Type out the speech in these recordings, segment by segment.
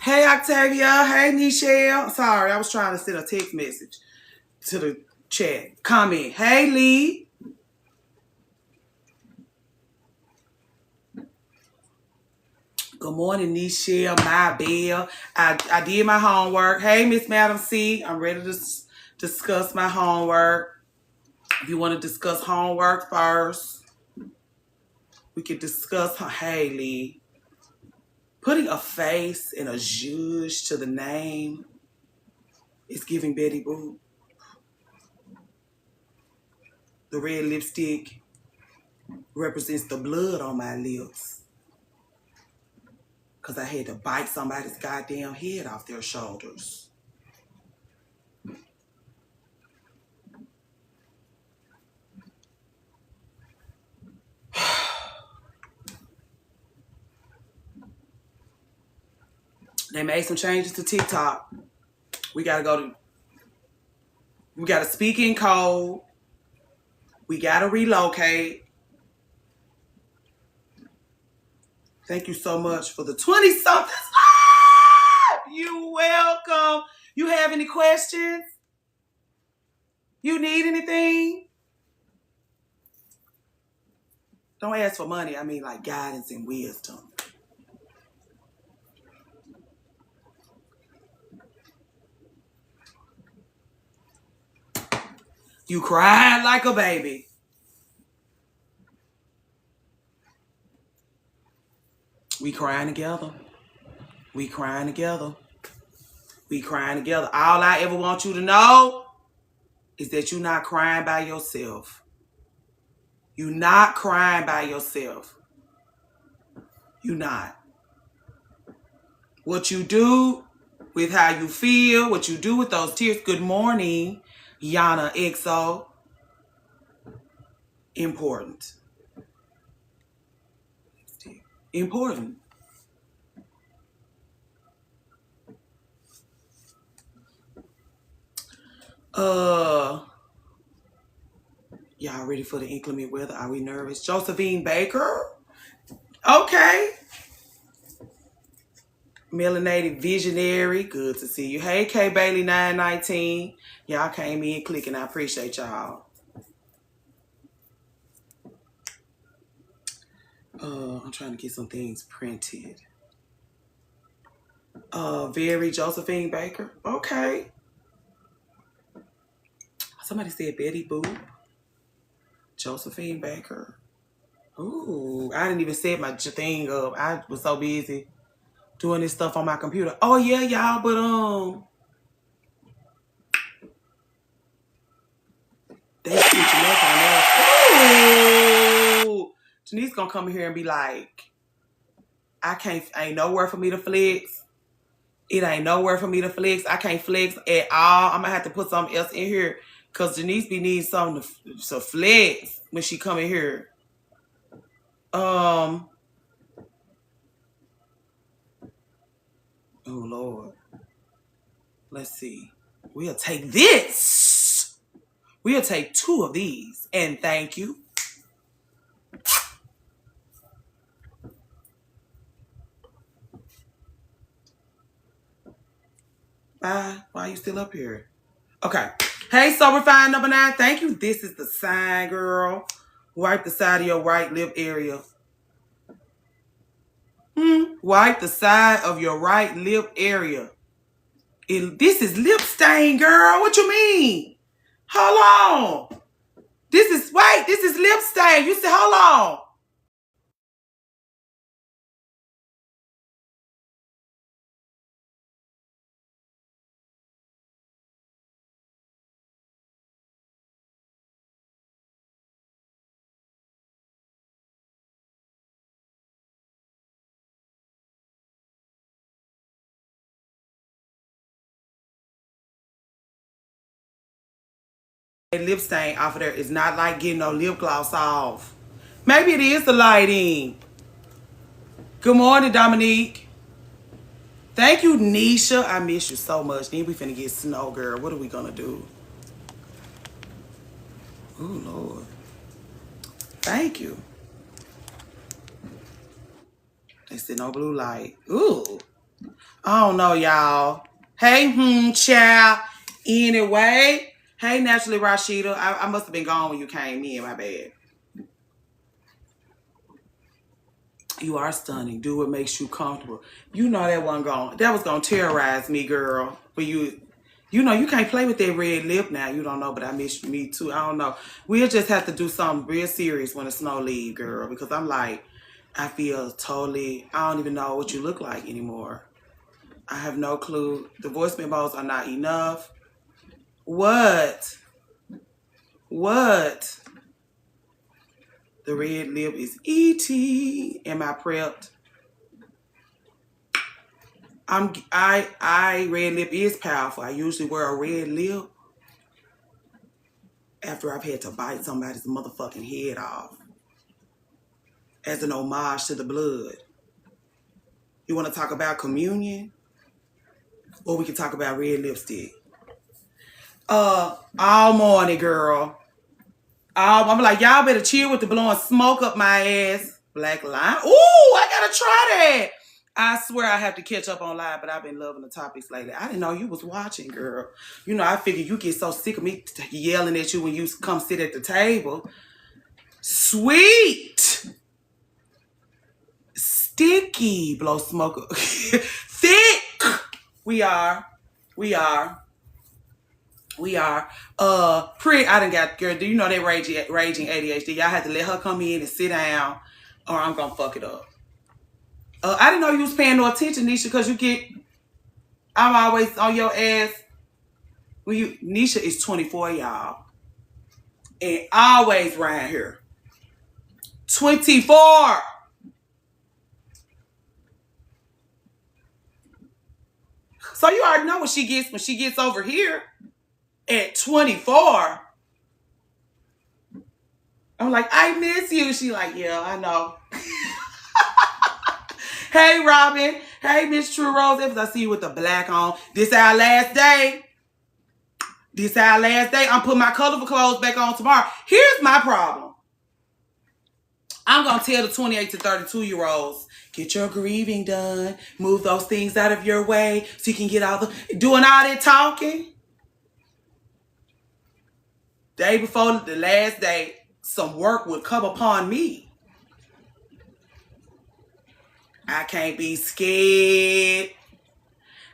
Hey, Octavia. Hey, Nichelle. Sorry, I was trying to send a text message to the chat. Comment. Hey, Lee. Good morning, Nichelle. My bell. I did my homework. Hey, Miss Madam C. I'm ready to discuss my homework. If you want to discuss homework first, we could discuss. Hey, Lee. Putting a face and a zhuzh to the name is giving Betty Boop. The red lipstick represents the blood on my lips. Because I had to bite somebody's goddamn head off their shoulders. They made some changes to TikTok. We got to speak in code. We got to relocate. Thank you so much for the 20-somethings. You welcome. You have any questions? You need anything? Don't ask for money. I mean like guidance and wisdom. You cried like a baby. We crying together. We crying together. We crying together. All I ever want you to know is that you're not crying by yourself. You're not crying by yourself. You're not. What you do with how you feel, what you do with those tears. Good morning, Yana XO. Important. Important. Y'all ready for the inclement weather? Are we nervous? Josephine Baker? Okay. Melanated Visionary. Good to see you. Hey, K Bailey 919. Y'all came in clicking. I appreciate y'all. I'm trying to get some things printed. Very Josephine Baker. Okay. Somebody said Betty Boop. Josephine Baker. Ooh, I didn't even set my thing up. I was so busy doing this stuff on my computer. Oh yeah, y'all, but they switching up on us. Ooh, Janice gonna come here and be like, ain't nowhere for me to flex. It ain't nowhere for me to flex. I can't flex at all. I'm gonna have to put something else in here because Janice be needing something to flex when she come in here. Oh Lord. Let's see. We'll take this. We'll take 2 of these. And thank you. Bye. Why are you still up here? Okay. Hey, So Refined number 9. Thank you. This is the sign, girl. Wipe the side of your right lip area. Wipe the side of your right lip area. This is lip stain, girl. What you mean? Hold on. This is lip stain. You said, hold on. Lip stain off of there is not like getting no lip gloss off. Maybe it is the lighting. Good morning, Dominique. Thank you, Nisha. I miss you so much. Then we finna get snow, girl. What are we gonna do? Oh, Lord. Thank you. They said no blue light. Ooh. I don't know, y'all. Hey, child. Anyway, hey, Naturally Rashida. I must have been gone when you came in. My bad. You are stunning. Do what makes you comfortable. You know that wasn't going. That was gonna terrorize me, girl. But you know you can't play with that red lip now. You don't know, but I miss me too. I don't know. We'll just have to do something real serious when the snow leave, girl. Because I'm like, I feel totally. I don't even know what you look like anymore. I have no clue. The voice memos are not enough. What? What? The red lip is E.T. Am I prepped? I red lip is powerful. I usually wear a red lip after I've had to bite somebody's motherfucking head off as an homage to the blood. You want to talk about communion? Or we can talk about red lipstick. All morning, girl. I'm like, y'all better chill with the blowing smoke up my ass. Black line. Ooh, I gotta try that. I swear I have to catch up on live, but I've been loving the topics lately. I didn't know you was watching, girl. You know, I figured you get so sick of me yelling at you when you come sit at the table. Sweet. Sticky. Blow smoke. Thick. We are. I done got, girl, do you know that raging ADHD? Y'all have to let her come in and sit down or I'm gonna fuck it up. I didn't know you was paying no attention, Nisha, because I'm always on your ass. Nisha is 24, y'all. And always around here. 24. So you already know what she gets when she gets over here at 24. I'm like, I miss you. She like, yeah, I know. Hey, Robin. Hey, Miss True Rose. If I see you with the black on, this our last day. I'm putting my colorful clothes back on tomorrow. Here's my problem. I'm going to tell the 28 to 32-year-olds, get your grieving done. Move those things out of your way so you can get doing all that talking. Day before the last day, some work would come upon me. I can't be scared.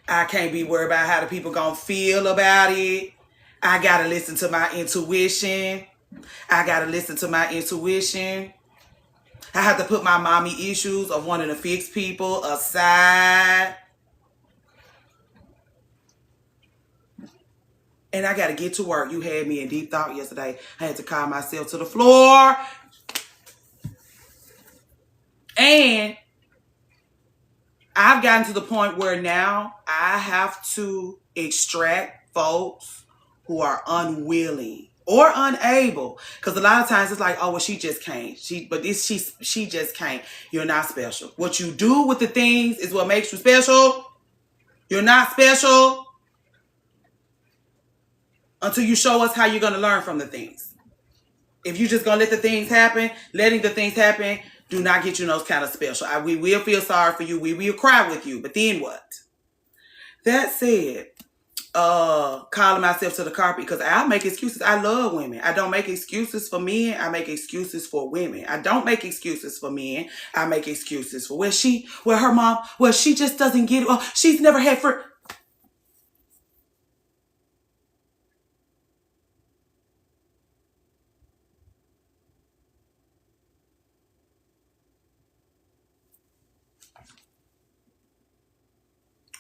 I can't be worried about how the people gonna feel about it. I gotta listen to my intuition. I have to put my mommy issues of wanting to fix people aside. And I gotta get to work. You had me in deep thought yesterday. I had to calm myself to the floor. And I've gotten to the point where now I have to extract folks who are unwilling or unable. Because a lot of times it's like, oh, well, she just can't. She just can't. You're not special. What you do with the things is what makes you special. You're not special until you show us how you're going to learn from the things. If you're just going to let the things happen, letting the things happen, do not get you those kind of special. We will feel sorry for you. We will cry with you. But then what? That said, calling myself to the carpet because I make excuses. I love women. I don't make excuses for men. I make excuses for women. I don't make excuses for men. I make excuses for her mom, she just doesn't get it. Oh, she's never had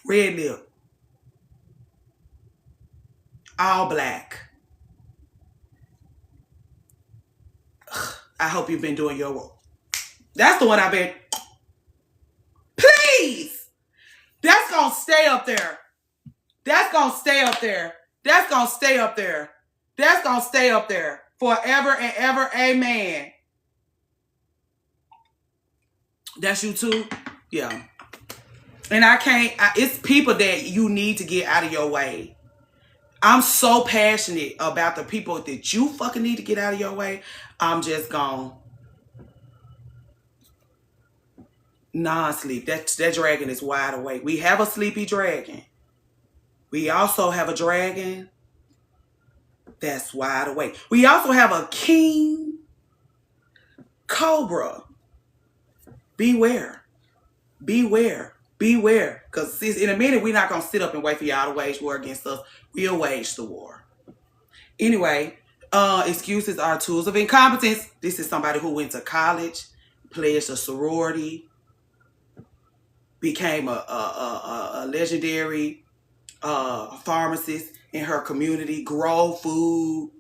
red lip. All black. I hope you've been doing your work. That's the one I've been. Please. That's going to stay up there. That's going to stay up there. That's going to stay up there. That's going to stay up there forever and ever. Amen. That's you too? Yeah. And it's people that you need to get out of your way. I'm so passionate about the people that you fucking need to get out of your way. I'm just gone. non-sleep. That dragon is wide awake. We have a sleepy dragon. We also have a dragon that's wide awake. We also have a king cobra. Beware. Beware. Beware. Because in a minute, we're not going to sit up and wait for y'all to wage war against us. We'll wage the war. Anyway, excuses are tools of incompetence. This is somebody who went to college, pledged a sorority, became a legendary pharmacist in her community, grow food.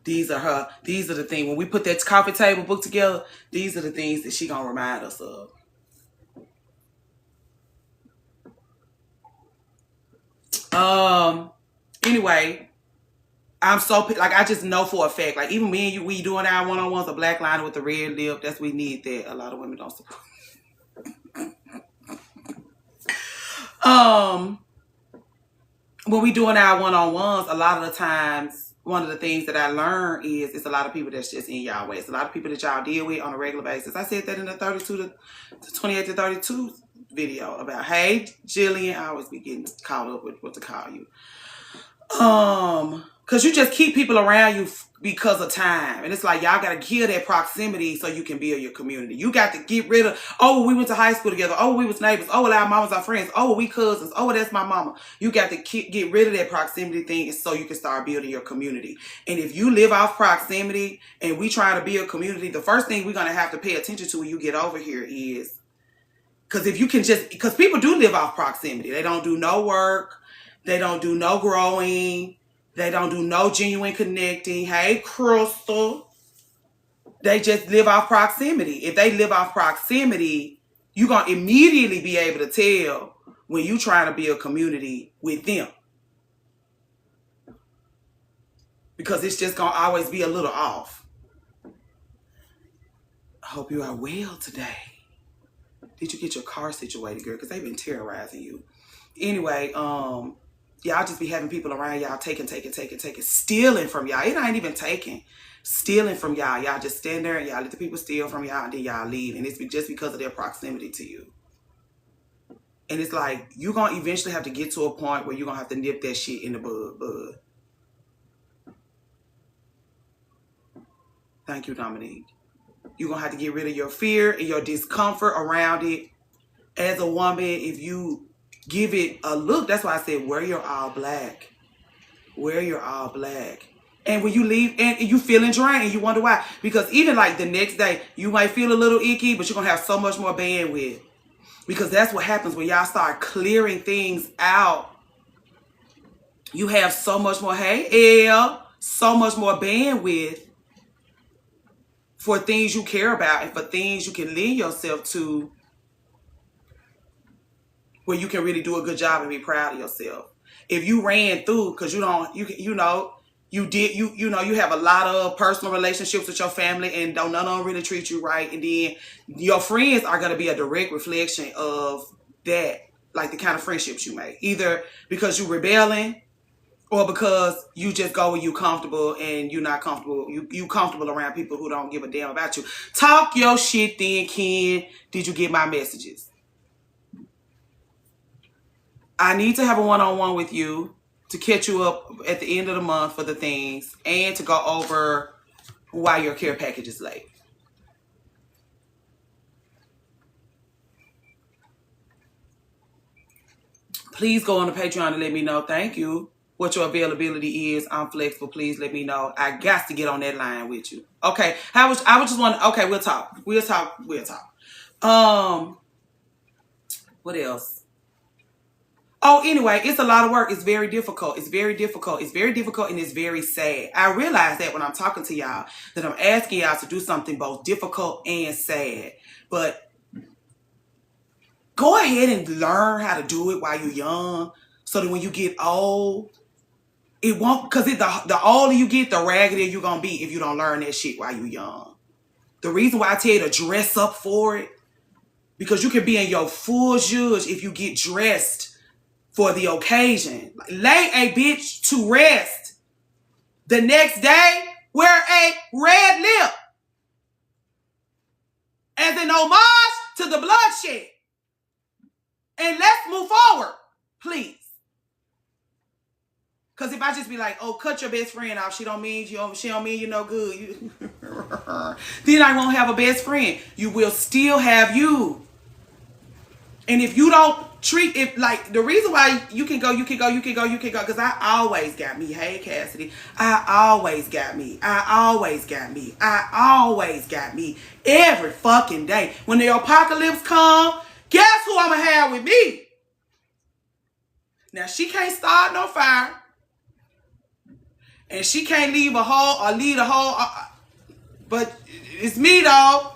These are the things. When we put that coffee table book together, these are the things that she gonna remind us of. Anyway, I'm so, like, I just know for a fact, like, even me and you, we doing our one-on-ones, a black liner with the red lip, that's we need that. A lot of women don't support. When we doing our one-on-ones, a lot of the times, one of the things that I learned is it's a lot of people that's just in y'all way. It's a lot of people that y'all deal with on a regular basis. I said that in the 32 to 28 to 32 video about, hey, Jillian, I always be getting caught up with what to call you. Because you just keep people around you because of time. And it's like, y'all got to kill that proximity so you can build your community. You got to get rid of, oh, we went to high school together. Oh, we was neighbors. Oh, well, our mamas are friends. Oh, we cousins. Oh, that's my mama. You got to get rid of that proximity thing so you can start building your community. And if you live off proximity and we trying to build a community, the first thing we're going to have to pay attention to when you get over here is, because if you can just, because people do live off proximity. They don't do no work. They don't do no growing. They don't do no genuine connecting. Hey, Crystal. They just live off proximity. If they live off proximity, you're going to immediately be able to tell when you're trying to build community with them. Because it's just going to always be a little off. I hope you are well today. Did you get your car situated, girl? Because they've been terrorizing you. Anyway, y'all just be having people around y'all taking, stealing from y'all. It ain't even taking, stealing from y'all. Y'all just stand there and y'all let the people steal from y'all and then y'all leave. And it's just because of their proximity to you. And it's like, you're going to eventually have to get to a point where you're going to have to nip that shit in the bud. Thank you, Dominique. You're going to have to get rid of your fear and your discomfort around it. As a woman, if you give it a look, that's why I said wear your all black. Wear your all black. And when you leave and you feeling drained, you wonder why. Because even like the next day, you might feel a little icky, but you're going to have so much more bandwidth. Because that's what happens when y'all start clearing things out. You have so much more, hey, Elle, so much more bandwidth for things you care about and for things you can lend yourself to, where you can really do a good job and be proud of yourself. If you ran through, because you have a lot of personal relationships with your family and none of them really treat you right, and then your friends are going to be a direct reflection of that, like the kind of friendships you make, either because you're rebelling or because you just go where you comfortable and you're not comfortable. You comfortable around people who don't give a damn about you. Talk your shit then, Ken. Did you get my messages? I need to have a one-on-one with you to catch you up at the end of the month for the things and to go over why your care package is late. Please go on the Patreon and let me know. Thank you. What your availability is. I'm flexible. Please let me know. I got to get on that line with you. Okay. I was just wondering. Okay, we'll talk. We'll talk. What else? Oh, anyway, it's a lot of work. It's very difficult. It's very difficult. It's very difficult and it's very sad. I realize that when I'm talking to y'all, that I'm asking y'all to do something both difficult and sad. But go ahead and learn how to do it while you're young, so that when you get old, it won't, because the older you get, the raggedier you're going to be if you don't learn that shit while you're young. The reason why I tell you to dress up for it, because you can be in your full zhuzh if you get dressed for the occasion. Lay a bitch to rest. The next day, wear a red lip as an homage to the bloodshed. And let's move forward, please. Because if I just be like, oh, cut your best friend off, she don't mean you no good. Then I won't have a best friend. You will still have you. And if you don't treat it like the reason why you can go, because I always got me. Hey, Cassidy. I always got me. Every fucking day. When the apocalypse come, guess who I'm going to have with me? Now, she can't start no fire. And she can't leave a hole or lead a hole. But it's me, though.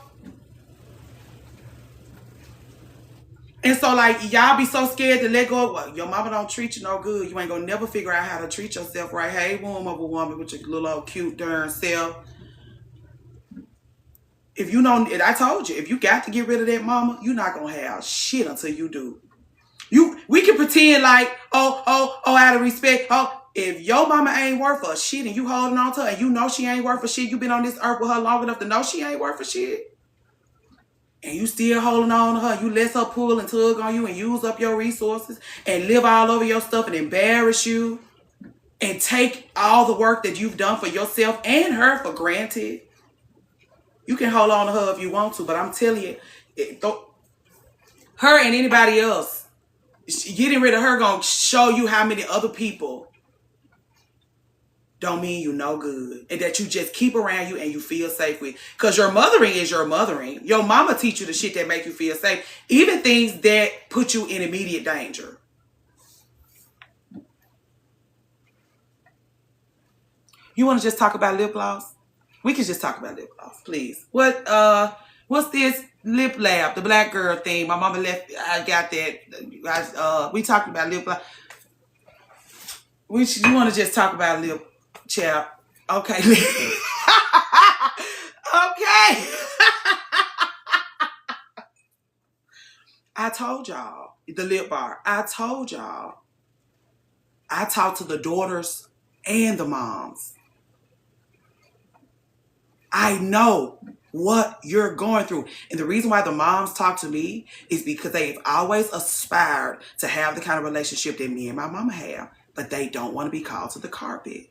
And so, like, y'all be so scared to let go of what? Your mama don't treat you no good. You ain't gonna never figure out how to treat yourself right. Hey, womb of a woman with your little old cute darn self. If you don't, I told you, if you got to get rid of that mama, you're not gonna have shit until you do. We can pretend like, out of respect, if your mama ain't worth a shit and you holding on to her and you know she ain't worth a shit, you been on this earth with her long enough to know she ain't worth a shit, and you still holding on to her, you let her pull and tug on you and use up your resources and live all over your stuff and embarrass you and take all the work that you've done for yourself and her for granted. You can hold on to her if you want to, but I'm telling you, her and anybody else, getting rid of her gonna show you how many other people don't mean you no good, and that you just keep around you and you feel safe with. Because your mothering is your mothering. Your mama teach you the shit that make you feel safe, even things that put you in immediate danger. You want to just talk about lip gloss? We can just talk about lip gloss, please. What's this lip lab, the black girl thing? My mama left. I got that. We talked about lip gloss. You want to just talk about lip, chap? Okay. Okay. I told y'all the lip bar. I told y'all. I talked to the daughters and the moms. I know what you're going through. And the reason why the moms talk to me is because they've always aspired to have the kind of relationship that me and my mama have, but they don't want to be called to the carpet.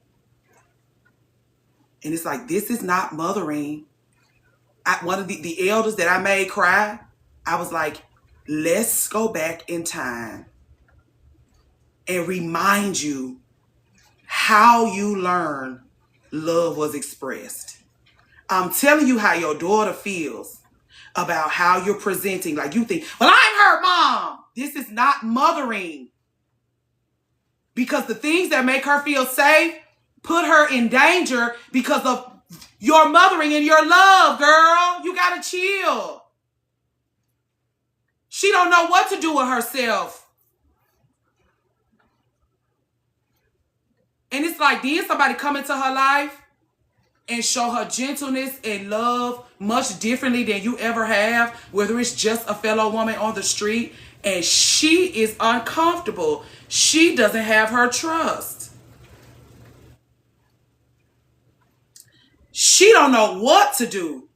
And it's like, this is not mothering. One of the elders that I made cry, I was like, let's go back in time and remind you how you learned love was expressed. I'm telling you how your daughter feels about how you're presenting. Like, you think, well, I'm her mom. This is not mothering. Because the things that make her feel safe put her in danger because of your mothering and your love, girl. You gotta chill. She don't know what to do with herself. And it's like, then somebody come into her life and show her gentleness and love much differently than you ever have, whether it's just a fellow woman on the street, and she is uncomfortable. She doesn't have her trust. She don't know what to do.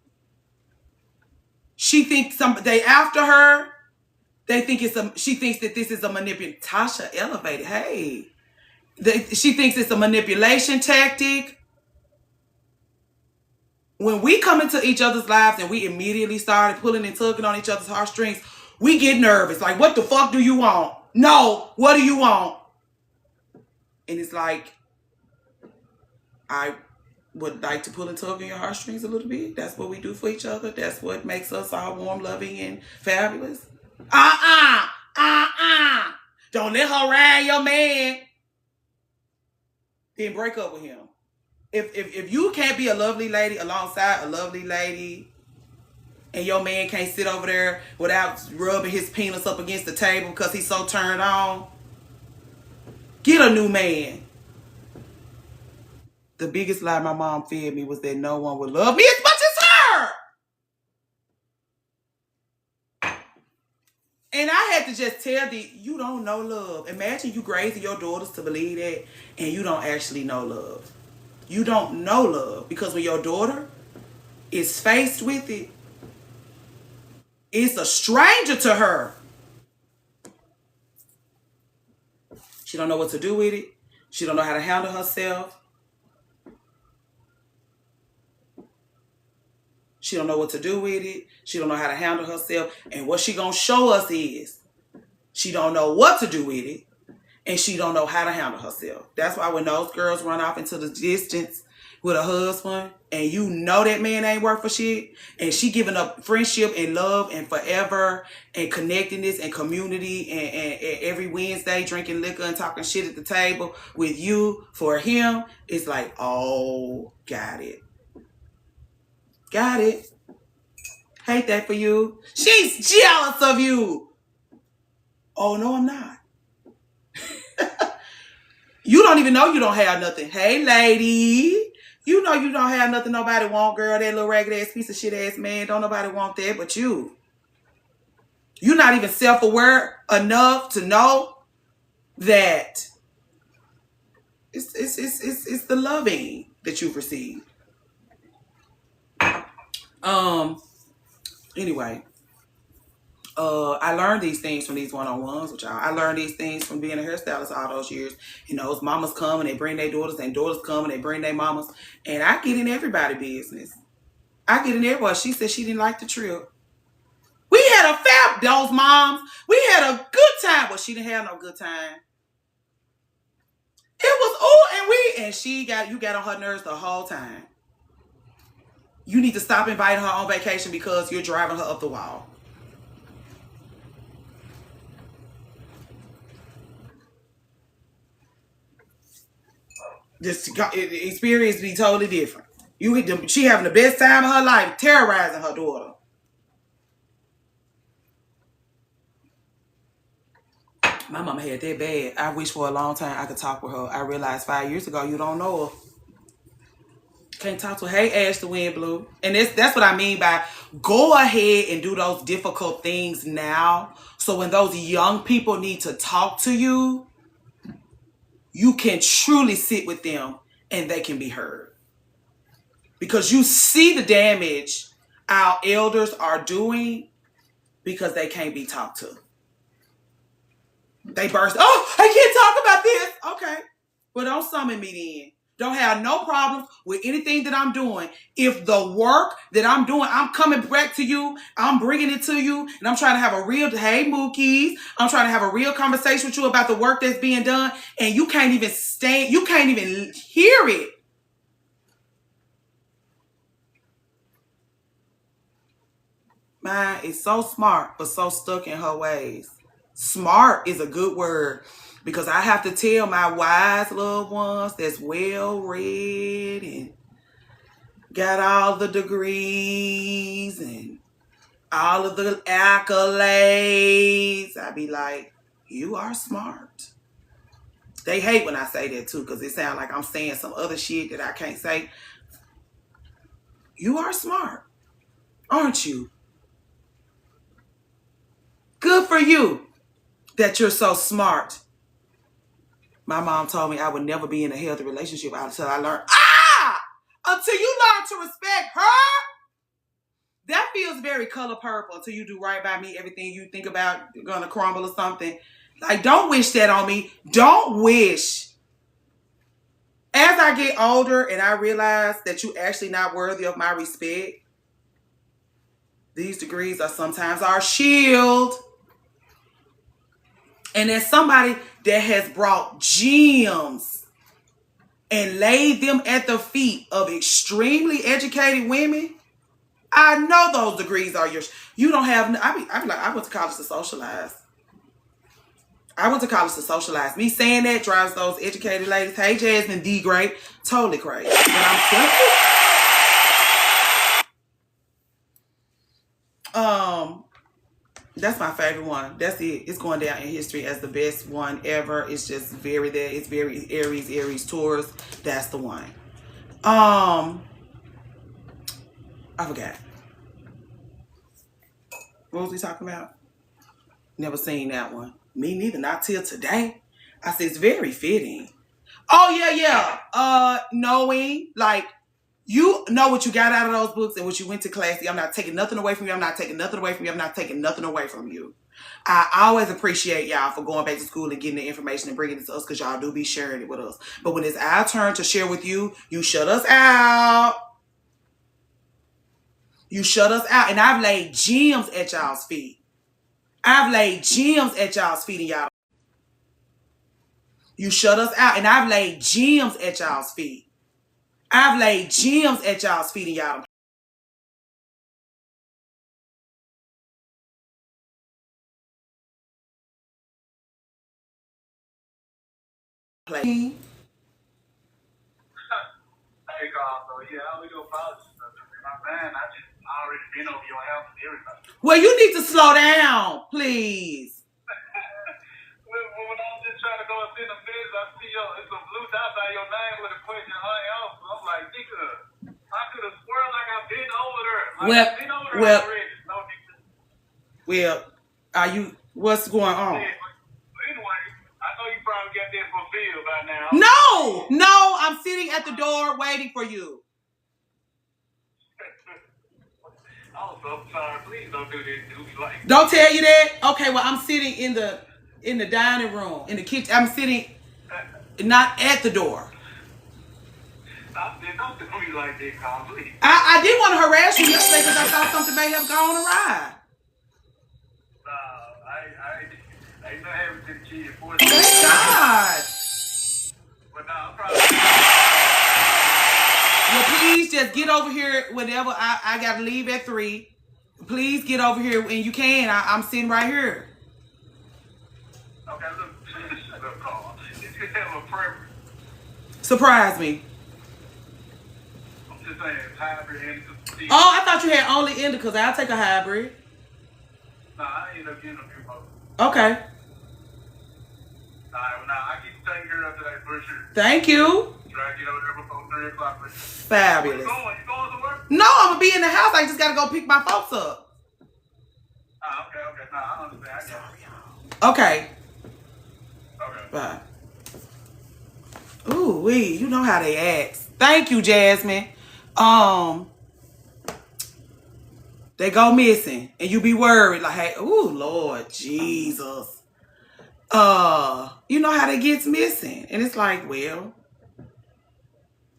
She thinks they after her. They think she thinks that this is a manipulation. Tasha elevated. Hey. She thinks it's a manipulation tactic. When we come into each other's lives and we immediately started pulling and tugging on each other's heartstrings, we get nervous. Like, what the fuck do you want? No, what do you want? And it's like, I would like to pull and tug on your heartstrings a little bit. That's what we do for each other. That's what makes us all warm, loving, and fabulous. Don't let her ride your man. Then break up with him. If you can't be a lovely lady alongside a lovely lady, and your man can't sit over there without rubbing his penis up against the table because he's so turned on, get a new man. The biggest lie my mom fed me was that no one would love me as much as her. And I had to just tell you don't know love. Imagine you raising your daughters to believe that, and you don't actually know love. You don't know love, because when your daughter is faced with it, it's a stranger to her. She don't know what to do with it. She don't know how to handle herself. She don't know what to do with it. She don't know how to handle herself. And what she gonna show us is she don't know what to do with it, and she don't know how to handle herself. That's why when those girls run off into the distance with a husband, and you know that man ain't worth for shit, and she giving up friendship and love and forever and connectedness and community and every Wednesday drinking liquor and talking shit at the table with you for him, it's like, oh, got it. Got it. Hate that for you. She's jealous of you. Oh, no, I'm not. You don't even know you don't have nothing. Hey, lady. You know you don't have nothing nobody want, girl. That little ragged ass piece of shit ass man. Don't nobody want that but you. You're not even self-aware enough to know that it's the loving that you've received. Anyway, I learned these things from these one-on-ones with y'all. I learned these things from being a hairstylist all those years. You know, those mamas come and they bring their daughters, and daughters come and they bring their mamas. And I get in everybody's business. I get in everybody. She said she didn't like the trip. We had a fab, those moms. We had a good time. Well, she didn't have no good time. It was, you got on her nerves the whole time. You need to stop inviting her on vacation because you're driving her up the wall. This experience be totally different. She having the best time of her life, terrorizing her daughter. My mama had that bad. I wish for a long time I could talk with her. I realized 5 years ago you don't know her. Can't talk to her. Hey, Ash, the wind blew. And that's what I mean by go ahead and do those difficult things now. So when those young people need to talk to you, you can truly sit with them and they can be heard. Because you see the damage our elders are doing because they can't be talked to. They burst, oh, I can't talk about this. Okay. Well, don't summon me then. Don't have no problems with anything that I'm doing. If the work that I'm doing, I'm coming back to you, I'm bringing it to you, and I'm trying to have a real, hey, Mookies, I'm trying to have a real conversation with you about the work that's being done, and you can't even you can't even hear it. Mine is so smart, but so stuck in her ways. Smart is a good word. Because I have to tell my wise loved ones that's well read and got all the degrees and all of the accolades. I be like, you are smart. They hate when I say that too, because it sounds like I'm saying some other shit that I can't say. You are smart, aren't you? Good for you that you're so smart. My mom told me I would never be in a healthy relationship until I learned, until you learn to respect her. That feels very color purple until you do right by me. Everything you think about gonna crumble or something. Like, don't wish that on me. Don't wish. As I get older and I realize that you're actually not worthy of my respect, these degrees are sometimes our shield. And as somebody that has brought gems and laid them at the feet of extremely educated women, I know those degrees are yours. You don't have, I be like, I went to college to socialize. Me saying that drives those educated ladies, hey, Jasmine D. Great, totally crazy. But I'm telling you. That's my favorite one. That's it. It's going down in history as the best one ever. It's just very there. It's very Aries Taurus. That's the one. I forgot. What was we talking about? Never seen that one. Me neither. Not till today. I said it's very fitting. Oh yeah. Knowing, like, You know what you got out of those books and what you went to class. I'm not taking nothing away from you. I'm not taking nothing away from you. I'm not taking nothing away from you. I always appreciate y'all for going back to school and getting the information and bringing it to us because y'all do be sharing it with us. But when it's our turn to share with you, you shut us out. You shut us out. And I've laid gems at y'all's feet. I've laid gems at y'all's feet and y'all. You shut us out. And I've laid gems at y'all's feet. I've laid gems at y'all's feet and y'all. Play. Hey, Carl. So, yeah, how we do apologize. My man, I already been over your house and everybody. Well, you need to slow down, please. When I was just trying to go and send a message, I see it's a blue dot by your name with a question else. I'm like, nigga, I could have sworn like I've been over there. I've been over there already. No, well, are you? What's going on? Yeah, anyway, I know you probably got that fulfilled by now. No, I'm sitting at the door waiting for you. I'm so sorry. Please don't do this. Like, don't tell you that. Okay, well, I'm sitting in the dining room, in the kitchen. I'm sitting not at the door. Don't do me like that, Carl. Please. I didn't want to harass you yesterday because I thought something may have gone awry. I ain't not having to the kid for it. Thank God. But no, I'm probably. Well, please just get over here whenever I got to leave at 3. Please get over here when you can. I'm sitting right here. Okay, look, Carl. Did you have a preference? Surprise me. I'm just saying, hybrid and oh, I thought you had only indicas. I'll take a hybrid. Nah, I ain't up getting a few more. Okay. I keep taking care of today for sure. Thank you. Try to get over there before 3 o'clock. Fabulous. Where you going? You going to work? No, I'm gonna be in the house. I just gotta go pick my folks up. Okay. Nah, I understand. Sorry, y'all. Okay. Okay. Bye. Ooh, you know how they act. Thank you, Jasmine. They go missing, and you be worried like, hey, ooh, Lord Jesus. You know how they gets missing, and it's like, well,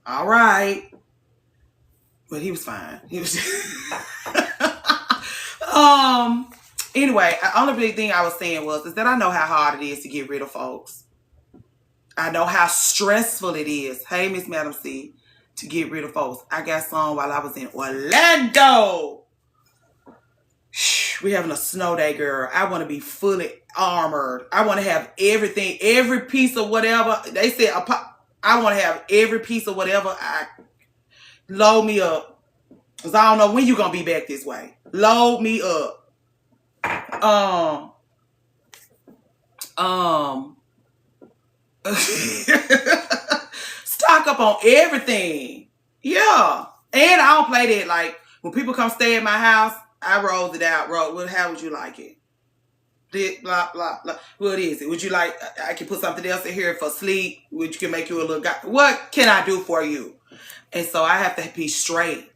all right. But he was fine. He was anyway, the only big thing I was saying is that I know how hard it is to get rid of folks. I know how stressful it is. Hey, Miss Madam C, to get rid of folks. I got some while I was in Orlando. We're having a snow day, girl. I want to be fully armored. I want to have everything, every piece of whatever. They said, I want to have every piece of whatever. Load me up. Because I don't know when you're going to be back this way. Load me up. Stock up on everything. Yeah. And I don't play that. Like, when people come stay at my house, I rolled it out. Well, how would you like it? Blah, blah, blah. What is it? Would you like, I can put something else in here for sleep, which can make you a little guy. What can I do for you? And so I have to be straight.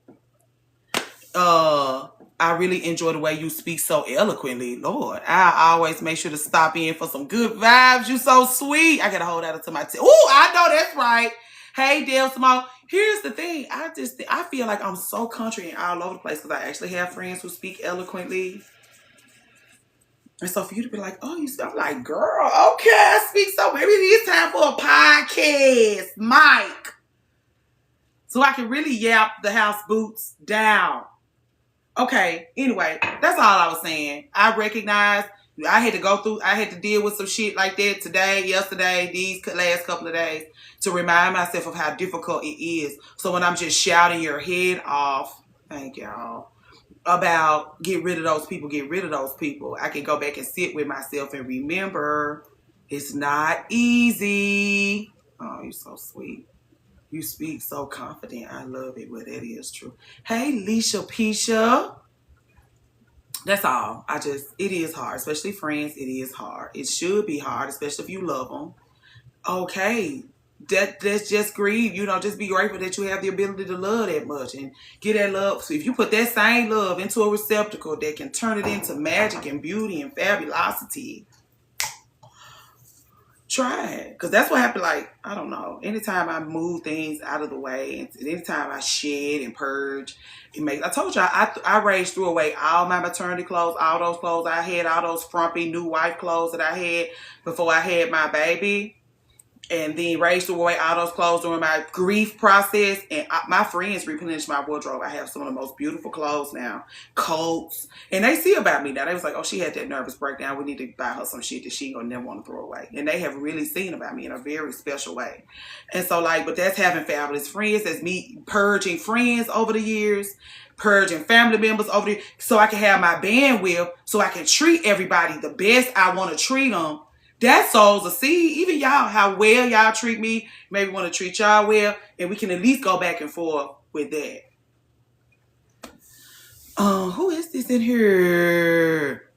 I really enjoy the way you speak so eloquently. Lord, I always make sure to stop in for some good vibes. You so sweet. I got to hold that to my Ooh, I know that's right. Hey, Dale Small. Here's the thing. I feel like I'm so country and all over the place because I actually have friends who speak eloquently. And so for you to be like, oh, I'm like, girl, okay, I speak so. Maybe it is time for a podcast, Mike. So I can really yap the house boots down. Okay, anyway, that's all I was saying. I recognize I had to deal with some shit like that today, yesterday, these last couple of days to remind myself of how difficult it is. So when I'm just shouting your head off, thank y'all, about get rid of those people, I can go back and sit with myself and remember it's not easy. Oh, you're so sweet. You speak so confident. I love it. Well, that is true. Hey, Leisha Pisha. That's all. It is hard, especially friends. It is hard. It should be hard, especially if you love them. Okay. Let's just grieve. You know, just be grateful that you have the ability to love that much and get that love. So if you put that same love into a receptacle that can turn it into magic and beauty and fabulosity, try it. Because that's what happened. Like, I don't know. Anytime I move things out of the way, and anytime I shed and purge, I told you I raged threw away all my maternity clothes, all those clothes I had, all those frumpy new wife clothes that I had before I had my baby. And then raged away all those clothes during my grief process. And my friends replenished my wardrobe. I have some of the most beautiful clothes now. Coats. And they see about me now. They was like, oh, she had that nervous breakdown. We need to buy her some shit that she gonna never want to throw away. And they have really seen about me in a very special way. And so like, but that's having fabulous friends. That's me purging friends over the years. Purging family members over the years. So I can have my bandwidth. So I can treat everybody the best I want to treat them. That sows a seed. Even y'all, how well y'all treat me, maybe want to treat y'all well, and we can at least go back and forth with that. Who is this in here?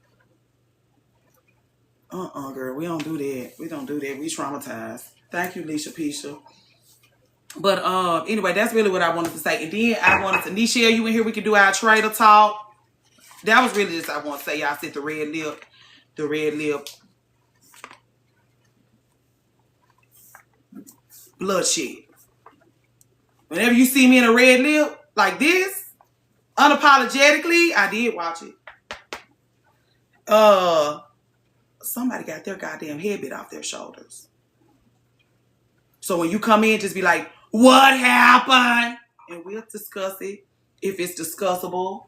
Girl, we don't do that. We don't do that. We traumatized. Thank you, Leisha Pisha. But anyway, that's really what I wanted to say. And then I wanted to, Nichelle, you in here? We can do our trader talk. That was really just I want to say. Y'all said the red lip. Bloodshed. Whenever you see me in a red lip like this, unapologetically, I did watch it. Somebody got their goddamn head bit off their shoulders. So when you come in, just be like, what happened? And we'll discuss it if it's discussable.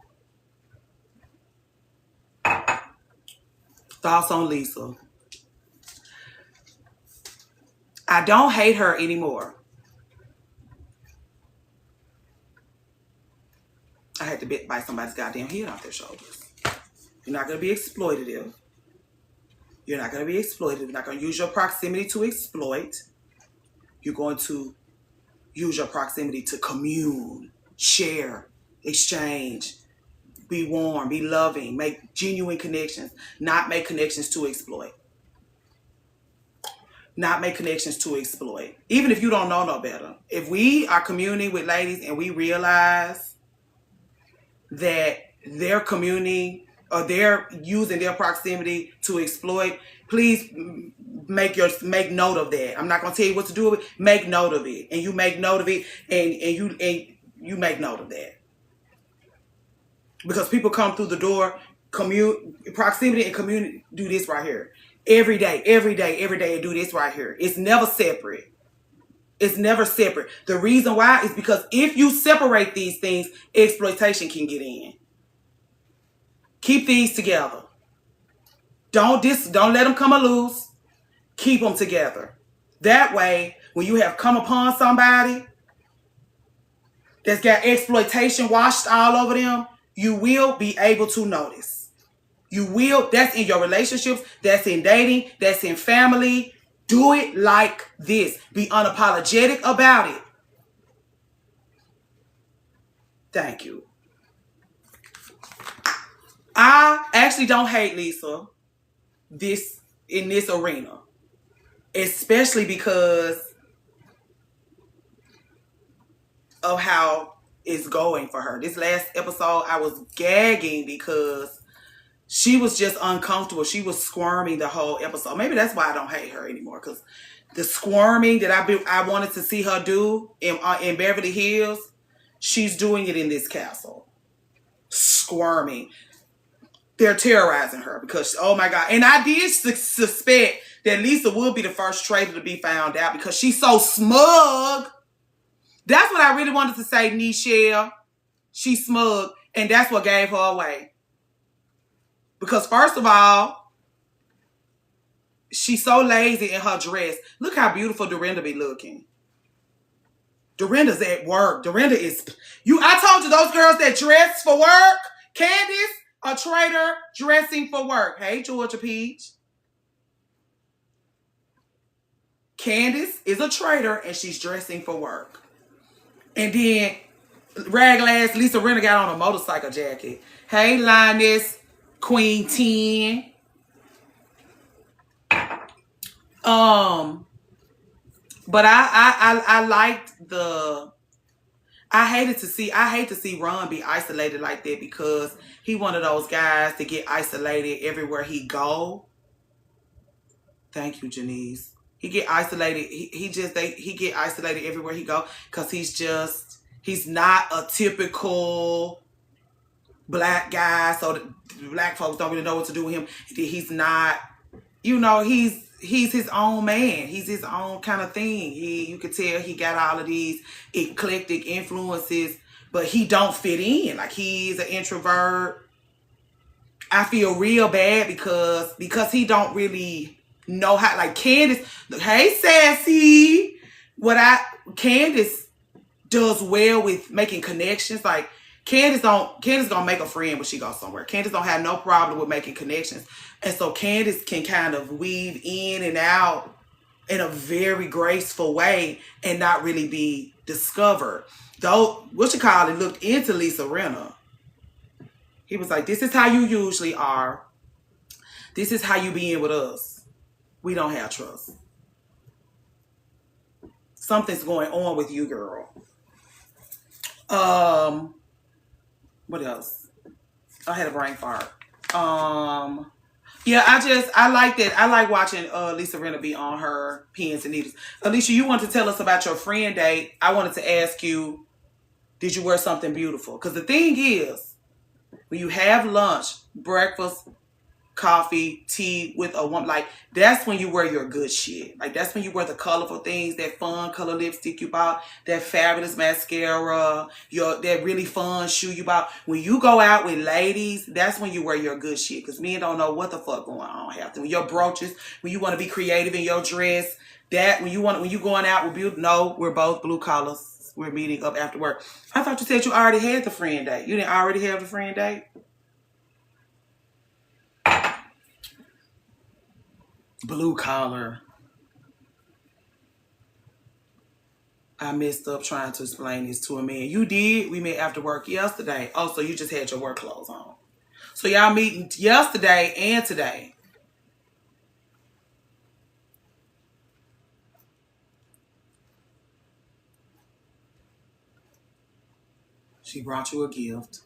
Thoughts on Lisa? I don't hate her anymore. I had to bite somebody's goddamn head off their shoulders. You're not going to be exploitative. You're not going to be exploitative. You're not going to use your proximity to exploit. You're going to use your proximity to commune, share, exchange, be warm, be loving, make genuine connections, not make connections to exploit. Not make connections to exploit. Even if you don't know no better. If we are communing with ladies and we realize that they're communing or they're using their proximity to exploit, please make note of that. I'm not gonna tell you what to do with it. Make note of it. And you make note of it and you make note of that. Because people come through the door, proximity and community do this right here. Every day, and do this right here. It's never separate. It's never separate. The reason why is because if you separate these things, exploitation can get in. Keep these together. Don't let them come loose. Keep them together. That way, when you have come upon somebody that's got exploitation washed all over them, you will be able to notice. You will. That's in your relationships. That's in dating. That's in family. Do it like this. Be unapologetic about it. Thank you. I actually don't hate Lisa in this arena. Especially because of how it's going for her. This last episode, I was gagging because she was just uncomfortable. She was squirming the whole episode. Maybe that's why I don't hate her anymore. Because the squirming that I wanted to see her do in Beverly Hills, she's doing it in this castle. Squirming. They're terrorizing her because, oh my God. And I did suspect that Lisa would be the first traitor to be found out because she's so smug. That's what I really wanted to say, Nichelle. She's smug. And that's what gave her away. Because first of all, she's so lazy in her dress. Look how beautiful Dorinda be looking. Dorinda's at work. Dorinda is... I told you those girls that dress for work. Candace, a traitor dressing for work. Hey, Georgia Peach. Candace is a traitor and she's dressing for work. And then Raglass Lisa Rinna got on a motorcycle jacket. Hey, Lioness, Queen 10. But I liked the. I hate to see Ron be isolated like that because he one of those guys that get isolated everywhere he go. Thank you, Janice. He get isolated. He get isolated everywhere he go because he's not a typical black guy. So the black folks don't really know what to do with him. He's not, he's his own man. He's his own kind of thing. You could tell he got all of these eclectic influences, but he don't fit in. Like he's an introvert. I feel real bad because he don't really know how. Like Candace, hey Sassy, Candace does well with making connections. Like Candace gonna make a friend when she goes somewhere. Candace don't have no problem with making connections. And so Candace can kind of weave in and out in a very graceful way and not really be discovered. Though, looked into Lisa Rinna. He was like, this is how you usually are. This is how you be in with us. We don't have trust. Something's going on with you, girl. What else? I had a brain fart. Yeah, I like that. I like watching Lisa Rinna be on her pins and needles. Alicia, you want to tell us about your friend date. I wanted to ask you, did you wear something beautiful? Because the thing is, when you have lunch, breakfast, coffee, tea with a woman, like that's when you wear your good shit. Like that's when you wear the colorful things, that fun color lipstick you bought, that fabulous mascara, that really fun shoe you bought. When you go out with ladies, that's when you wear your good shit. Because men don't know what the fuck going on half the time. When your brooches, when you want to be creative in your dress, when you going out with beauty. No, we're both blue collars. We're meeting up after work. I thought you said you already had the friend date. You didn't already have the friend date? Blue collar. I messed up trying to explain this to a man. You did? We met after work yesterday. Oh, so you just had your work clothes on. So y'all meeting yesterday and today. She brought you a gift.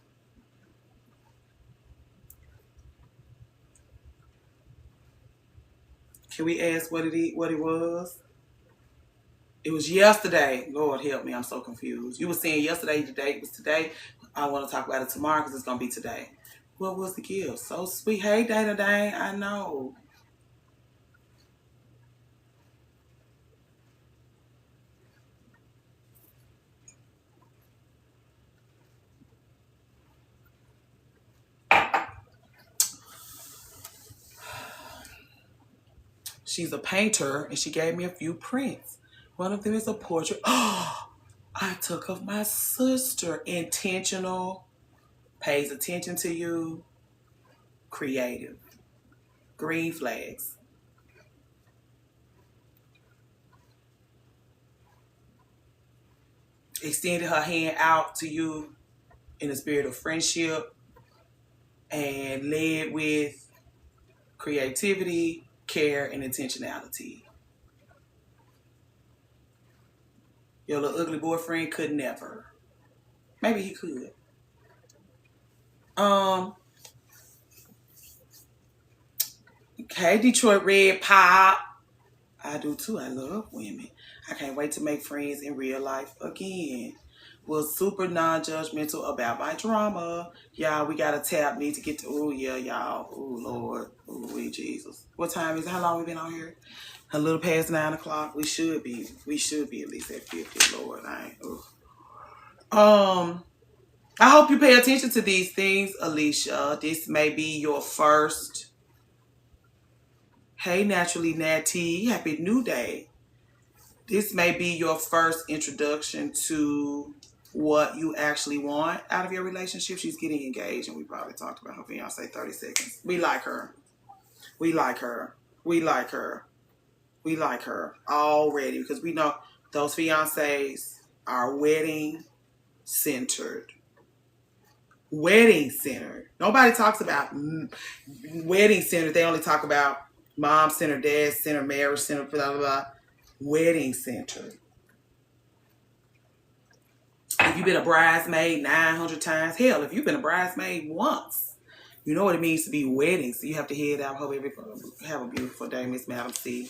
Can we ask what it was? It was yesterday. Lord help me, I'm so confused. You were saying yesterday, the date was today. I want to talk about it tomorrow because it's going to be today. What was the gift? So sweet. Hey, Dana Dang, I know. She's a painter, and she gave me a few prints. One of them is a portrait. Oh, I took of my sister. Intentional, pays attention to you, creative. Green flags. Extended her hand out to you in the spirit of friendship and led with creativity, care, and intentionality. Your little ugly boyfriend could never. Maybe he could. Okay, Detroit Red Pop. I do too. I love women. I can't wait to make friends in real life again. Was super non-judgmental about my drama. Y'all, we got a tap. Need to get to, oh yeah, y'all. Oh Lord. Oh Jesus. What time is it? How long we been on here? A little past 9 o'clock. We should be at least at 50. Lord, I hope you pay attention to these things, Alicia. This may be your first. Hey, Naturally Natty. Happy New Day. This may be your first introduction to what you actually want out of your relationship. She's getting engaged, and we probably talked about her fiance 30 seconds. We like her. We like her. We like her. We like her already because we know those fiancés are wedding centered. Wedding centered. Nobody talks about wedding centered. They only talk about mom centered, dad centered, marriage centered, blah, blah, blah. wedding center. If you've been a bridesmaid 900 times, hell, if you've been a bridesmaid once, you know what it means to be wedding. So you have to head out. Hope everybody have a beautiful day, Miss Madam C.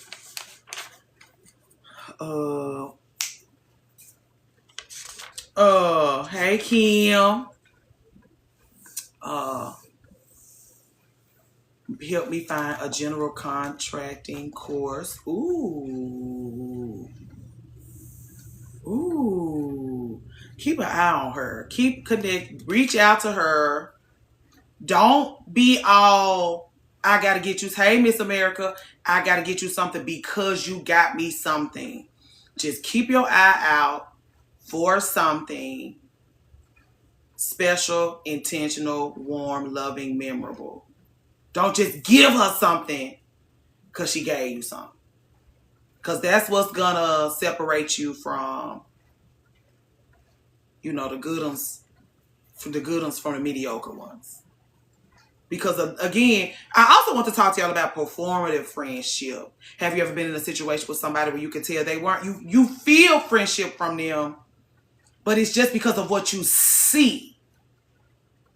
Hey Kim. Help me find a general contracting course. Ooh. Keep an eye on her. Keep connect. Reach out to her. Don't be all, I gotta get you. Hey, Miss America, I gotta get you something because you got me something. Just keep your eye out for something special, intentional, warm, loving, memorable. Don't just give her something because she gave you something. Because that's what's gonna separate you from, the good ones, from the mediocre ones. Because again, I also want to talk to y'all about performative friendship. Have you ever been in a situation with somebody where you can tell they weren't, you feel friendship from them, but it's just because of what you see.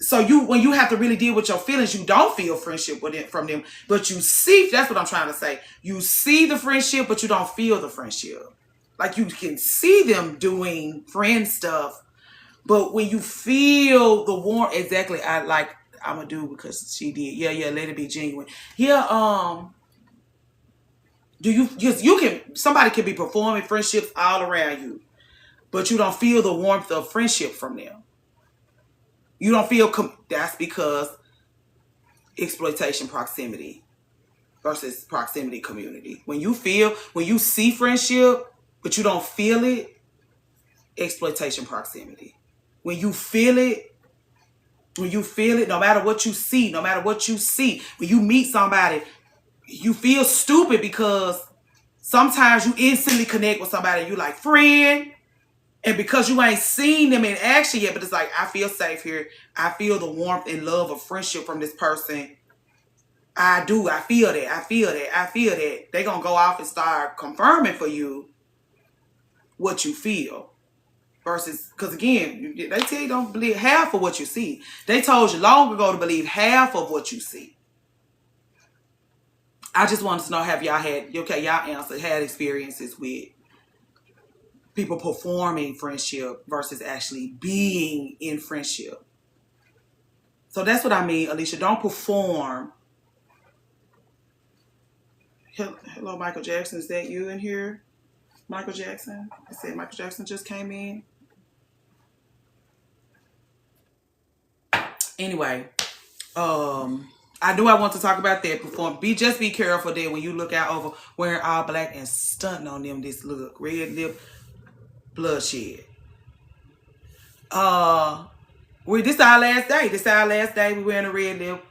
So when you have to really deal with your feelings, you don't feel friendship from them, but you see, that's what I'm trying to say. You see the friendship, but you don't feel the friendship. Like you can see them doing friend stuff, but when you feel the warmth, exactly, I'm gonna do because she did. Yeah, let it be genuine. Yeah, somebody can be performing friendships all around you, but you don't feel the warmth of friendship from them. You don't feel, that's because exploitation proximity versus proximity community. When you see friendship, but you don't feel it, exploitation proximity. When you feel it, no matter what you see, when you meet somebody, you feel stupid because sometimes you instantly connect with somebody and you like, friend, and because you ain't seen them in action yet, but it's like, I feel safe here. I feel the warmth and love of friendship from this person. I do. I feel that. They're going to go off and start confirming for you what you feel. Versus, because again, they tell you don't believe half of what you see. They told you long ago to believe half of what you see. I just wanted to know, have y'all had experiences with people performing friendship versus actually being in friendship? So that's what I mean, Alicia. Don't perform. Hello, Michael Jackson. Is that you in here? Michael Jackson? I said Michael Jackson just came in. Anyway, I want to talk about that. Be careful that when you look out over wearing all black and stunting on them, this look, red lip, bloodshed. This is our last day. We wearing a red lip,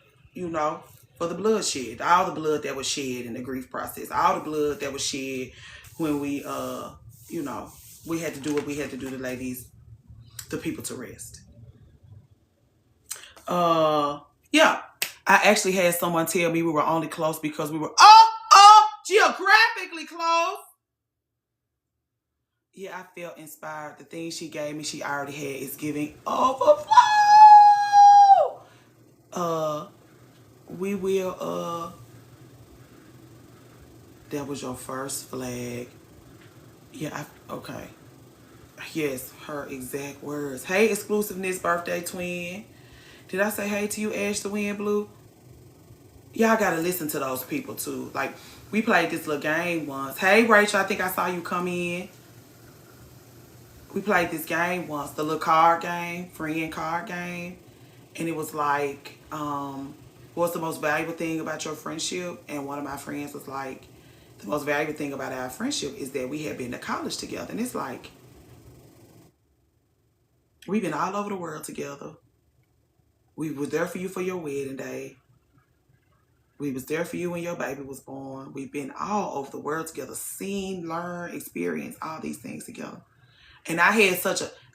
for the bloodshed. All the blood that was shed in the grief process. All the blood that was shed when we, we had to do what we had to do to lay the people to rest. Yeah. I actually had someone tell me we were only close because we were geographically close. Yeah, I felt inspired. The thing she gave me, she already had, is giving overflow. We will, that was your first flag. Yeah, okay. Yes, her exact words. Hey, exclusiveness, birthday twin. Did I say hey to you, Ash the Wind Blue? Y'all gotta listen to those people too. Like, we played this little game once. Hey, Rachel, I think I saw you come in. We played this game once, the little card game, friend card game. And it was like, what's the most valuable thing about your friendship? And one of my friends was like, the most valuable thing about our friendship is that we had been to college together. And it's like, we've been all over the world together. We were there for you for your wedding day. We was there for you when your baby was born. We've been all over the world together, seen, learned, experienced all these things together. And I had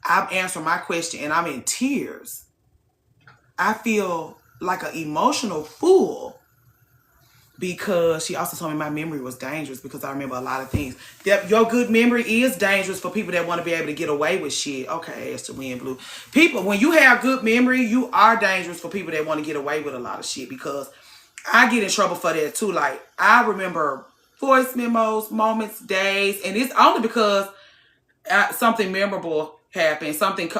I'm answering my question and I'm in tears. I feel like an emotional fool because she also told me my memory was dangerous because I remember a lot of things. Your good memory is dangerous for people that want to be able to get away with shit. Okay, as the wind blew. People, when you have good memory, you are dangerous for people that want to get away with a lot of shit because I get in trouble for that too. Like, I remember voice memos, moments, days, and it's only because something memorable happened. Something,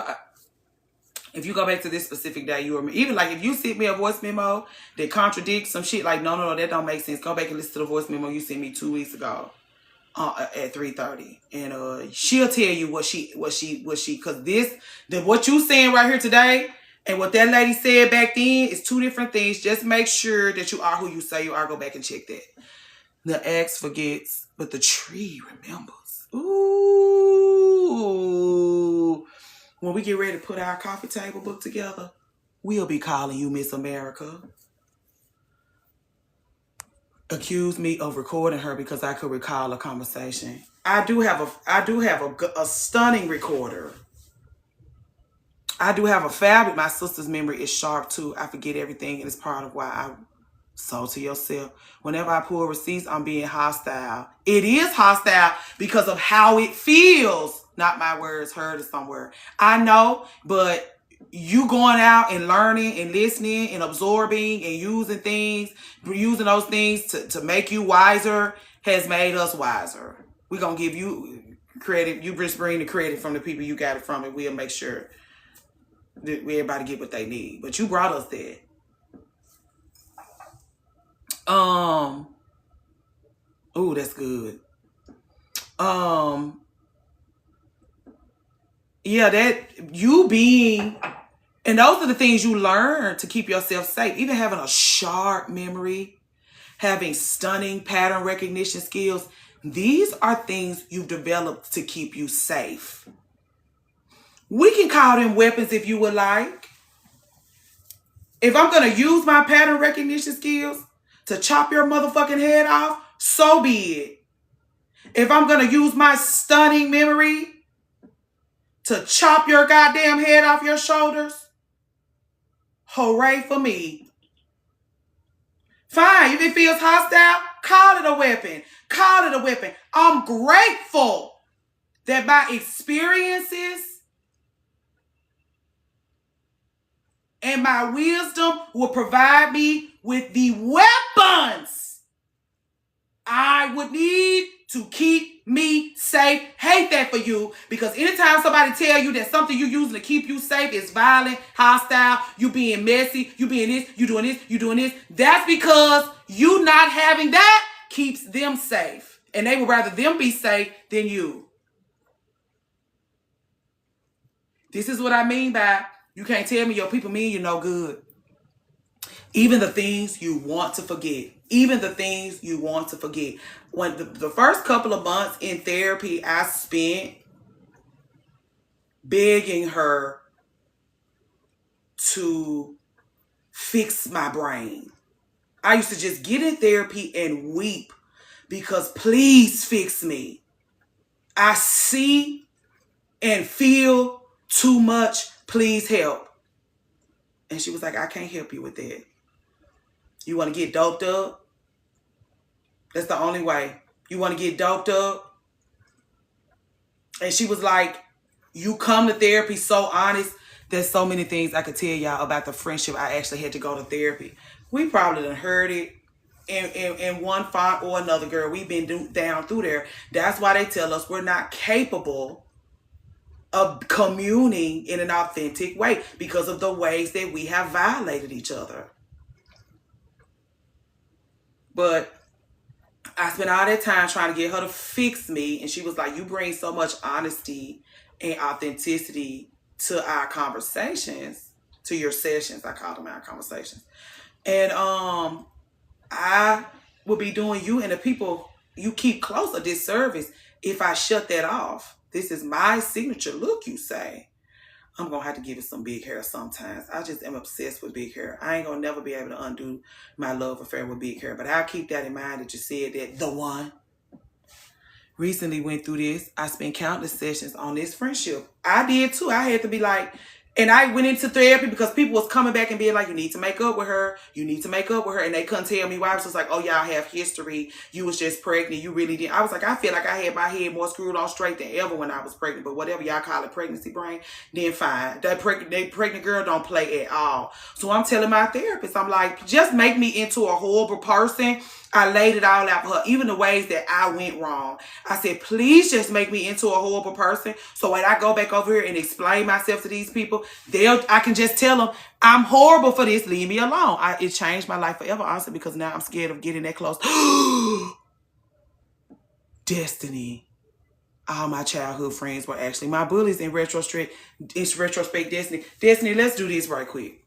if you go back to this specific day, you remember. Even like if you sent me a voice memo that contradicts some shit, like, no, that don't make sense. Go back and listen to the voice memo you sent me 2 weeks ago at 3:30, and she'll tell you what she, because what you saying right here today and what that lady said back then is 2 different things. Just make sure that you are who you say you are. Go back and check that. The axe forgets, but the tree remembers. Ooh. When we get ready to put our coffee table book together, we'll be calling you Miss America. Accused me of recording her because I could recall a conversation. I do have a stunning recorder. I do have a fabulous. My sister's memory is sharp too. I forget everything, and it's part of why I sold to yourself. Whenever I pull receipts, I'm being hostile. It is hostile because of how it feels. Not my words heard or somewhere. I know, but you going out and learning and listening and absorbing and using those things to make you wiser has made us wiser. We're going to give you credit. You just bring the credit from the people you got it from, and we'll make sure that everybody get what they need. But you brought us that. Oh, that's good. Yeah, that you being, and those are the things you learn to keep yourself safe. Even having a sharp memory, having stunning pattern recognition skills. These are things you've developed to keep you safe. We can call them weapons if you would like. If I'm going to use my pattern recognition skills to chop your motherfucking head off, so be it. If I'm going to use my stunning memory to chop your goddamn head off your shoulders, hooray for me. Fine, if it feels hostile, call it a weapon. Call it a weapon. I'm grateful that my experiences and my wisdom will provide me with the weapons I would need to keep me safe. Hate that for you, because anytime somebody tell you that something you using to keep you safe is violent, hostile, you being messy, you being this, you doing this, that's because you not having that keeps them safe. And they would rather them be safe than you. This is what I mean by you can't tell me your people mean you no good. Even the things you want to forget. Even the things you want to forget. When the first couple of months in therapy, I spent begging her to fix my brain. I used to just get in therapy and weep because please fix me. I see and feel too much. Please help. And she was like, I can't help you with that. You want to get doped up? That's the only way. You want to get doped up? And she was like, you come to therapy so honest. There's so many things I could tell y'all about the friendship I actually had to go to therapy. We probably done heard it in one font or another, girl. We've been down through there. That's why they tell us we're not capable of communing in an authentic way because of the ways that we have violated each other. But I spent all that time trying to get her to fix me. And she was like, you bring so much honesty and authenticity to our conversations, to your sessions. I call them our conversations. And I will be doing you and the people you keep close a disservice if I shut that off. This is my signature look, you say. I'm going to have to give it some big hair sometimes. I just am obsessed with big hair. I ain't going to never be able to undo my love affair with big hair. But I'll keep that in mind that you said that the one recently went through this. I spent countless sessions on this friendship. I did too. I had to be like, And I went into therapy because people was coming back and being like, you need to make up with her. You need to make up with her. And they couldn't tell me why. I was just like, oh, y'all have history. You was just pregnant. You really didn't. I was like, I feel like I had my head more screwed on straight than ever when I was pregnant. But whatever y'all call it, pregnancy brain, then fine. That pregnant girl don't play at all. So I'm telling my therapist, I'm like, just make me into a horrible person. I laid it all out for her, even the ways that I went wrong. I said, please just make me into a horrible person. So when I go back over here and explain myself to these people, I can just tell them, I'm horrible for this. Leave me alone. It changed my life forever, honestly, because now I'm scared of getting that close. Destiny. All my childhood friends were actually my bullies in retrospect. Destiny. Destiny, let's do this right quick.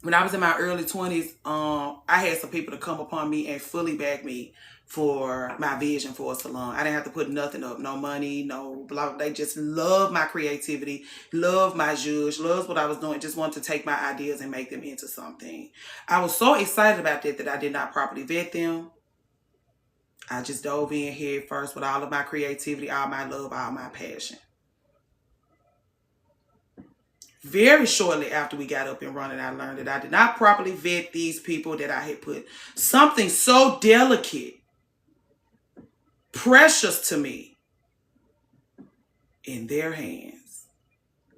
When I was in my early 20s, I had some people to come upon me and fully back me for my vision for a salon. I didn't have to put nothing up, no money, no blah. They just loved my creativity, loved my judge, loved what I was doing, just wanted to take my ideas and make them into something. I was so excited about that I did not properly vet them. I just dove in head first with all of my creativity, all my love, all my passion. Very shortly after we got up and running, I learned that I did not properly vet these people, that I had put something so delicate, precious to me, in their hands.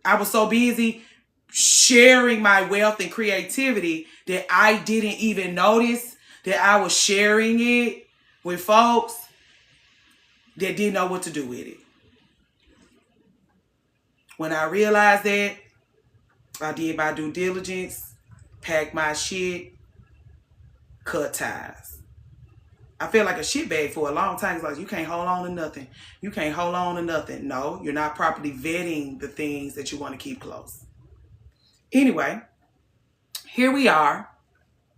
I was so busy sharing my wealth and creativity that I didn't even notice that I was sharing it with folks that didn't know what to do with it. When I realized that, I did my due diligence, packed my shit, cut ties. I feel like a shitbag for a long time. It's like, you can't hold on to nothing. You can't hold on to nothing. No, you're not properly vetting the things that you want to keep close. Anyway, here we are.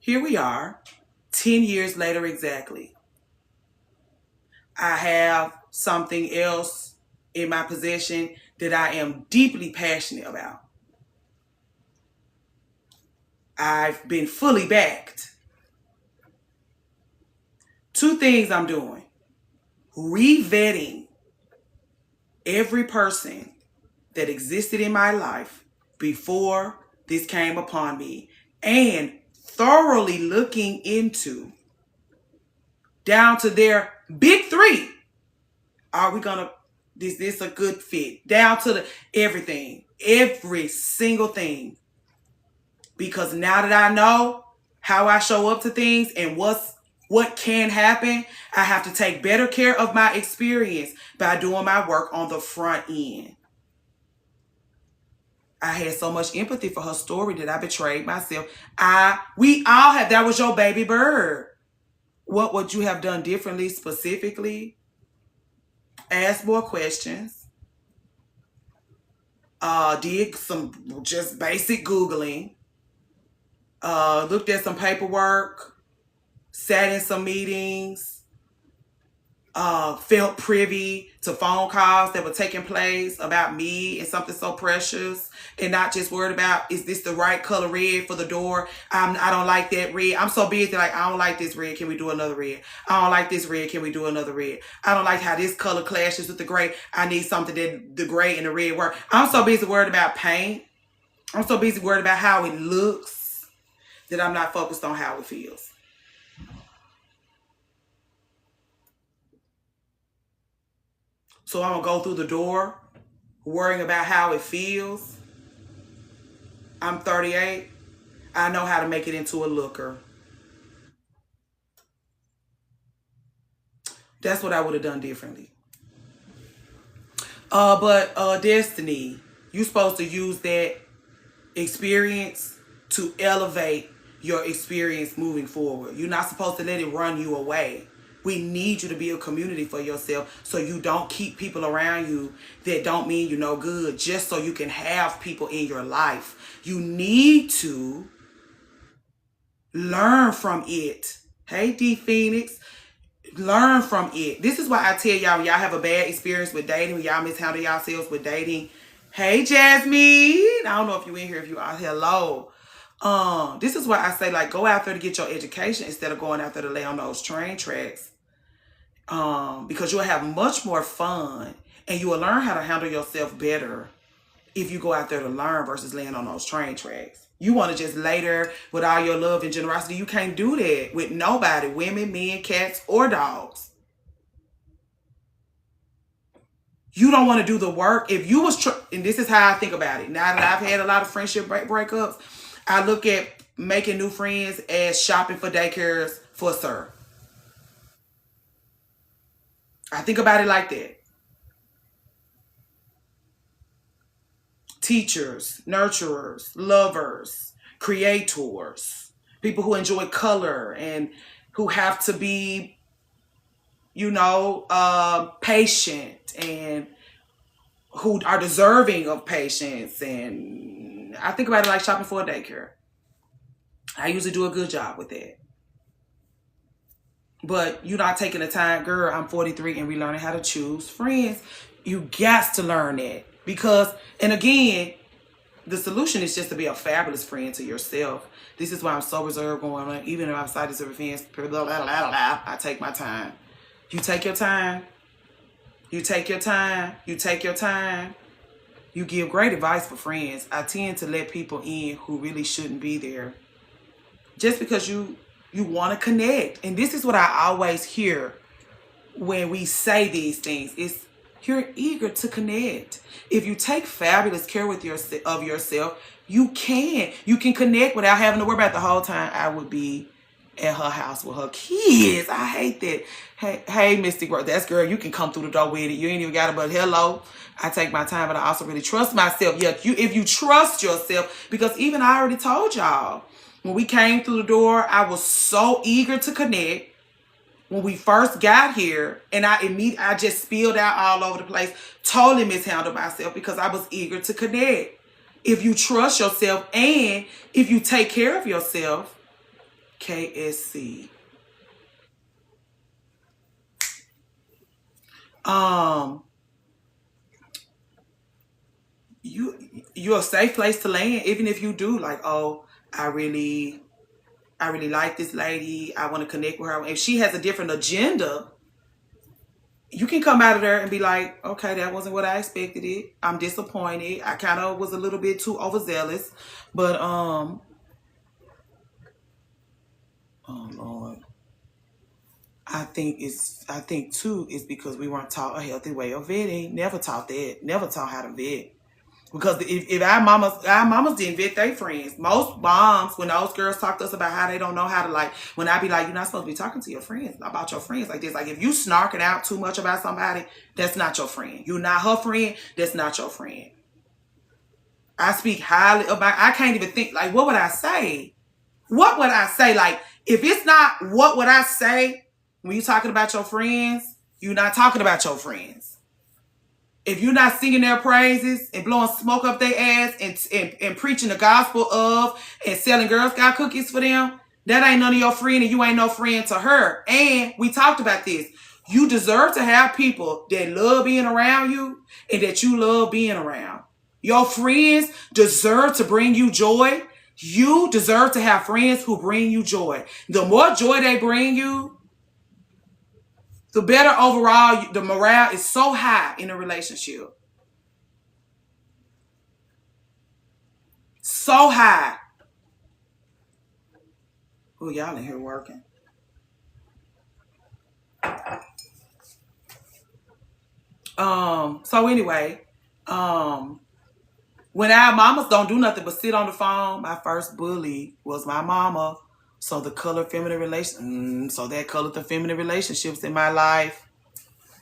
10 years later exactly. I have something else in my possession that I am deeply passionate about. I've been fully backed. 2 things I'm doing. Re-vetting every person that existed in my life before this came upon me, and thoroughly looking into, down to their big 3. Are we gonna, is this a good fit? Down to the everything, every single thing. Because now that I know how I show up to things and what can happen, I have to take better care of my experience by doing my work on the front end. I had so much empathy for her story that I betrayed myself. We all have, that was your baby bird. What would you have done differently specifically? Ask more questions. Did some just basic Googling. Looked at some paperwork, sat in some meetings, felt privy to phone calls that were taking place about me and something so precious, and not just worried about, is this the right color red for the door? I don't like that red. I'm so busy, like, I don't like this red. Can we do another red? I don't like this red. Can we do another red? I don't like how this color clashes with the gray. I need something that the gray and the red work. I'm so busy worried about paint. I'm so busy worried about how it looks that I'm not focused on how it feels. So I'm going to go through the door worrying about how it feels. I'm 38. I know how to make it into a looker. That's what I would have done differently. But Destiny, you're supposed to use that experience to elevate your experience moving forward. You're not supposed to let it run you away. We need you to be a community for yourself, so you don't keep people around you that don't mean you no good, just so you can have people in your life. You need to learn from it. Hey, D Phoenix, learn from it. This is why I tell y'all, when y'all have a bad experience with dating, when y'all mishandle yourselves with dating. Hey, Jasmine, I don't know if you in here, if you are, hello. This is why I say, like, go out there to get your education instead of going out there to lay on those train tracks. Because you'll have much more fun and you will learn how to handle yourself better if you go out there to learn versus laying on those train tracks. You want to just lay there with all your love and generosity. You can't do that with nobody, women, men, cats, or dogs. You don't want to do the work. If you was, and this is how I think about it. Now that I've had a lot of friendship breakups, I look at making new friends as shopping for daycares for Sir. I think about it like that. Teachers, nurturers, lovers, creators, people who enjoy color and who have to be, you know, patient and who are deserving of patience. And I think about it like shopping for a daycare. I usually do a good job with that. But you're not taking the time, girl, I'm 43 and relearning how to choose friends. You got to learn that. Because, and again, the solution is just to be a fabulous friend to yourself. This is why I'm so reserved going on. Even if I'm excited to friends, I take my time. You take your time. You take your time. You take your time. You give great advice for friends. I tend to let people in who really shouldn't be there. Just because you want to connect. And this is what I always hear when we say these things. It's you're eager to connect. If you take fabulous care of yourself, you can connect without having to worry about the whole time I would be at her house with her kids. I hate that. Hey, Mystic Girl, that's girl, you can come through the door with it. You ain't even got it, but hello. I take my time, but I also really trust myself. Yeah, if you trust yourself, because even I already told y'all, when we came through the door, I was so eager to connect. When we first got here, and I just spilled out all over the place, totally mishandled myself because I was eager to connect. If you trust yourself and if you take care of yourself, KSC. You're a safe place to land, even if you do like, oh, I really like this lady. I want to connect with her. If she has a different agenda, you can come out of there and be like, okay, that wasn't what I expected it. I'm disappointed. I kind of was a little bit too overzealous. But, oh, Lord. I think too, it's because we weren't taught a healthy way of vetting. Never taught that. Never taught how to vet. Because if our mamas didn't vet their friends. Most moms, when those girls talk to us about how they don't know how to, like, when I be like, you're not supposed to be talking to your friends about your friends like this. Like, if you snarking out too much about somebody, that's not your friend. You're not her friend. That's not your friend. I speak highly about, I can't even think, like, what would I say? What would I say? Like, if it's not what would I say when you're talking about your friends, you're not talking about your friends. If you're not singing their praises and blowing smoke up their ass and preaching the gospel of and selling Girl Scout cookies for them, that ain't none of your friend and you ain't no friend to her. And we talked about this. You deserve to have people that love being around you and that you love being around. Your friends deserve to bring you joy. You deserve to have friends who bring you joy. The more joy they bring you, the better overall. The morale is so high in a relationship. So high. Oh, y'all in here working. So anyway, when our mamas don't do nothing but sit on the phone, my first bully was my mama. So the colored feminine so that colored the feminine relationships in my life.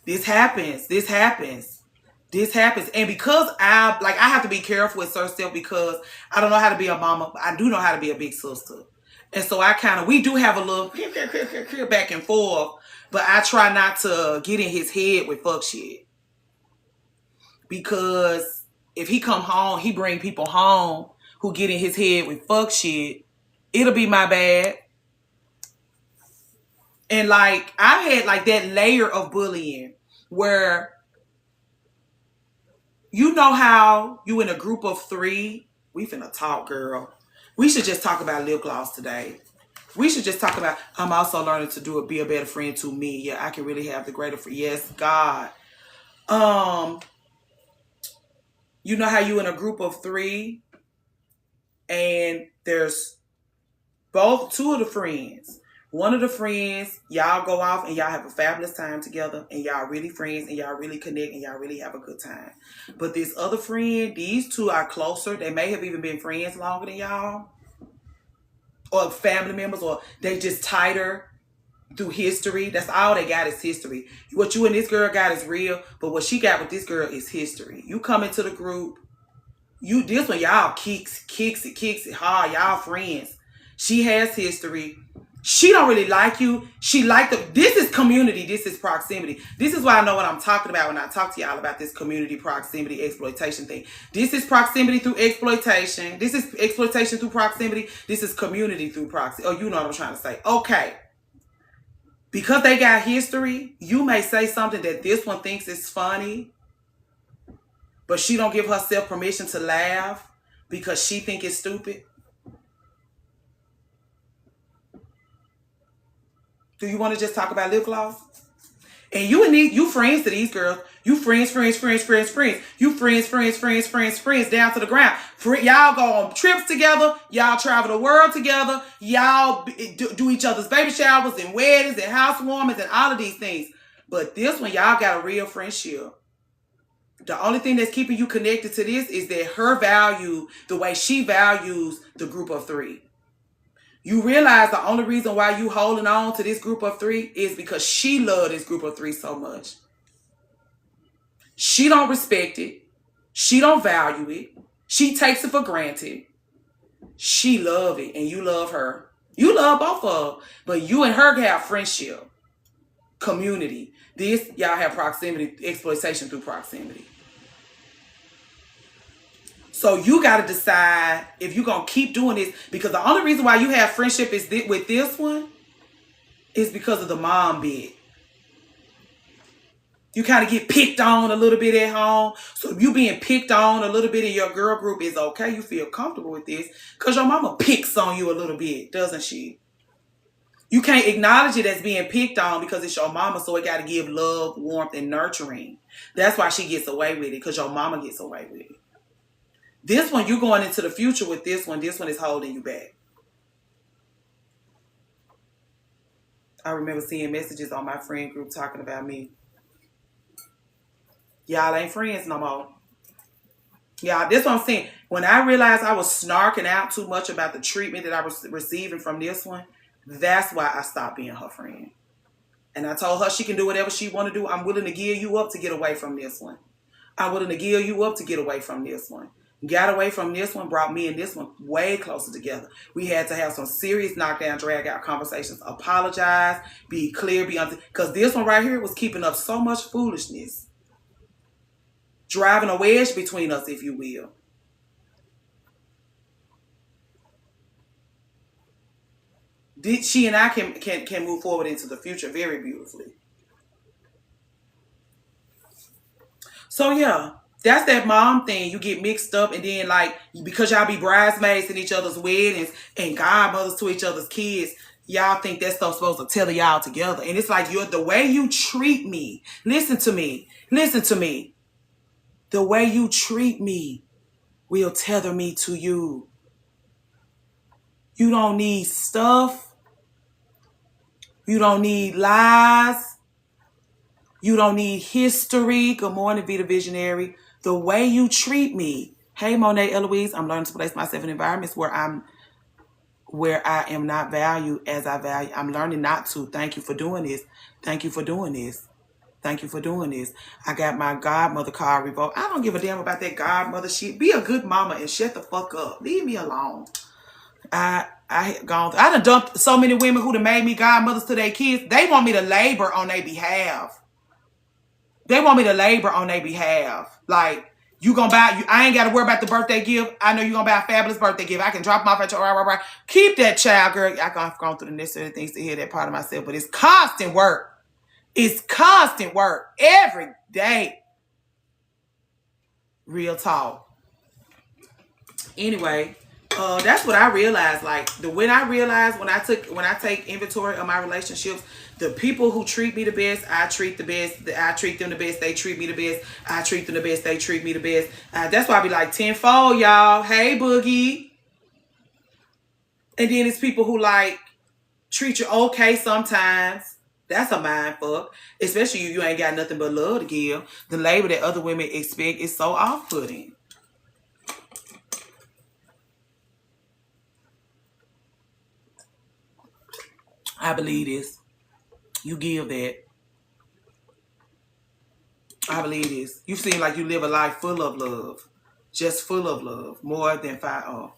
This happens. And because I have to be careful with herself because I don't know how to be a mama, but I do know how to be a big sister. And so we do have a little back and forth, but I try not to get in his head with fuck shit. Because if he come home, he bring people home who get in his head with fuck shit, it'll be my bad. And like, I had like that layer of bullying where, you know how you in a group of 3, we finna talk, girl. We should just talk about lip gloss today. We should just talk about, I'm also learning to be a better friend to me. Yeah, I can really have the greater friend. Yes, God. You know how you in a group of 3 and there's two of the friends. One of the friends, y'all go off and y'all have a fabulous time together and y'all really friends and y'all really connect and y'all really have a good time. But this other friend, these two are closer. They may have even been friends longer than y'all or family members, or they just tighter through history. That's all they got is history. What you and this girl got is real, but what she got with this girl is history. You come into the group, this one y'all kicks it hard. Y'all friends. She has history. She don't really like you. She like this is community. This is proximity. This is why I know what I'm talking about when I talk to y'all about this community proximity exploitation thing. This is proximity through exploitation. This is exploitation through proximity. This is community through proximity. Oh, you know what I'm trying to say. Okay. Because they got history, you may say something that this one thinks is funny, but she don't give herself permission to laugh because she think it's stupid. Do you want to just talk about lip gloss? And you friends to these girls. You friends. You friends down to the ground. Y'all go on trips together. Y'all travel the world together. Y'all do each other's baby showers and weddings and housewarmings and all of these things. But this one, y'all got a real friendship. The only thing that's keeping you connected to this is that her value, the way she values the group of 3. You realize the only reason why you holding on to this group of 3 is because she loved this group of 3 so much. She don't respect it. She don't value it. She takes it for granted. She love it and you love her. You love both of them. But you and her have friendship, community. This, y'all have proximity, exploitation through proximity. So you got to decide if you're going to keep doing this, because the only reason why you have friendship is with this one is because of the mom bit. You kind of get picked on a little bit at home. So if you being picked on a little bit in your girl group is okay. You feel comfortable with this because your mama picks on you a little bit, doesn't she? You can't acknowledge it as being picked on because it's your mama, so it got to give love, warmth, and nurturing. That's why she gets away with it, because your mama gets away with it. This one, you're going into the future with this one. This one is holding you back. I remember seeing messages on my friend group talking about me. Y'all ain't friends no more. Y'all, this what I'm saying. When I realized I was snarking out too much about the treatment that I was receiving from this one, that's why I stopped being her friend. And I told her she can do whatever she want to do. I'm willing to give you up to get away from this one. I'm willing to give you up to get away from this one. Got away from this one, brought me and this one way closer together. We had to have some serious knockdown, drag out conversations, apologize, be clear, because this one right here was keeping up so much foolishness. Driving a wedge between us, if you will. She and I can move forward into the future very beautifully. So yeah. That's that mom thing. You get mixed up, and then like because y'all be bridesmaids in each other's weddings and godmothers to each other's kids, y'all think that's supposed to tether y'all together. And it's like the way you treat me. Listen to me. The way you treat me will tether me to you. You don't need stuff. You don't need lies. You don't need history. Good morning, Vita Visionary. The way you treat me. Hey, Monet Eloise, I'm learning to place myself in environments where I am not valued as I value. I'm learning not to. Thank you for doing this. Thank you for doing this. Thank you for doing this. I got my godmother card revoked. I don't give a damn about that godmother shit. Be a good mama and shut the fuck up. Leave me alone. I done dumped so many women who done made me godmothers to their kids. They want me to labor on their behalf. Like, you gonna buy, I ain't got to worry about the birthday gift. I know you gonna buy a fabulous birthday gift. I can drop them off at your, keep that child, girl. I've gone through the necessary things to hear that part of myself, but it's constant work. It's constant work every day. Real talk. Anyway, That's what I realized. Like when I take inventory of my relationships, the people who treat me the best, I treat the best. I treat them the best. They treat me the best. I treat them the best. They treat me the best. That's why I be like tenfold, y'all. Hey, Boogie. And then it's people who like treat you okay sometimes. That's a mind fuck. Especially you ain't got nothing but love to give. The label that other women expect is so off-putting. I believe this. You give that. I believe this. You seem like you live a life full of love. Just full of love. More than 5. Oh.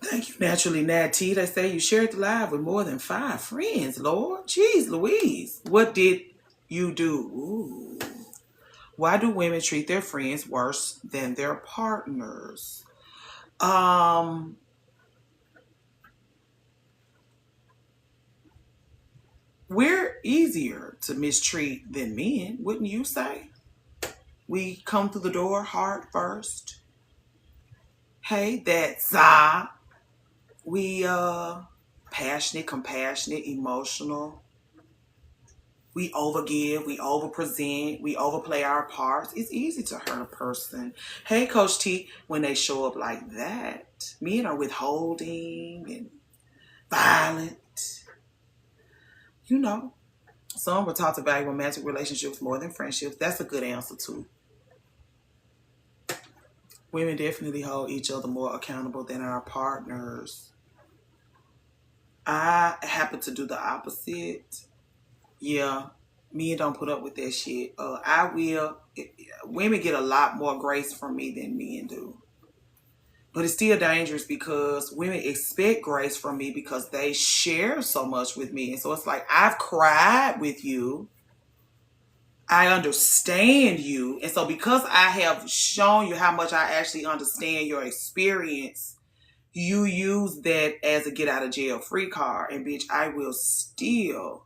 Thank you, Naturally Natty. They say you shared the live with more than 5 friends, Lord. Jeez Louise. What did you do? Ooh. Why do women treat their friends worse than their partners? We're easier to mistreat than men, wouldn't you say? We come through the door hard first. Hey, that's we passionate, compassionate, emotional. We overgive, we overpresent, we overplay our parts. It's easy to hurt a person. Hey, Coach T, when they show up like that, men are withholding and violent. You know, some were taught to value romantic relationships more than friendships. That's a good answer, too. Women definitely hold each other more accountable than our partners. I happen to do the opposite. Yeah, men don't put up with that shit. Women get a lot more grace from me than men do. But it's still dangerous because women expect grace from me because they share so much with me. And so it's like, I've cried with you. I understand you. And so because I have shown you how much I actually understand your experience, you use that as a get out of jail free card. And bitch, I will still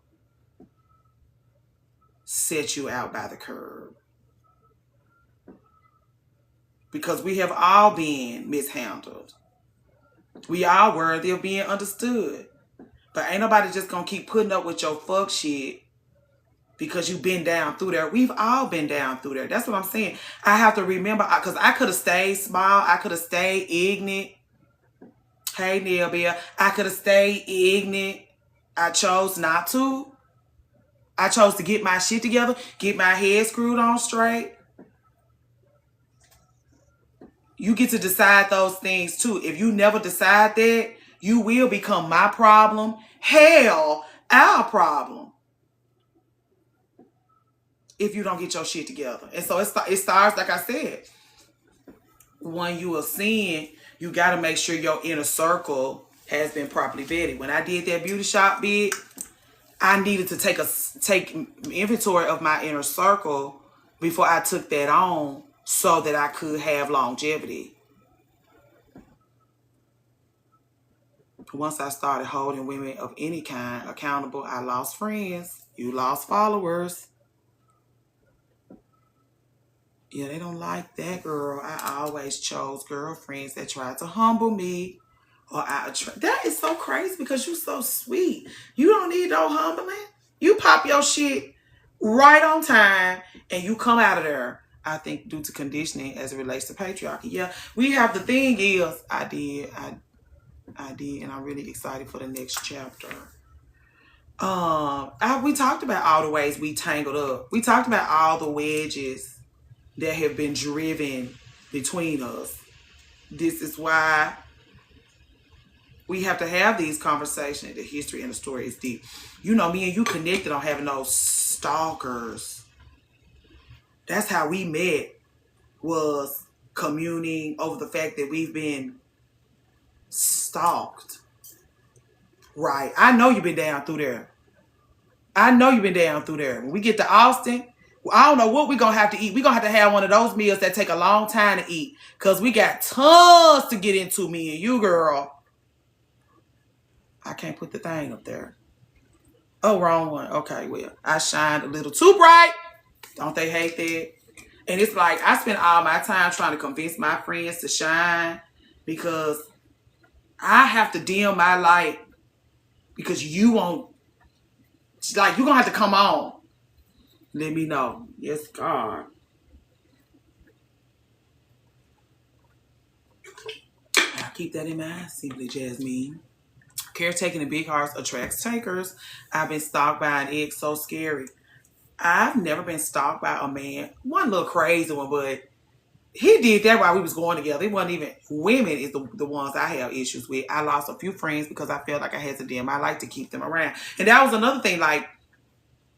set you out by the curb. Because we have all been mishandled. We are worthy of being understood. But ain't nobody just gonna keep putting up with your fuck shit because you've been down through there. We've all been down through there. That's what I'm saying. I have to remember, because I could have stayed small. I could have stayed ignorant. Hey, Neil Bear. I could have stayed ignorant. I chose not to. I chose to get my shit together, get my head screwed on straight. You get to decide those things too. If you never decide that, you will become my problem. Hell, our problem. If you don't get your shit together. And so it starts, like I said, when you are seeing, you got to make sure your inner circle has been properly vetted. When I did that beauty shop bid, I needed to take inventory of my inner circle before I took that on so that I could have longevity. Once I started holding women of any kind accountable, I lost friends. You lost followers. Yeah, they don't like that, girl. I always chose girlfriends that tried to humble me. That is so crazy because you're so sweet. You don't need no humbling. You pop your shit right on time and you come out of there. I think due to conditioning as it relates to patriarchy. Yeah, we have the thing is, I did, and I'm really excited for the next chapter. We talked about all the ways we tangled up. We talked about all the wedges that have been driven between us. This is why we have to have these conversations. The history and the story is deep. You know, me and you connected on having those stalkers. That's how we met, was communing over the fact that we've been stalked. Right. I know you've been down through there. When we get to Austin, I don't know what we're going to have to eat. We're going to have one of those meals that take a long time to eat. Because we got tons to get into, me and you, girl. I can't put the thing up there. Oh, wrong one. Okay, well, I shined a little too bright. Don't they hate that? And it's like, I spend all my time trying to convince my friends to shine because I have to dim my light because you won't. Like, you're going to have to come on. Let me know. Yes, God. I'll keep that in mind, Simply Jasmine. Caretaking in big hearts attracts takers. I've been stalked by an ex. So scary. I've never been stalked by a man. One little crazy one, but he did that while we was going together. It wasn't even women is the ones I have issues with. I lost a few friends because I felt like I had to dim my light to keep them around. And that was another thing, like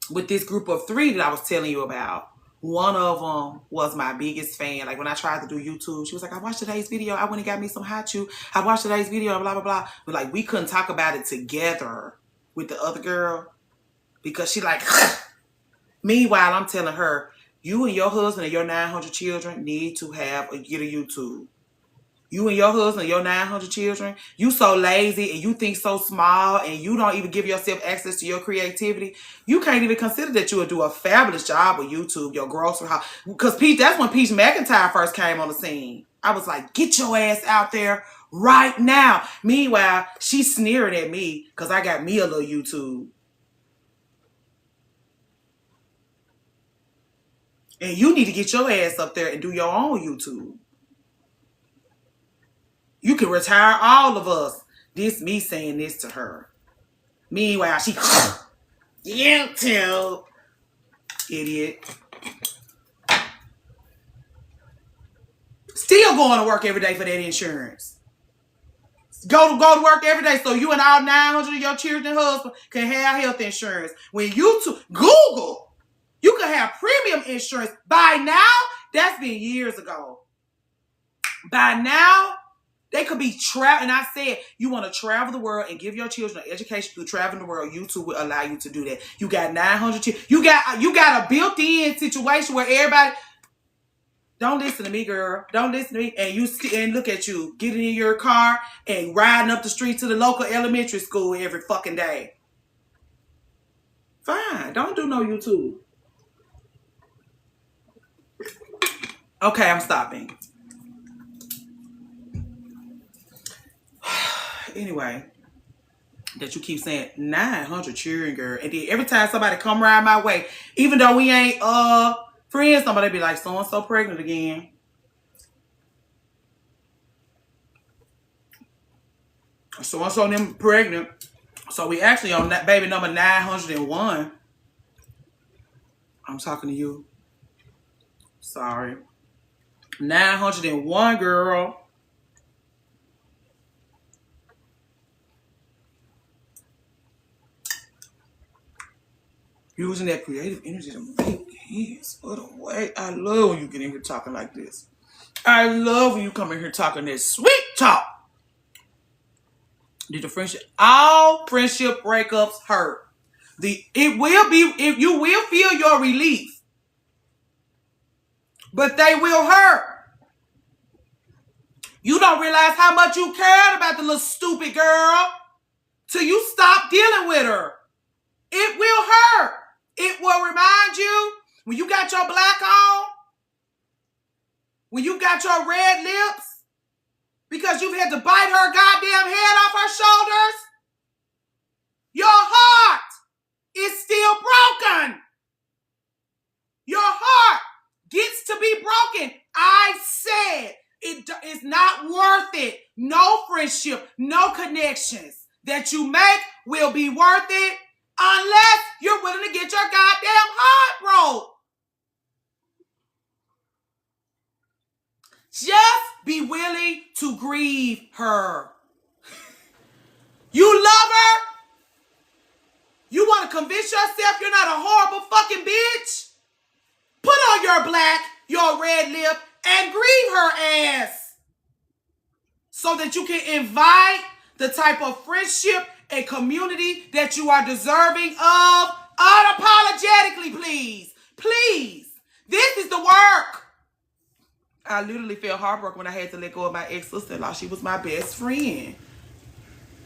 with this group of 3 that I was telling you about. One of them was my biggest fan. Like when I tried to do YouTube, she was like, I watched today's video. I went and got me some hot chew. I watched today's video, blah, blah, blah. But like we couldn't talk about it together with the other girl because she like, meanwhile, I'm telling her, you and your husband and your 900 children need to get a YouTube. You and your husband and your 900 children, you so lazy and you think so small and you don't even give yourself access to your creativity. You can't even consider that you would do a fabulous job with YouTube, your grocery house. Because that's when Peach McIntyre first came on the scene. I was like, get your ass out there right now. Meanwhile, she's sneering at me because I got me a little YouTube. And you need to get your ass up there and do your own YouTube. You can retire all of us. This me saying this to her. Meanwhile, she, you too, idiot. Still going to work every day for that insurance. Go to work every day so you and all 900 of your children and husband can have health insurance. When you Google, you can have premium insurance. By now, that's been years ago. By now, they could be traveling. And I said, you want to travel the world and give your children an education through traveling the world. YouTube will allow you to do that. You got 900 children. You got a built-in situation where everybody. Don't listen to me, girl. Don't listen to me. And look at you getting in your car and riding up the street to the local elementary school every fucking day. Fine. Don't do no YouTube. Okay, I'm stopping. Anyway, that you keep saying 900 children, girl. And then every time somebody come around my way, even though we ain't friends, somebody be like, so-and-so pregnant again. So-and-so them pregnant. So we actually on that baby number 901. I'm talking to you. Sorry. 901, girl. Using that creative energy to make his other way. I love when you get in here talking like this. I love when you come in here talking this sweet talk. Did the friendship? All friendship breakups hurt. You will feel your relief, but they will hurt. You don't realize how much you cared about the little stupid girl till you stop dealing with her. It will hurt. It will remind you when you got your black on, when you got your red lips, because you've had to bite her goddamn head off her shoulders. Your heart is still broken. Your heart gets to be broken. I said it is not worth it. No friendship, no connections that you make will be worth it unless you're willing to get your goddamn heart broke. Just be willing to grieve her. You love her? You want to convince yourself you're not a horrible fucking bitch? Put on your black, your red lip, and grieve her ass. So that you can invite the type of friendship and community that you are deserving of unapologetically, please. Please. This is the work. I literally felt heartbroken when I had to let go of my ex-sister-in-law. She was my best friend.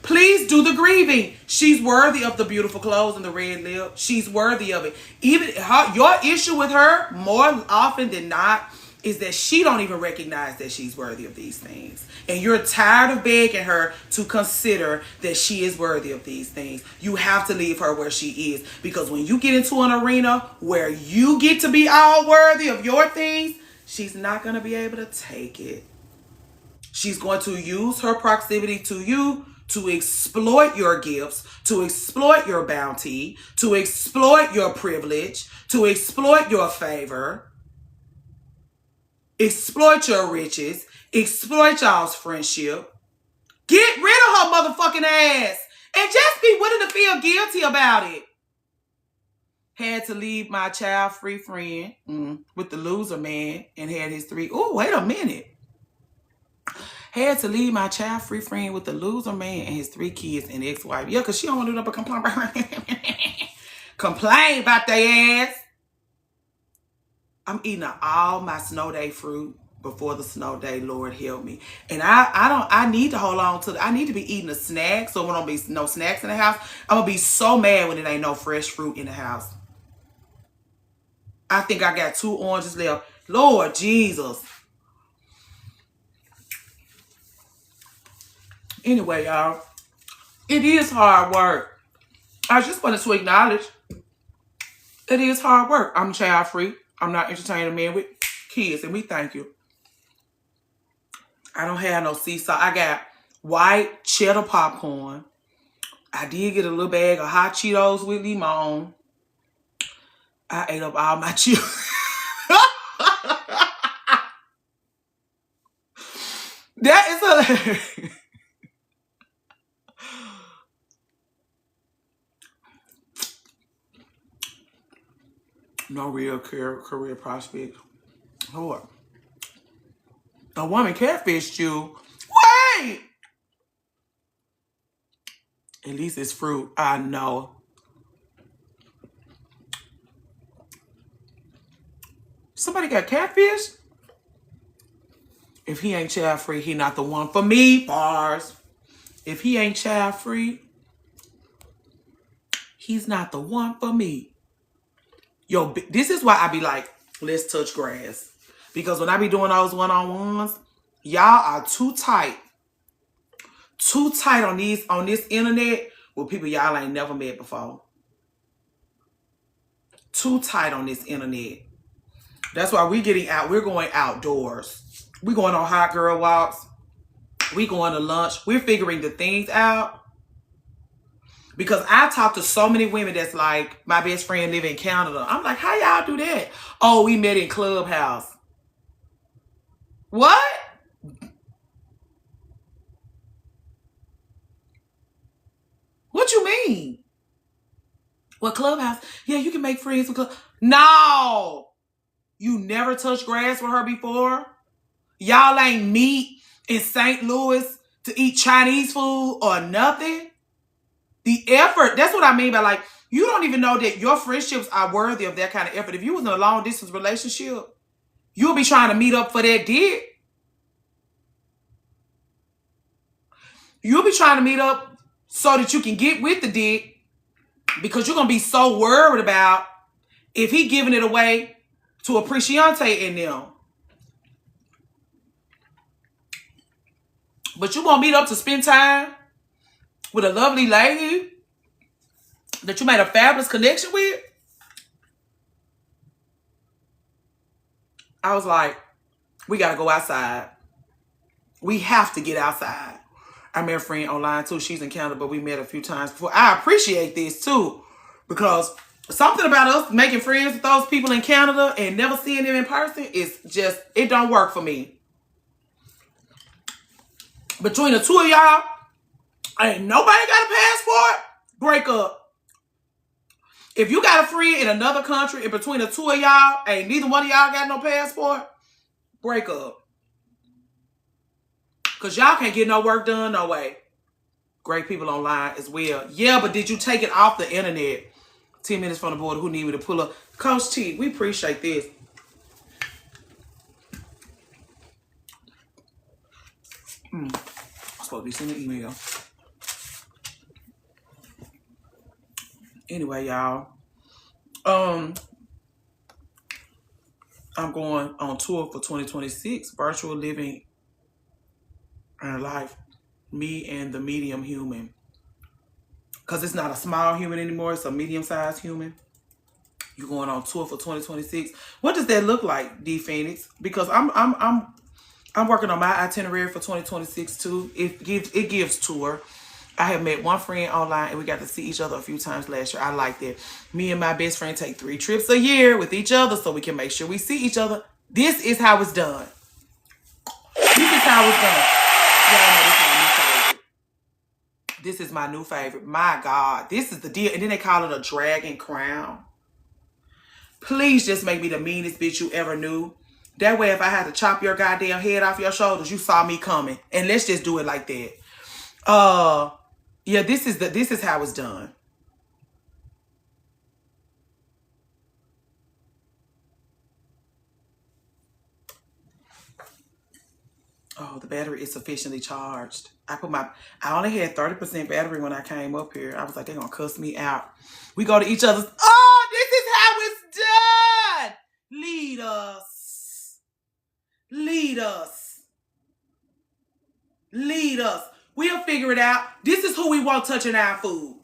Please do the grieving. She's worthy of the beautiful clothes and the red lip. She's worthy of it. Even your issue with her, more often than not, is that she don't even recognize that she's worthy of these things. And you're tired of begging her to consider that she is worthy of these things. You have to leave her where she is. Because when you get into an arena where you get to be all worthy of your things, she's not going to be able to take it. She's going to use her proximity to you to exploit your gifts, to exploit your bounty, to exploit your privilege, to exploit your favor, exploit your riches, exploit y'all's friendship. Get rid of her motherfucking ass and just be willing to feel guilty about it. Had to leave my child-free friend with the loser man and had his 3. Oh, wait a minute. Had to leave my child-free friend with the loser man and his 3 kids and ex-wife. Yeah, because she don't want to do nothing but complain about their ass. I'm eating all my snow day fruit before the snow day. Lord help me. And I need to hold on to. I need to be eating a snack. So when there be no snacks in the house, I'm gonna be so mad when it ain't no fresh fruit in the house. I think I got 2 oranges left. Lord Jesus. Anyway, y'all, it is hard work. I just wanted to acknowledge it is hard work. I'm child free. I'm not entertaining men with kids, and we thank you. I don't have no seesaw. I got white cheddar popcorn. I did get a little bag of hot Cheetos with limon. I ate up all my Cheetos. That is hilarious. No real career prospect. Lord. A woman catfished you. Wait! At least it's fruit. I know. Somebody got catfished? If he ain't child free, he not the one for me. Bars. If he ain't child free, he's not the one for me. Yo, this is why I be like, let's touch grass. Because when I be doing those one-on-ones, y'all are too tight. Too tight on this internet with people y'all ain't never met before. Too tight on this internet. That's why we're going outdoors. We're going on hot girl walks. We going to lunch. We're figuring the things out. Because I talk to so many women that's like, my best friend live in Canada. I'm like, how y'all do that? Oh, we met in Clubhouse. What? What you mean? What, Clubhouse? Yeah, you can make friends with Clubhouse. No! You never touched grass with her before? Y'all ain't meet in St. Louis to eat Chinese food or nothing? The effort, that's what I mean by like, you don't even know that your friendships are worthy of that kind of effort. If you was in a long distance relationship, you'll be trying to meet up for that dick. You'll be trying to meet up so that you can get with the dick because you're going to be so worried about if he giving it away to a Appreciante in them. But you going to meet up to spend time with a lovely lady that you made a fabulous connection with. I was like, we got to go outside. We have to get outside. I met a friend online too. She's in Canada, but we met a few times before. I appreciate this too because something about us making friends with those people in Canada and never seeing them in person is just, it don't work for me. Between the two of y'all, ain't nobody got a passport. Break up. If you got a friend in another country and between the two of y'all, ain't neither one of y'all got no passport, break up. Because y'all can't get no work done, no way. Great people online as well. Yeah, but did you take it off the internet? 10 minutes from the border, who need me to pull up? Coach T, we appreciate this. I'm supposed to be sending an email. Anyway, y'all. I'm I'm going on tour for 2026, virtual living and life, me and the medium human. Because it's not a small human anymore, it's a medium-sized human. You're going on tour for 2026. What does that look like, D Phoenix? Because I'm working on my itinerary for 2026 too. It gives tour. I have met one friend online and we got to see each other a few times last year. I like that. Me and my best friend take 3 trips a year with each other so we can make sure we see each other. This is how it's done. This is how it's done. Y'all know this is my new favorite. This is my new favorite. My God. This is the deal. And then they call it a dragon crown. Please just make me the meanest bitch you ever knew. That way, if I had to chop your goddamn head off your shoulders, you saw me coming. And let's just do it like that. Yeah, this is how it's done. Oh, the battery is sufficiently charged. I only had 30% battery when I came up here. I was like, they're gonna cuss me out. We go to each other's. Oh, this is how it's done. Lead us. Lead us. Lead us. We'll figure it out. This is who we want touching our food.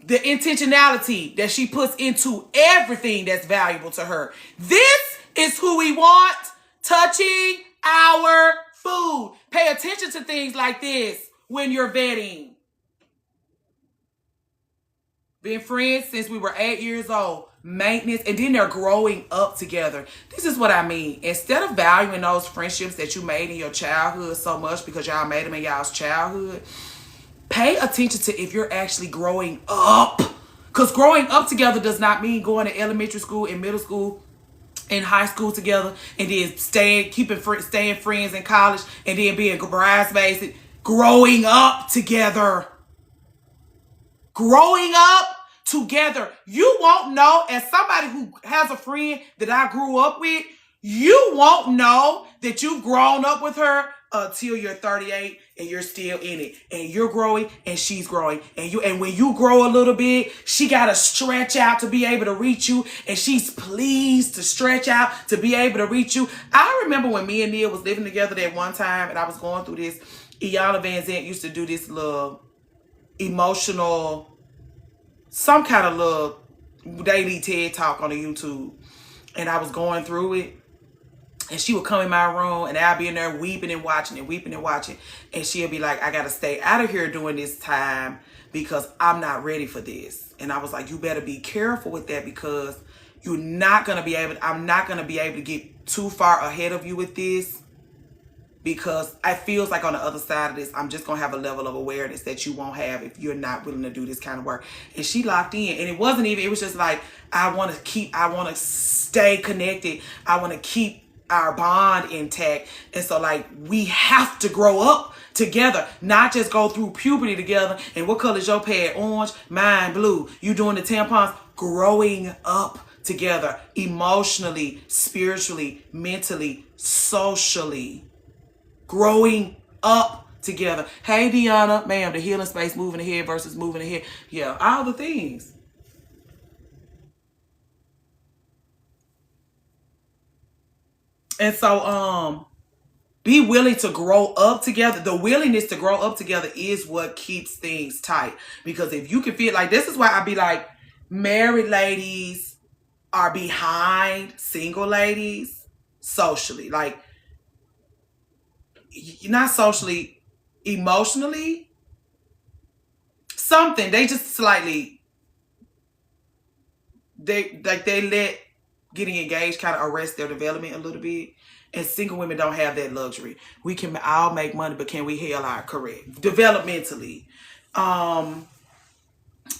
The intentionality that she puts into everything that's valuable to her. This is who we want touching our food. Pay attention to things like this when you're vetting. Been friends since we were 8 years old. Maintenance, and then they're growing up together. This is what I mean. Instead of valuing those friendships that you made in your childhood so much because y'all made them in y'all's childhood, pay attention to if you're actually growing up. Because growing up together does not mean going to elementary school and middle school and high school together and then staying friends in college and then being bridesmaids. Growing up together. Growing up together. You won't know, as somebody who has a friend that I grew up with, you won't know that you've grown up with her until you're 38 and you're still in it. And you're growing and she's growing. And when you grow a little bit, she got to stretch out to be able to reach you. And she's pleased to stretch out to be able to reach you. I remember when me and Nia was living together that one time and I was going through this. Iyanla Vanzant used to do this little emotional, some kind of little daily TED talk on the YouTube. And I was going through it. And she would come in my room and I'd be in there weeping and watching and weeping and watching. And she'll be like, I got to stay out of here during this time because I'm not ready for this. And I was like, you better be careful with that because I'm not going to be able to get too far ahead of you with this. Because it feels like on the other side of this, I'm just going to have a level of awareness that you won't have if you're not willing to do this kind of work. And she locked in. And it was just like, I want to stay connected. I want to keep our bond intact. And so like, we have to grow up together, not just go through puberty together. And what color is your pad? Orange, mine blue. You doing the tampons? Growing up together, emotionally, spiritually, mentally, socially. Growing up together. Hey, Deanna, ma'am, the healing space, moving ahead versus moving ahead. Yeah, all the things. And so, be willing to grow up together. The willingness to grow up together is what keeps things tight. Because if you can feel like, this is why I be like, married ladies are behind single ladies socially. Like, not socially, emotionally, something. They just slightly, they let getting engaged kind of arrest their development a little bit. And single women don't have that luxury. We can all make money, but can we heal our correct developmentally?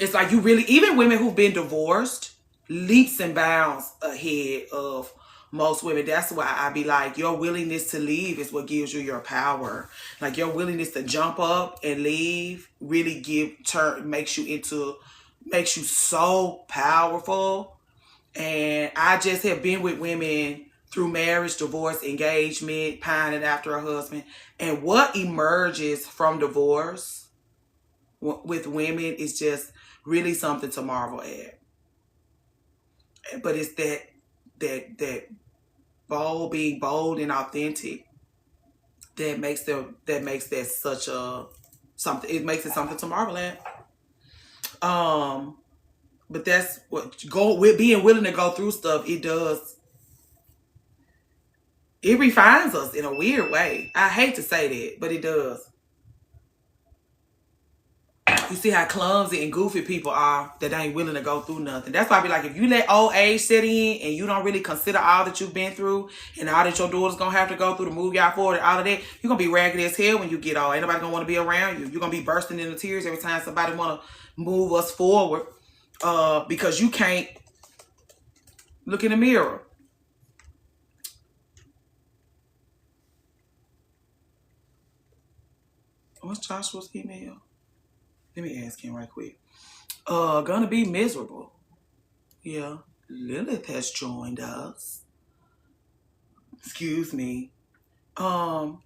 It's like you really, even women who've been divorced, leaps and bounds ahead of most women. That's why I be like, your willingness to leave is what gives you your power. Like your willingness to jump up and leave really makes you so powerful. And I just have been with women through marriage, divorce, engagement, pining after a husband. And what emerges from divorce with women is just really something to marvel at. But it's that bold, being bold and authentic, that makes that such a something. It makes it something to marvel at. But that's what with being willing to go through stuff. It does. It refines us in a weird way. I hate to say that, but it does. You see how clumsy and goofy people are that ain't willing to go through nothing. That's why I be like, if you let old age set in and you don't really consider all that you've been through and all that your daughter's gonna have to go through to move y'all forward and all of that, you're gonna be ragged as hell when you get old. Ain't nobody gonna want to be around you. You're gonna be bursting into tears every time somebody wanna move us forward, because you can't look in the mirror. What's Joshua's email? Let me ask him right quick. Gonna be miserable. Yeah. Lilith has joined us. Excuse me. Oh,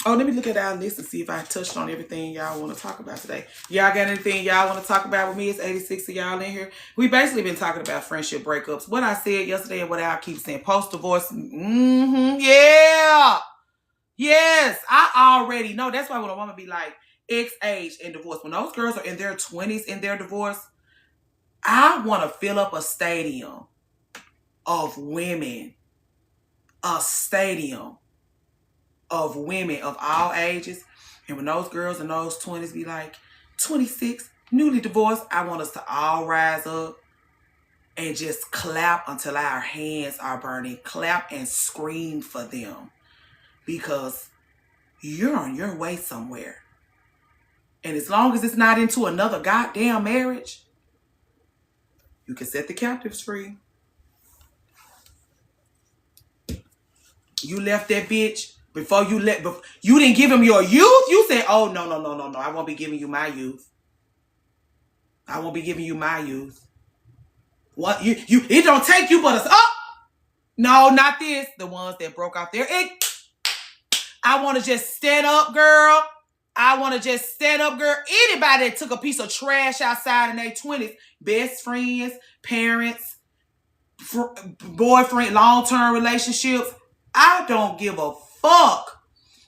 let me look at our list and see if I touched on everything y'all want to talk about today. Y'all got anything y'all want to talk about with me? It's 86 of y'all in here. We basically been talking about friendship breakups. What I said yesterday and what I keep saying. Post-divorce. Yeah. Yes. I already know. That's why when a woman be like, X age in divorce. When those girls are in their 20s in their divorce, I want to fill up a stadium of women. A stadium of women of all ages. And when those girls in those 20s be like, 26, newly divorced, I want us to all rise up and just clap until our hands are burning. Clap and scream for them. Because you're on your way somewhere. And as long as it's not into another goddamn marriage, you can set the captives free. You left that bitch before you didn't give him your youth. You said, oh, no. I won't be giving you my youth. I won't be giving you my youth. What? It don't take you but us. Oh! No, not this. The ones that broke out there. I want to just stand up, girl. Anybody that took a piece of trash outside in their 20s, best friends, parents, boyfriend, long-term relationships, I don't give a fuck.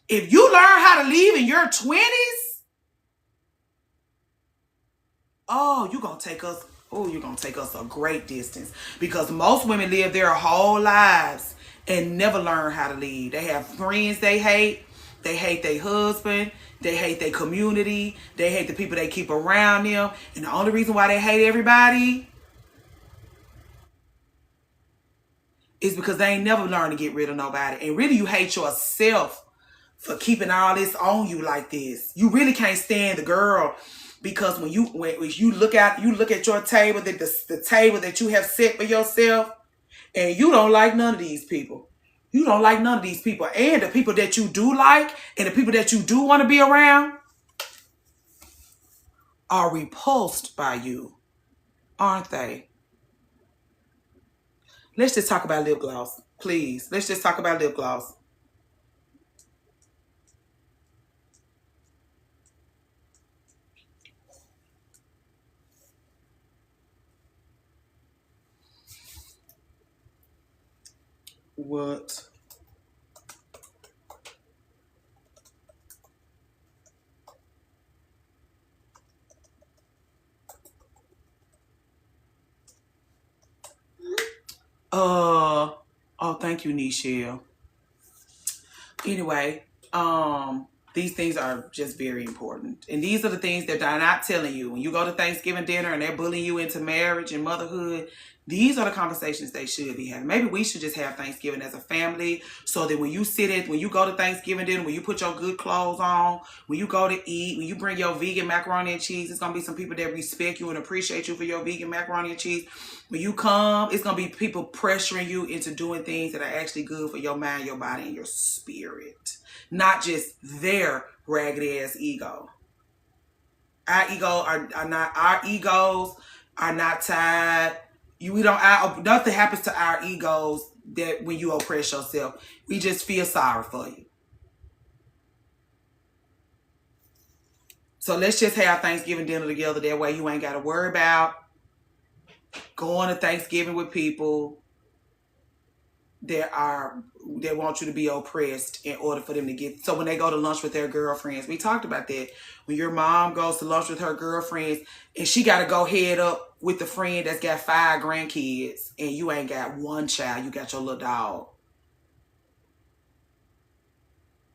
If you learn how to leave in your 20s, you're going to take us a great distance. Because most women live their whole lives and never learn how to leave. They have friends they hate. They hate their husband. They hate their community. They hate the people they keep around them. And the only reason why they hate everybody is because they ain't never learned to get rid of nobody. And really, you hate yourself for keeping all this on you like this. You really can't stand the girl, because when you look at your table, the table that you have set for yourself, and you don't like none of these people. You don't like none of these people. And the people that you do like and the people that you do want to be around are repulsed by you, aren't they? Let's just talk about lip gloss, please. Let's just talk about lip gloss. What? Oh, thank you, Nichelle. Anyway, these things are just very important. And these are the things that they're not telling you. When you go to Thanksgiving dinner and they're bullying you into marriage and motherhood, these are the conversations they should be having. Maybe we should just have Thanksgiving as a family, so that when you go to Thanksgiving dinner, when you put your good clothes on, when you go to eat, when you bring your vegan macaroni and cheese, it's going to be some people that respect you and appreciate you for your vegan macaroni and cheese. When you come, it's going to be people pressuring you into doing things that are actually good for your mind, your body, and your spirit. Not just their raggedy ass ego. Our egos are not tied. Nothing happens to our egos that when you oppress yourself. We just feel sorry for you. So let's just have Thanksgiving dinner together. That way you ain't got to worry about going to Thanksgiving with people that want you to be oppressed in order for them to get. So when they go to lunch with their girlfriends, we talked about that. When your mom goes to lunch with her girlfriends and she got to go head up with the friend that's got 5 grandkids and you ain't got one child, you got your little dog.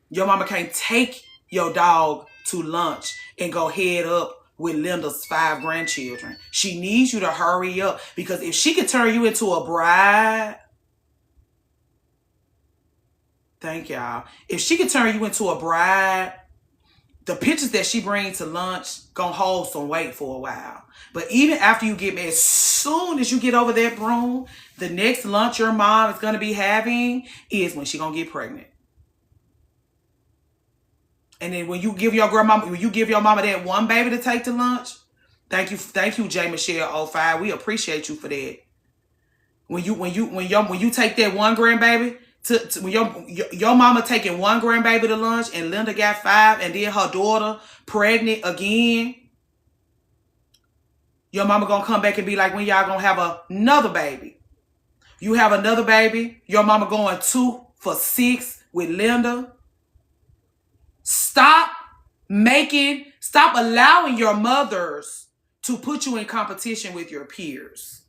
Your mama can't take your dog to lunch and go head up with Linda's 5 grandchildren. She needs you to hurry up, because if she could turn you into a bride, thank y'all. If she could turn you into a bride, the pictures that she brings to lunch gonna hold some weight for a while. But even after you get married, as soon as you get over that broom, the next lunch your mom is gonna be having is when she gonna get pregnant. And then when you give your mama that one baby to take to lunch, thank you, J Michelle 05. We appreciate you for that. When you take that one grandbaby when your mama taking one grandbaby to lunch and Linda got 5 and then her daughter pregnant again, your mama gonna come back and be like, when y'all gonna have another baby? You have another baby, your mama going 2 for 6 with Linda. Stop allowing your mothers to put you in competition with your peers,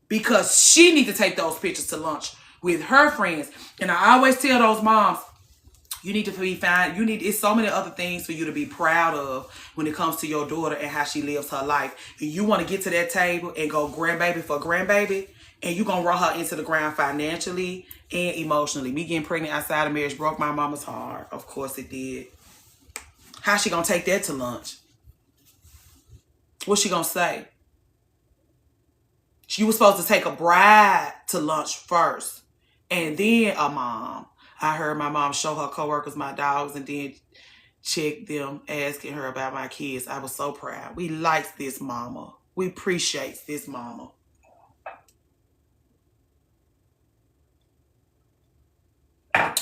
because she needs to take those pictures to lunch with her friends. And I always tell those moms, you need to be fine. It's so many other things for you to be proud of when it comes to your daughter and how she lives her life. And you want to get to that table and go grandbaby for grandbaby, and you're going to run her into the ground financially and emotionally. Me getting pregnant outside of marriage broke my mama's heart. Of course it did. How's she going to take that to lunch? What's she going to say? She was supposed to take a bride to lunch first, and then a mom. I heard my mom show her coworkers my dogs and then check them, asking her about my kids. I was so proud. We like this mama. We appreciate this mama.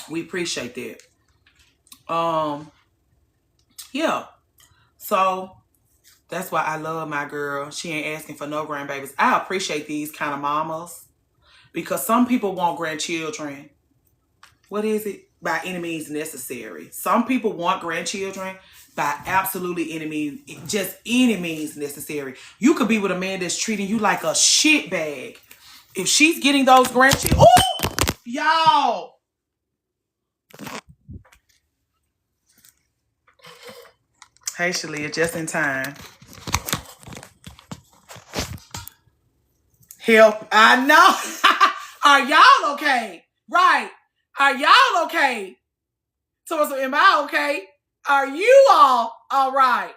We appreciate that. Yeah. So that's why I love my girl. She ain't asking for no grandbabies. I appreciate these kind of mamas, because some people want grandchildren. What is it? By any means necessary. Some people want grandchildren by absolutely any means, just any means necessary. You could be with a man that's treating you like a shit bag. If she's getting those grandchildren, ooh, y'all. Hey, Shalia, just in time. Help. I know. Are y'all okay? Right. Are y'all okay? So am I okay? Are you all right?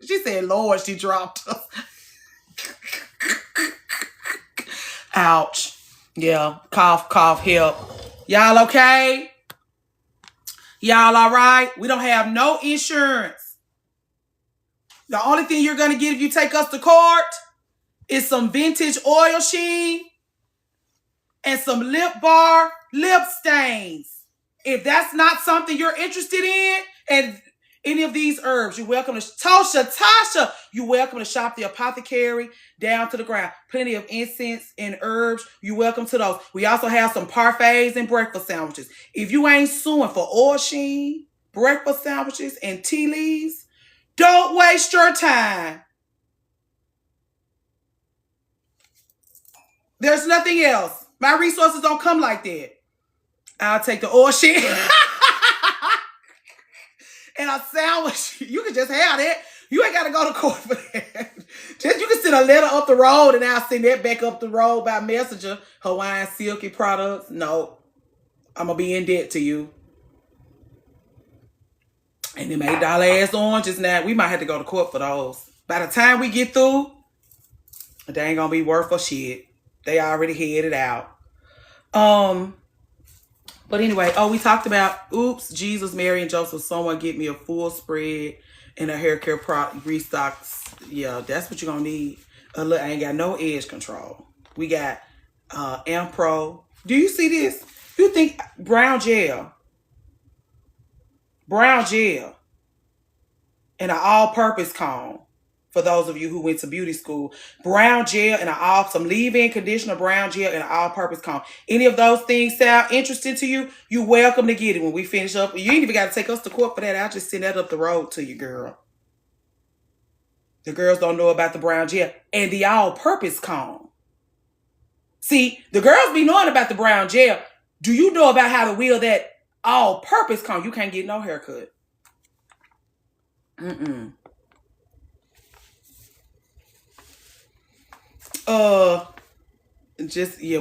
She said, Lord, she dropped us. Ouch. Yeah. Cough, cough, help. Y'all okay? Y'all all right? We don't have no insurance. The only thing you're going to get if you take us to court is some vintage oil sheen and some lip bar lip stains. If that's not something you're interested in, and any of these herbs, you're welcome to Tasha, you're welcome to shop the Apothecary down to the ground. Plenty of incense and herbs. You're welcome to those. We also have some parfaits and breakfast sandwiches. If you ain't suing for oil sheen, breakfast sandwiches, and tea leaves, don't waste your time. There's nothing else. My resources don't come like that. I'll take the oil sheen and a sandwich. You can just have that. You ain't got to go to court for that. Just, you can send a letter up the road and I'll send that back up the road by messenger. Hawaiian Silky products. No. I'm going to be in debt to you. And them $8 ass oranges now, we might have to go to court for those. By the time we get through, they ain't going to be worth a shit. They already headed out. But anyway, we talked about, oops, Jesus, Mary, and Joseph. Someone get me a full spread and a hair care product restocks. Yeah, that's what you're going to need. Look, I ain't got no edge control. We got Ampro. Do you see this? You think brown gel, and an all-purpose comb For those of you who went to beauty school, brown gel and some leave-in conditioner, brown gel, and an all-purpose comb. Any of those things sound interesting to you? You're welcome to get it when we finish up. You ain't even got to take us to court for that. I'll just send that up the road to you, girl. The girls don't know about the brown gel and the all-purpose comb. See, the girls be knowing about the brown gel. Do you know about how to wield that all-purpose comb? You can't get no haircut. We're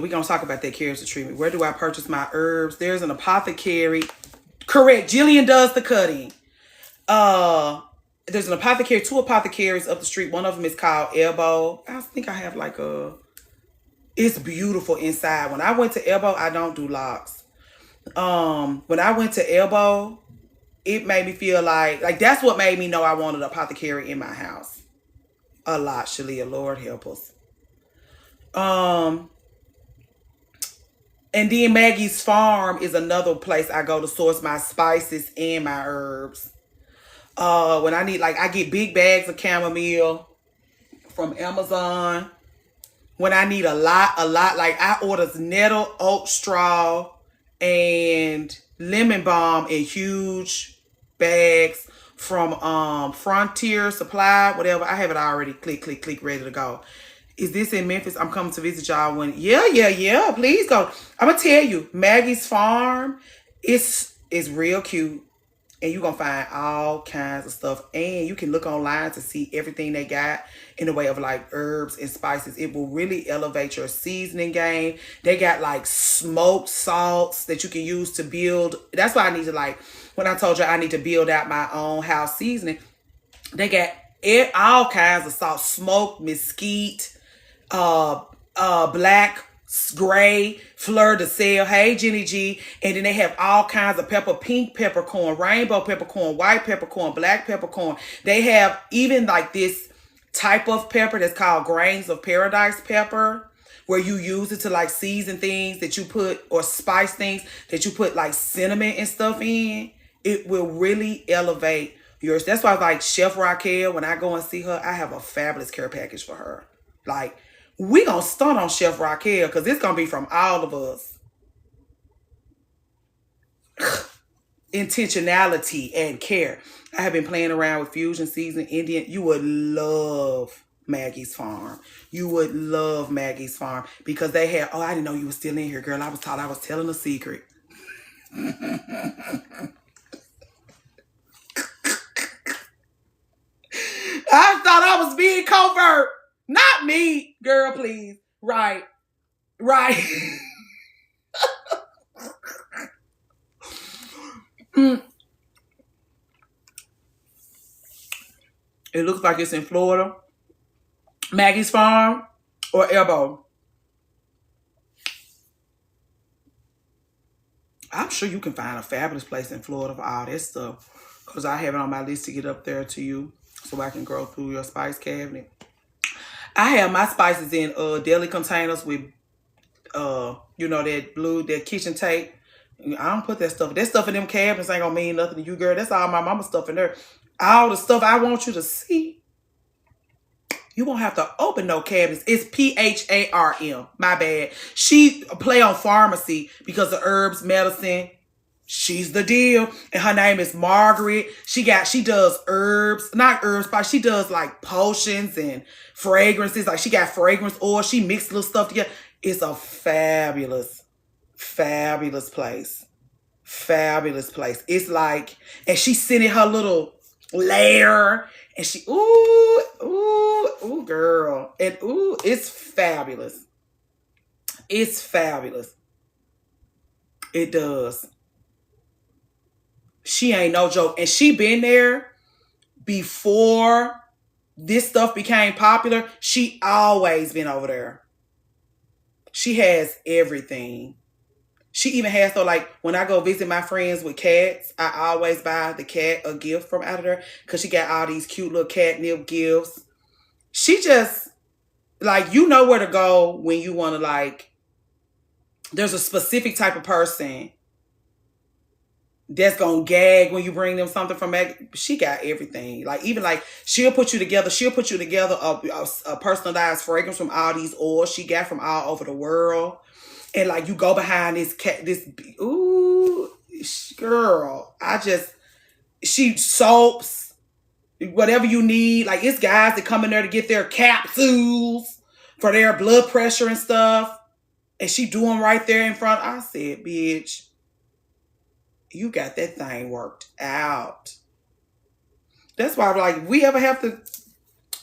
gonna talk about that cancer treatment. Where do I purchase my herbs? There's an apothecary. Correct. Jillian does the cutting. There's an apothecary, 2 apothecaries up the street. One of them is called Elbow. I think I have like it's beautiful inside. When I went to Elbow, I don't do locks. When I went to Elbow, it made me feel like that's what made me know I wanted an apothecary in my house. A lot, Shalia. Lord help us. And then Maggie's Farm is another place I go to source my spices and my herbs. When I need, I get big bags of chamomile from Amazon. When I need a lot, I order nettle, oat straw, and lemon balm in huge bags from Frontier Supply, whatever. I have it already. Click, ready to go. Is this in Memphis? I'm coming to visit y'all when. Yeah. Please go. I'm gonna tell you, Maggie's Farm is real cute. And you're going to find all kinds of stuff. And you can look online to see everything they got in the way of herbs and spices. It will really elevate your seasoning game. They got smoked salts that you can use to build. That's why I need to when I told you I need to build out my own house seasoning. They got all kinds of salt. Smoked mesquite, black, gray, fleur de sel, hey Jenny G, and then they have all kinds of pepper, pink peppercorn, rainbow peppercorn, white peppercorn, black peppercorn. They have even this type of pepper that's called grains of paradise pepper, where you use it to season things that you put, or spice things that you put cinnamon and stuff in. It will really elevate yours. That's why Chef Raquel, when I go and see her, I have a fabulous care package for her. We gonna stunt on Chef Raquel because it's gonna be from all of us. Intentionality and care. I have been playing around with Fusion Season Indian. You would love Maggie's Farm. You would love Maggie's Farm because they have. Oh, I didn't know you were still in here, girl. I was thought I was telling a secret. I thought I was being covert. Not me, girl, please. Right. It looks like it's in Florida. Maggie's Farm or Elbow. I'm sure you can find a fabulous place in Florida for all this stuff, because I have it on my list to get up there to you so I can go through your spice cabinet. I have my spices in deli containers with, that kitchen tape. I don't put that stuff. That stuff in them cabinets ain't gonna mean nothing to you, girl. That's all my mama's stuff in there. All the stuff I want you to see. You won't have to open no cabinets. It's PHARM. My bad. She play on pharmacy because of herbs, medicine. She's the deal. And her name is Margaret. She does herbs, not herbs, but she does potions and fragrances. She got fragrance oil. She mixed little stuff together. It's a fabulous place. Fabulous place. It's and she's sitting her little lair and she, ooh, girl. And it's fabulous. It's fabulous. It does. She ain't no joke. And she been there before this stuff became popular. She always been over there. She has everything. She even has, when I go visit my friends with cats, I always buy the cat a gift from out of there because she got all these cute little catnip gifts. She just, you know where to go when you want to, there's a specific type of person that's gonna gag when you bring them something from Maggie. She got everything. Like even like she'll put you together. She'll put you together a personalized fragrance from all these oils she got from all over the world. And like you go behind this ooh girl. She soaps, whatever you need. Like it's guys that come in there to get their capsules for their blood pressure and stuff. And she do them right there in front. I said, bitch, you got that thing worked out. That's why, like, we ever have to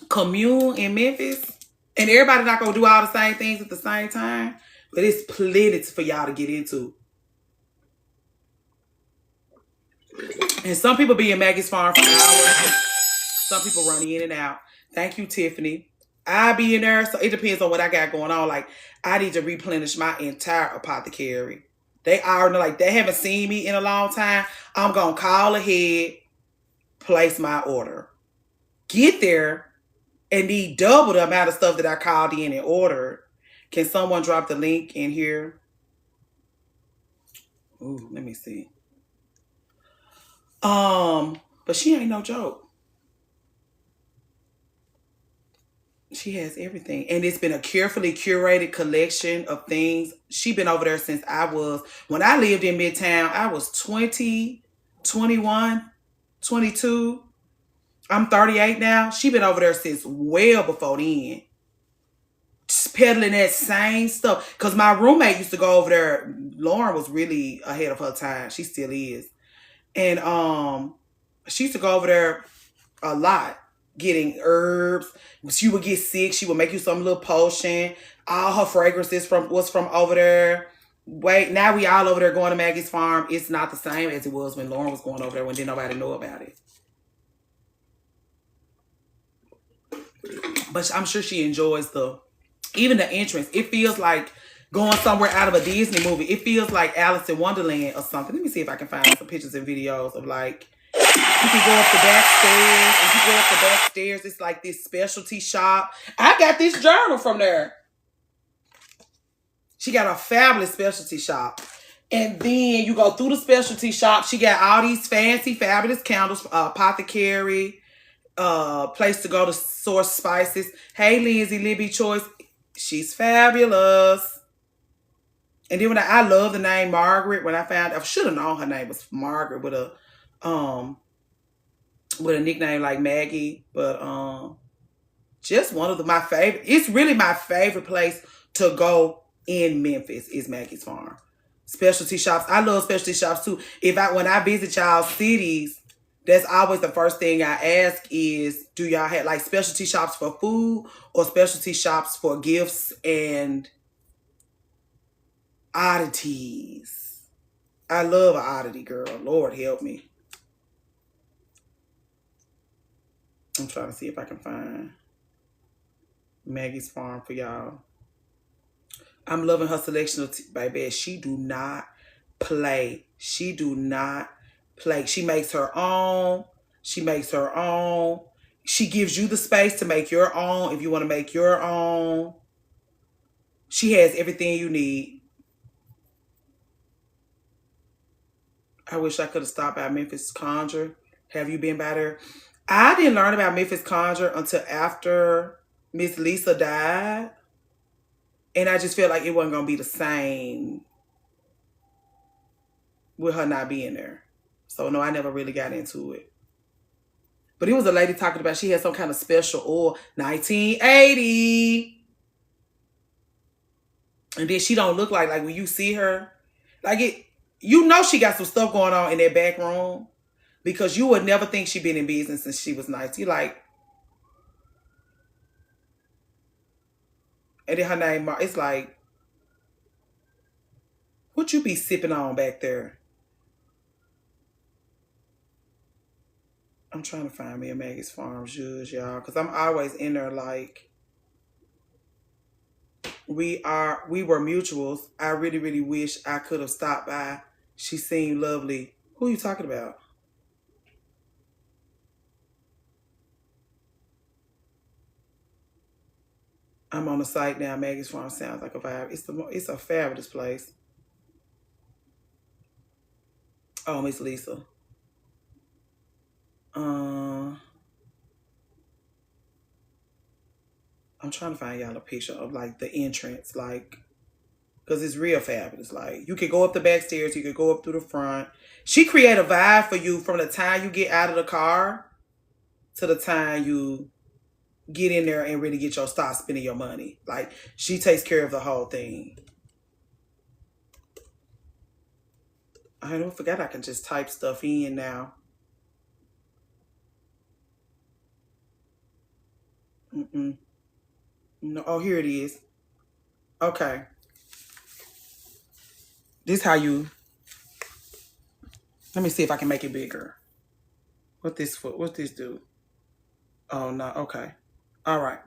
commune in Memphis, and everybody not gonna do all the same things at the same time, but it's plenty for y'all to get into. And some people be in Maggie's Farm for hours. Some people run in and out. Thank you, Tiffany. I be in there, so it depends on what I got going on. Like, I need to replenish my entire apothecary. They already like they haven't seen me in a long time. I'm gonna call ahead, place my order, get there, and need double the amount of stuff that I called in and ordered. Can someone drop the link in here? Ooh, let me see. But she ain't no joke. She has everything. And it's been a carefully curated collection of things. She been over there since when I lived in Midtown, I was 20, 21, 22. I'm 38 now. She been over there since well before then. Just peddling that same stuff. Because my roommate used to go over there. Lauren was really ahead of her time. She still is. And she used to go over there a lot, getting herbs. She would get sick. She would make you some little potion. All her fragrances was from over there. Wait, now we all over there going to Maggie's Farm. It's not the same as it was when Lauren was going over there when didn't nobody know about it. But I'm sure she enjoys even the entrance. It feels like going somewhere out of a Disney movie. It feels like Alice in Wonderland or something. Let me see if I can find some pictures and videos of like, you can go up the back stairs. If you go up the back stairs, it's like this specialty shop. I got this journal from there. She got a fabulous specialty shop. And then you go through the specialty shop. She got all these fancy, fabulous candles, apothecary, place to go to source spices. Hey, Lindsay, Libby Choice. She's fabulous. And then when I love the name Margaret. When I found, I should have known her name was Margaret with a nickname like Maggie. But just one of my favorite. It's really my favorite place to go in Memphis is Maggie's Farm. Specialty shops. I love specialty shops too. When I visit y'all's cities, that's always the first thing I ask is, do y'all have like specialty shops for food or specialty shops for gifts and oddities? I love an oddity, girl. Lord help me. I'm trying to see if I can find Maggie's Farm for y'all. I'm loving her selection of baby. She do not play. She do not play. She makes her own. She makes her own. She gives you the space to make your own if you want to make your own. She has everything you need. I wish I could have stopped by Memphis Conjure. Have you been by there? I didn't learn about Memphis Conjure until after Miss Lisa died. And I just felt like it wasn't going to be the same with her not being there. So, no, I never really got into it. But it was a lady talking about she had some kind of special oil, 1980. And then she don't look like when you see her, like it, you know she got some stuff going on in that back room. Because you would never think she'd been in business since she was 19. Like, and then her name, it's like, what you be sipping on back there? I'm trying to find me a Maggie's Farm judge, y'all. Because I'm always in there like, we were mutuals. I really, really wish I could have stopped by. She seemed lovely. Who are you talking about? I'm on the site now. Maggie's Farm sounds like a vibe. It's a fabulous place. Oh, Miss Lisa. I'm trying to find y'all a picture of like the entrance, like, because it's real fabulous. Like, you could go up the back stairs, you could go up through the front. She create a vibe for you from the time you get out of the car to the time you get in there and really get your start spending your money. Like, she takes care of the whole thing. I don't forget I can just type stuff in now. No, oh, here it is. Okay. This how you. Let me see if I can make it bigger. What this do? Oh no. Okay. All right.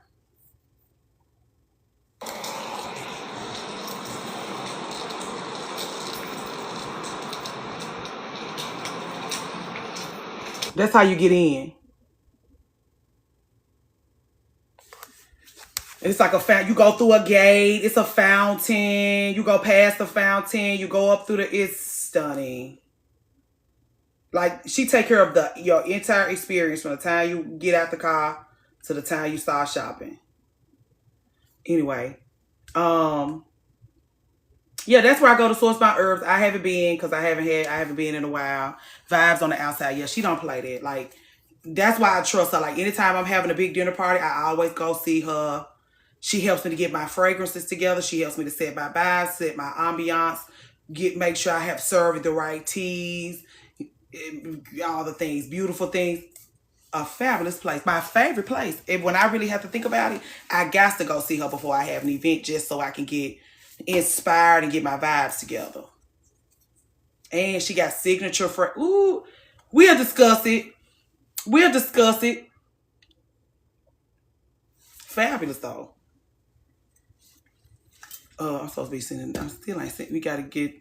That's how you get in. It's like a fountain. You go through a gate. It's a fountain. You go past the fountain. You go up through the. It's stunning. Like, she take care of your entire experience from the time you get out the car to the time you start shopping. Anyway, yeah, that's where I go to source my herbs. I haven't been because I haven't been in a while. Vibes on the outside. Yeah, she don't play that. Like, that's why I trust her. Like, anytime I'm having a big dinner party, I always go see her. She helps me to get my fragrances together. She helps me to set my vibes, set my ambiance, make sure I have served the right teas, all the things, beautiful things. A fabulous place. My favorite place. And when I really have to think about it, I got to go see her before I have an event just so I can get inspired and get my vibes together. And she got signature for. Ooh, we'll discuss it. We'll discuss it. Fabulous though. I'm supposed to be sending. I'm still ain't sending. We gotta get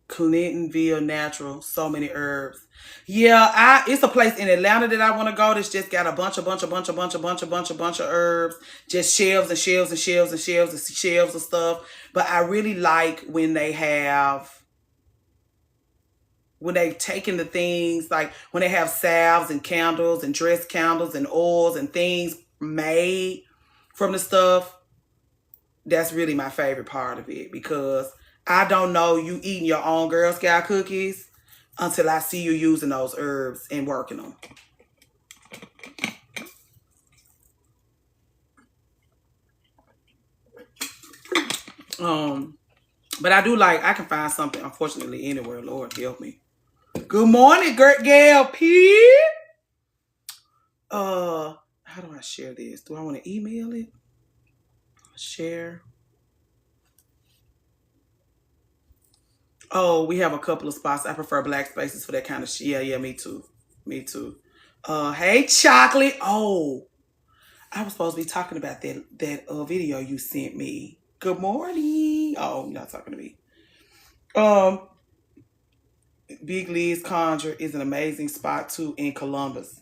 Clintonville Natural. So many herbs. Yeah, it's a place in Atlanta that I want to go. That's just got a bunch of herbs. Just shelves and shelves and shelves and shelves and shelves of stuff. But I really like when they've taken the things, like when they have salves and candles and dress candles and oils and things made from the stuff. That's really my favorite part of it, because I don't know you eating your own Girl Scout cookies until I see you using those herbs and working them. But I do like, I can find something, unfortunately, anywhere. Lord help me. Good morning, Gail P. How do I share this? Do I want to email it? Share. Oh, we have a couple of spots. I prefer black spaces for that kind of shit. Yeah, me too. Hey, Chocolate. Oh, I was supposed to be talking about that video you sent me. Good morning. Oh, you're not talking to me. Big Liz Conjure is an amazing spot too in Columbus.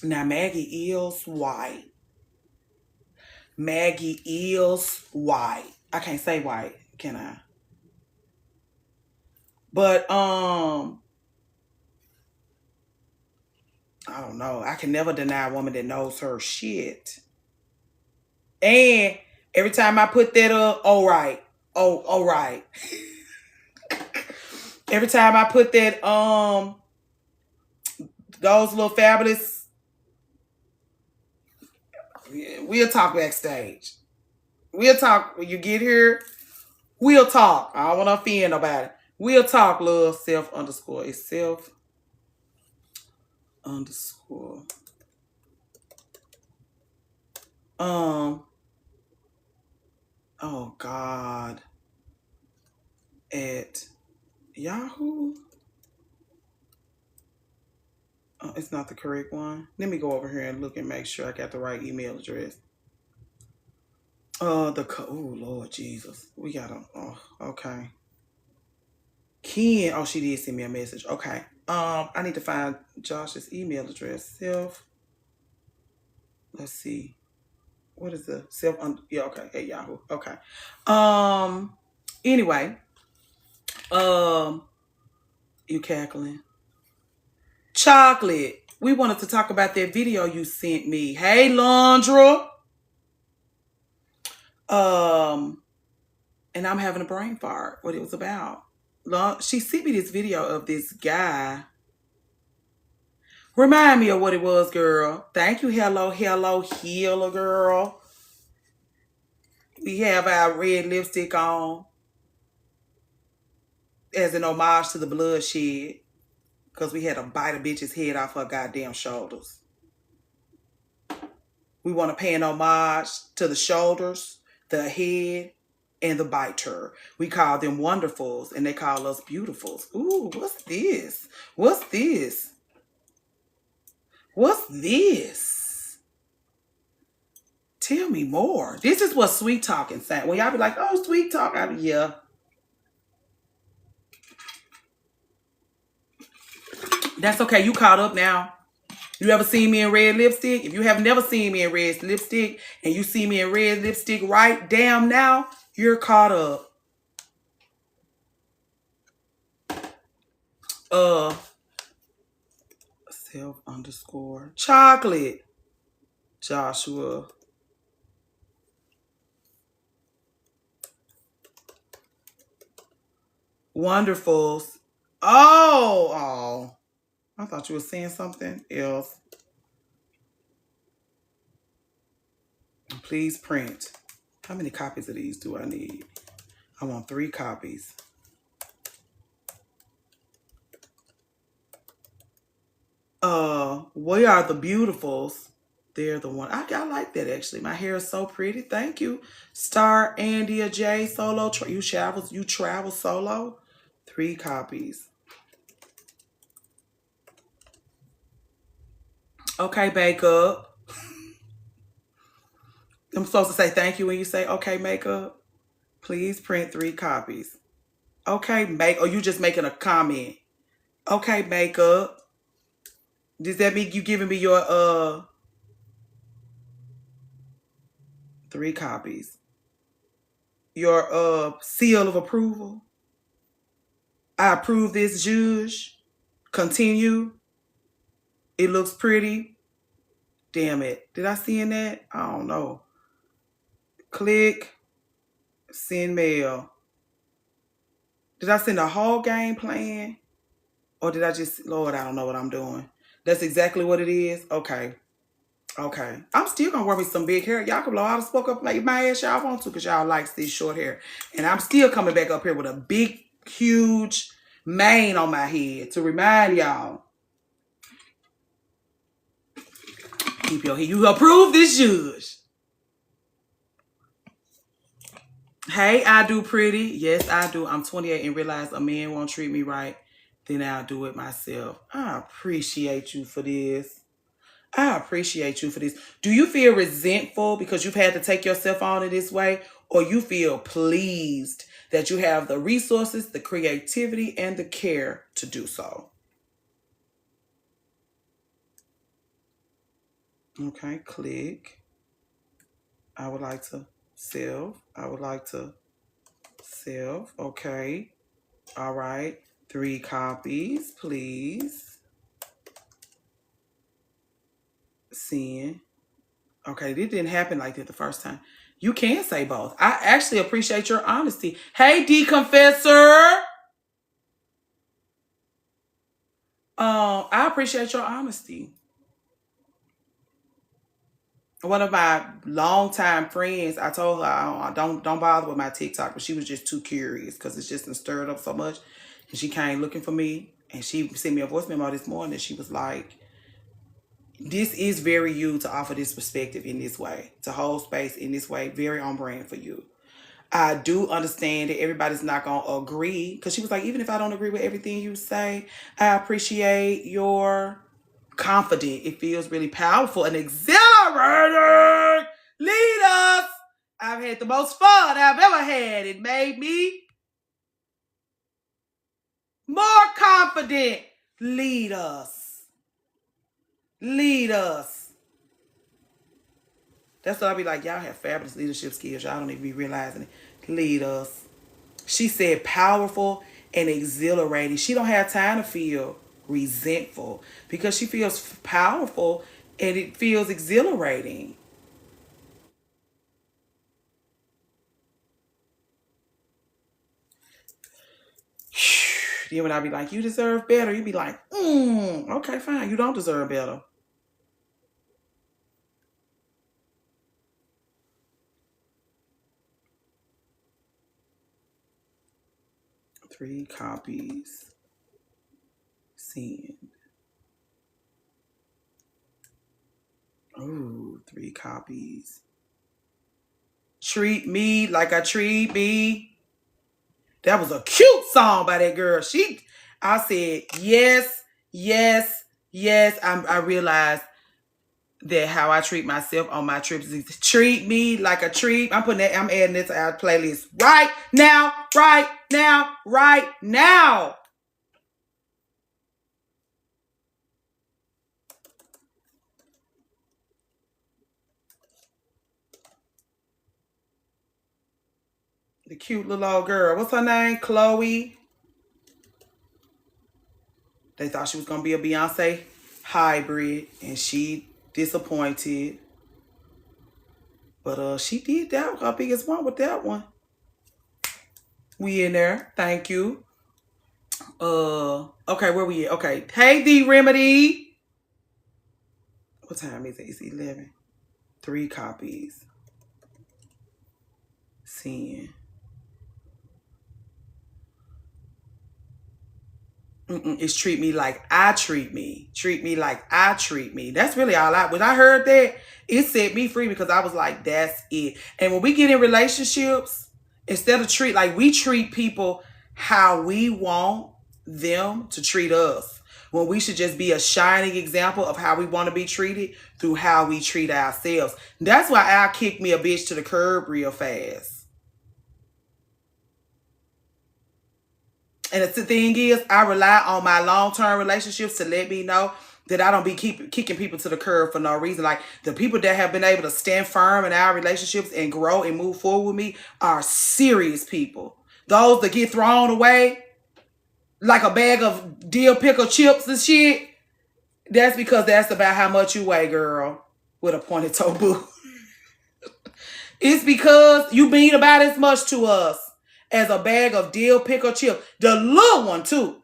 Now, Maggie Eels White. I can't say white, can I? But I don't know. I can never deny a woman that knows her shit. And every time I put that up, all right. Every time I put that those little fabulous, we'll talk backstage. We'll talk when you get here. We'll talk. I don't want to offend nobody. We'll talk, love. Self underscore. It's self underscore. Oh God. At Yahoo. It's not the correct one. Let me go over here and look and make sure I got the right email address. Oh Lord Jesus. We got okay. Ken, oh, she did send me a message. Okay. I need to find Josh's email address. Let's see. What is the yeah, okay, at Yahoo. Okay. Anyway. You cackling. Chocolate. We wanted to talk about that video you sent me. Hey, Londra. And I'm having a brain fart. What it was about. She sent me this video of this guy. Remind me of what it was, girl. Thank you, hello, healer, girl. We have our red lipstick on as an homage to the bloodshed because we had to bite a bitch's head off her goddamn shoulders. We want to pay an homage to the shoulders, the head, and the biter. We call them wonderfuls, and they call us beautifuls. Ooh, what's this? What's this? What's this? Tell me more. This is what sweet talking sound. When y'all be like, oh, sweet talk, I be, yeah. That's okay. You caught up now. You ever seen me in red lipstick? If you have never seen me in red lipstick and you see me in red lipstick right damn now, you're caught up. Self_chocolate. Joshua. Wonderfuls. Oh. I thought you were saying something else. Please print. How many copies of these do I need? I want 3 copies. We are the beautifuls. They're the one. I like that actually. My hair is so pretty. Thank you. Star Andia J solo. You travel solo. 3 copies. Okay, makeup. I'm supposed to say thank you when you say okay, makeup. Please print 3 copies. Okay, or you just making a comment. Okay, makeup. Does that mean you giving me your 3 copies? Your seal of approval? I approve this, Judge. Continue. It looks pretty. Damn it. Did I see in that? I don't know. Click. Send mail. Did I send a whole game plan? Or did I just, Lord, I don't know what I'm doing. That's exactly what it is? Okay. I'm still going to wear me some big hair. Y'all can blow out the smoke up like my ass y'all want to because y'all likes this short hair. And I'm still coming back up here with a big, huge mane on my head to remind y'all. Keep your head. You approve this, Judge. Hey, I do pretty. Yes, I do. I'm 28 and realize a man won't treat me right. Then I'll do it myself. I appreciate you for this. Do you feel resentful because you've had to take yourself on in this way? Or you feel pleased that you have the resources, the creativity, and the care to do so? Okay, click. I would like to save. Okay. All right. 3 copies, please. Send. Okay, this didn't happen like that the first time. You can say both. I actually appreciate your honesty. Hey, D-Confessor. I appreciate your honesty. One of my longtime friends, I told her, don't bother with my TikTok, but she was just too curious because it's just been stirred up so much. And she came looking for me, and she sent me a voice memo this morning, and she was like, this is very you to offer this perspective in this way, to hold space in this way, very on brand for you. I do understand that everybody's not going to agree, because she was like, even if I don't agree with everything you say, I appreciate your confidence. It feels really powerful and exhilarating. Lead us. I've had the most fun I've ever had. It made me more confident. Lead us. That's what I'll be like, y'all have fabulous leadership skills. Y'all don't even be realizing it. Lead us. She said powerful and exhilarating. She don't have time to feel resentful because she feels powerful and it feels exhilarating. Then when I be like, you deserve better, you be like, okay, fine, you don't deserve better. Three copies. Send. Ooh, 3 copies. Treat me like I treat me. That was a cute song by that girl. I said, yes, yes, yes. I realized that how I treat myself on my trips is treat me like a treat. I'm adding this to our playlist right now, right now, right now. The cute little old girl. What's her name? Chloe. They thought she was going to be a Beyonce hybrid, and she disappointed. But she did that. Her biggest one with that one. We in there. Thank you. Okay, where we at? Okay. Hey, D Remedy. What time is it? It's 11. 3 copies. Send. It's treat me like I treat me. Treat me like I treat me. That's really all when I heard that, it set me free because I was like, that's it. And when we get in relationships, instead of we treat people how we want them to treat us. When we should just be a shining example of how we want to be treated through how we treat ourselves. That's why Al kicked me a bitch to the curb real fast. And the thing is, I rely on my long-term relationships to let me know that I don't be kicking people to the curb for no reason. Like, the people that have been able to stand firm in our relationships and grow and move forward with me are serious people. Those that get thrown away like a bag of dill pickle chips and shit, that's because that's about how much you weigh, girl, with a pointed toe boot. It's because you mean about as much to us as a bag of dill pickle chips. The little one, too.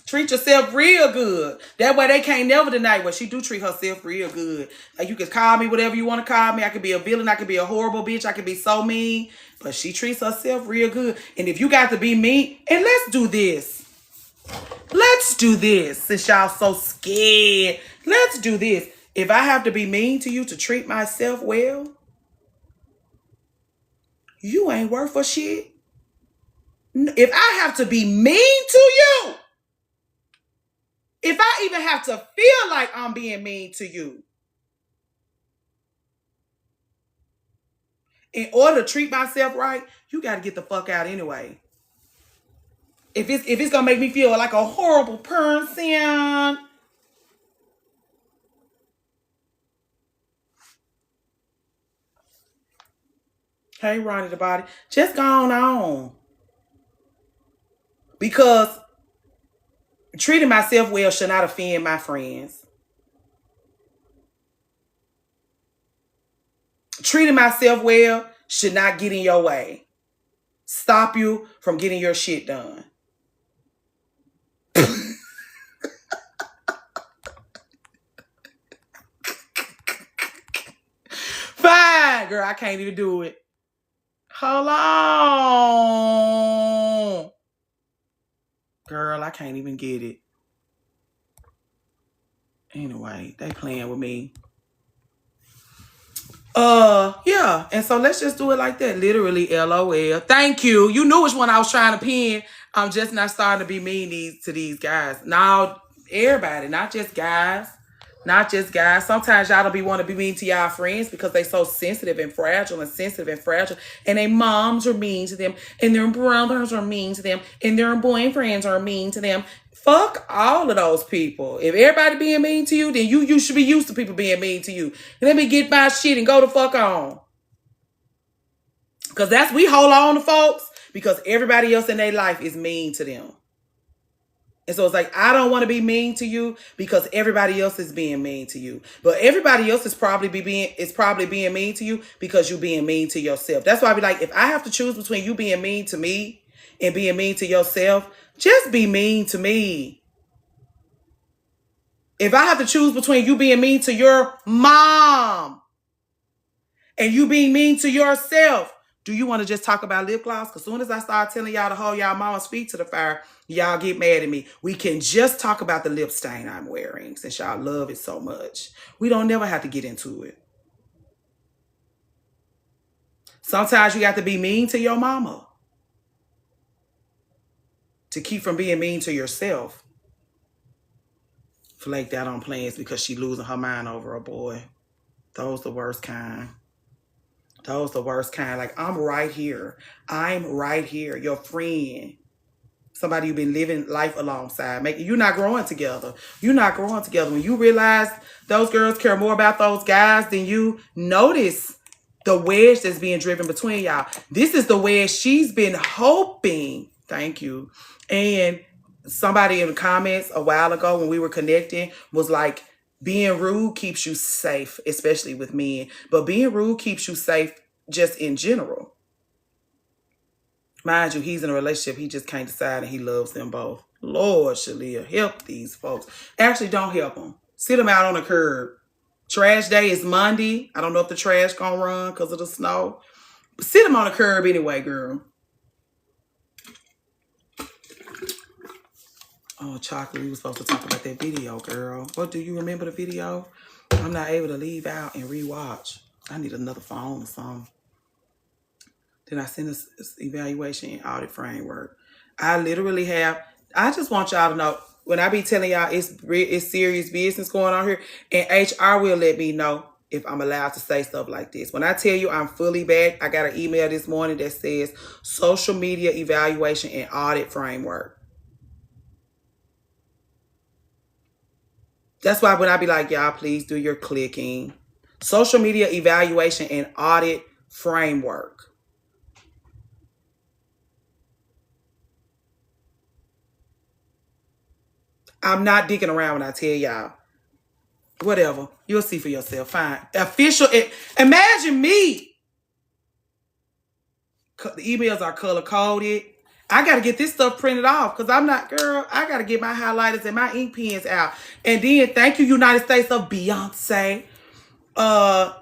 Treat yourself real good. That way they can't never deny what she do. Treat herself real good. Like, you can call me whatever you want to call me. I could be a villain. I could be a horrible bitch. I could be so mean. But she treats herself real good. And if you got to be mean, and let's do this. Let's do this. Since y'all so scared. Let's do this. If I have to be mean to you to treat myself well, you ain't worth a shit. If I have to be mean to you, if I even have to feel like I'm being mean to you, in order to treat myself right, you got to get the fuck out anyway. If it's gonna make me feel like a horrible person, hey, Ronnie the Body, just go on. Because treating myself well should not offend my friends. Treating myself well should not get in your way. Stop you from getting your shit done. Fine, girl, I can't even do it. Hold on. Girl, I can't even get it. Anyway, they playing with me. Yeah. And so let's just do it like that. Literally, LOL. Thank you. You knew which one I was trying to pin. I'm just not starting to be mean to these guys. Now, everybody, not just guys. Not just guys. Sometimes y'all don't want to be mean to y'all friends because they so sensitive and fragile. And their moms are mean to them. And their brothers are mean to them. And their boyfriends are mean to them. Fuck all of those people. If everybody being mean to you, then you should be used to people being mean to you. Let me get my shit and go the fuck on. Because we hold on to folks because everybody else in their life is mean to them. And so it's like, I don't want to be mean to you because everybody else is being mean to you. But everybody else is probably being mean to you because you're being mean to yourself. That's why I be like, if I have to choose between you being mean to me and being mean to yourself, just be mean to me. If I have to choose between you being mean to your mom and you being mean to yourself, do you want to just talk about lip gloss? Because as soon as I start telling y'all to hold y'all mama's feet to the fire, y'all get mad at me. We can just talk about the lip stain I'm wearing since y'all love it so much. We don't never have to get into it. Sometimes you got to be mean to your mama to keep from being mean to yourself. Flaked out on plans because she losing her mind over a boy. Those the worst kind. Those the worst kind. Like, I'm right here. I'm right here. Your friend. Somebody you've been living life alongside. You're not growing together. You're not growing together. When you realize those girls care more about those guys than you, notice the wedge that's being driven between y'all. This is the wedge she's been hoping. Thank you. And somebody in the comments a while ago when we were connecting was like, being rude keeps you safe, especially with men. But being rude keeps you safe just in general. Mind you, he's in a relationship. He just can't decide and he loves them both. Lord, Shalia, help these folks. Actually, don't help them. Sit them out on the curb. Trash day is Monday. I don't know if the trash gonna run because of the snow. But sit them on the curb anyway, girl. Oh, Chocolate, we were supposed to talk about that video, girl. What, do you remember the video? I'm not able to leave out and rewatch. I need another phone or something. Then I send this evaluation and audit framework. I literally have, I just want y'all to know, when I be telling y'all it's serious business going on here, and HR will let me know if I'm allowed to say stuff like this. When I tell you I'm fully back, I got an email this morning that says social media evaluation and audit framework. That's why when I be like, y'all, please do your clicking. Social media evaluation and audit framework. I'm not dicking around when I tell y'all. Whatever. You'll see for yourself. Fine. Official. Imagine me. The emails are color coded. I got to get this stuff printed off because I'm not, girl, I got to get my highlighters and my ink pens out. And then thank you, United States of Beyonce.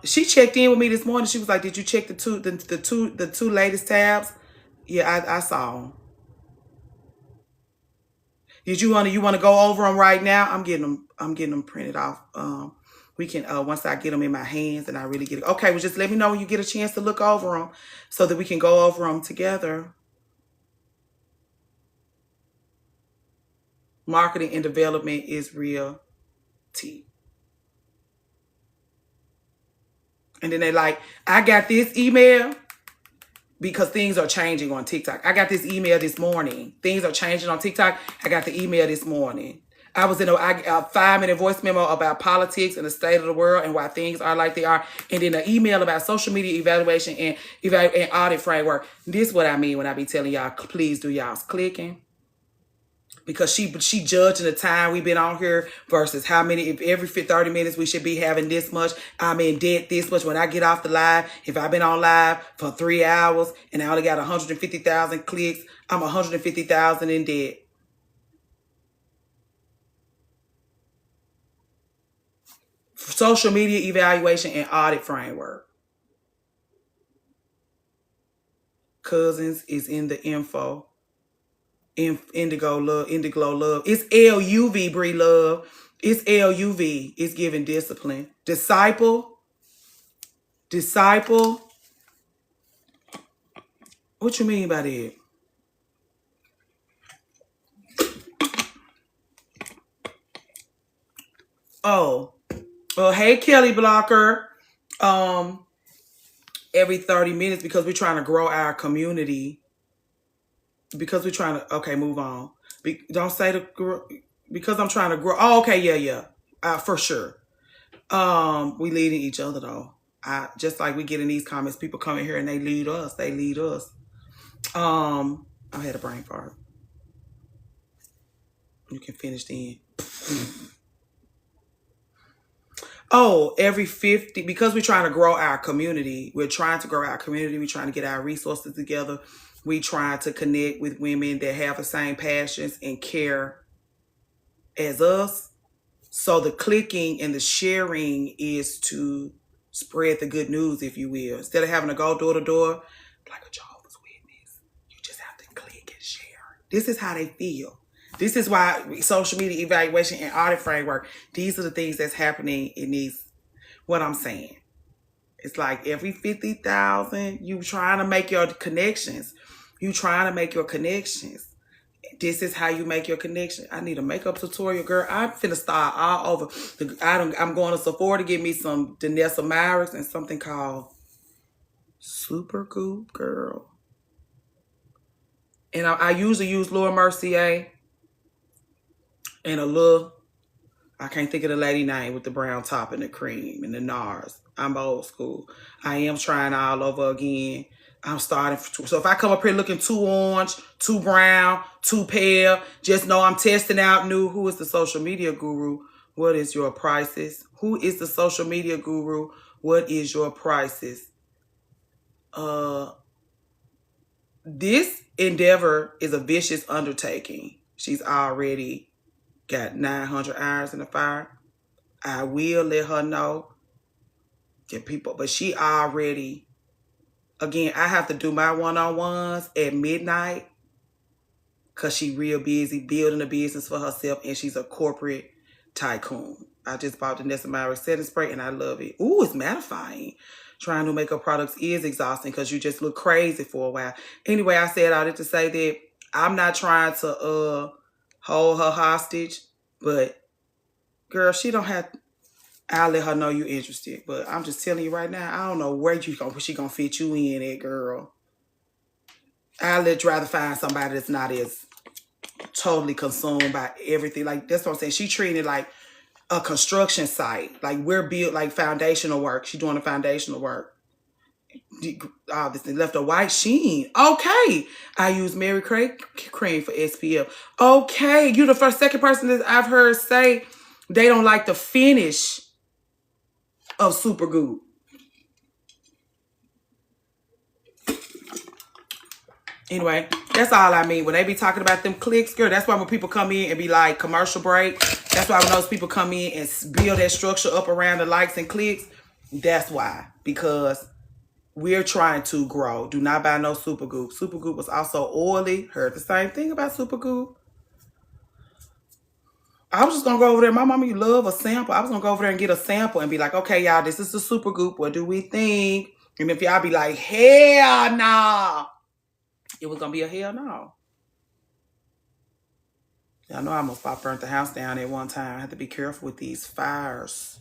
She checked in with me this morning. She was like, did you check the two latest tabs? Yeah, I saw them. Did you want to go over them right now? I'm getting them printed off. We can once I get them in my hands and I really get it. Okay, well, just let me know when you get a chance to look over them so that we can go over them together. Marketing and development is real tea. And then they like, I got this email because things are changing on TikTok. I got this email this morning. Things are changing on TikTok. I got the email this morning. I was in a 5-minute voice memo about politics and the state of the world and why things are like they are. And then an email about social media evaluation and audit framework. This is what I mean when I be telling y'all, please do y'all's clicking. Because she judging the time we've been on here versus how many, if every 30 minutes we should be having this much. I'm in debt this much. When I get off the live, if I've been on live for 3 hours and I only got 150,000 clicks, I'm 150,000 in debt. Social media evaluation and audit framework. Cousins is in the info. Indigo love. It's LUV, Bree love. It's LUV. It's giving discipline. Disciple. What you mean by that? Oh, well, hey, Kelly Blocker. Every 30 minutes because we're trying to grow our community. Because we're trying to, okay, move on. Don't say because I'm trying to grow. Oh, okay, yeah. For sure. We leading each other though. Just like we get in these comments, people come in here and they lead us. They lead us. I had a brain fart. You can finish then. Oh, every 50, because we're trying to grow our community. We're trying to grow our community. We're trying to get our resources together. We trying to connect with women that have the same passions and care as us. So the clicking and the sharing is to spread the good news, if you will. Instead of having to go door to door like a Jehovah's Witness, you just have to click and share. This is how they feel. This is why social media evaluation and audit framework, these are the things that's happening in these, what I'm saying. It's like every 50,000, you trying to make your connections. You trying to make your connections. This is how you make your connection. I need a makeup tutorial, girl. I'm finna start all over. I'm going to Sephora to get me some Danessa Myricks and something called Supergoop, girl. And I usually use Laura Mercier and a little, I can't think of the lady name with the brown top and the cream and the NARS. I'm old school. I am trying all over again. I'm starting. So if I come up here looking too orange, too brown, too pale, just know I'm testing out new. Who is the social media guru? What is your prices? Who is the social media guru? What is your prices? This endeavor is a vicious undertaking. She's already got 900 irons in the fire. I will let her know. Get people, but she already, again, I have to do my one-on-ones at midnight because she real busy building a business for herself and she's a corporate tycoon. I just bought the Danessa Myricks setting spray and I love it. Ooh, it's mattifying. Trying to make up products is exhausting because you just look crazy for a while. Anyway, I said all that to say that I'm not trying to hold her hostage, but girl, she don't have. I'll let her know you're interested. But I'm just telling you right now, I don't know where she gonna fit you in at, girl. I'll let you rather find somebody that's not as totally consumed by everything. Like, that's what I'm saying. She treating it like a construction site. Like, we're built like foundational work. She doing the foundational work. Obviously left a white sheen. Okay. I use Mary Craig cream for SPF. Okay. You're the second person that I've heard say they don't like the finish of Supergoop. Anyway, that's all I mean. When they be talking about them clicks, girl, that's why when people come in and be like commercial break, that's why when those people come in and build that structure up around the likes and clicks, that's why. Because we're trying to grow. Do not buy no Supergoop. Supergoop was also oily. Heard the same thing about Supergoop. I was just going to go over there. My mama, you love a sample. I was going to go over there and get a sample and be like, okay, y'all, this is the Supergoop. What do we think? And if y'all be like, hell no. Nah. It was going to be a hell no. Y'all know I almost burnt the house down at one time. I have to be careful with these fires.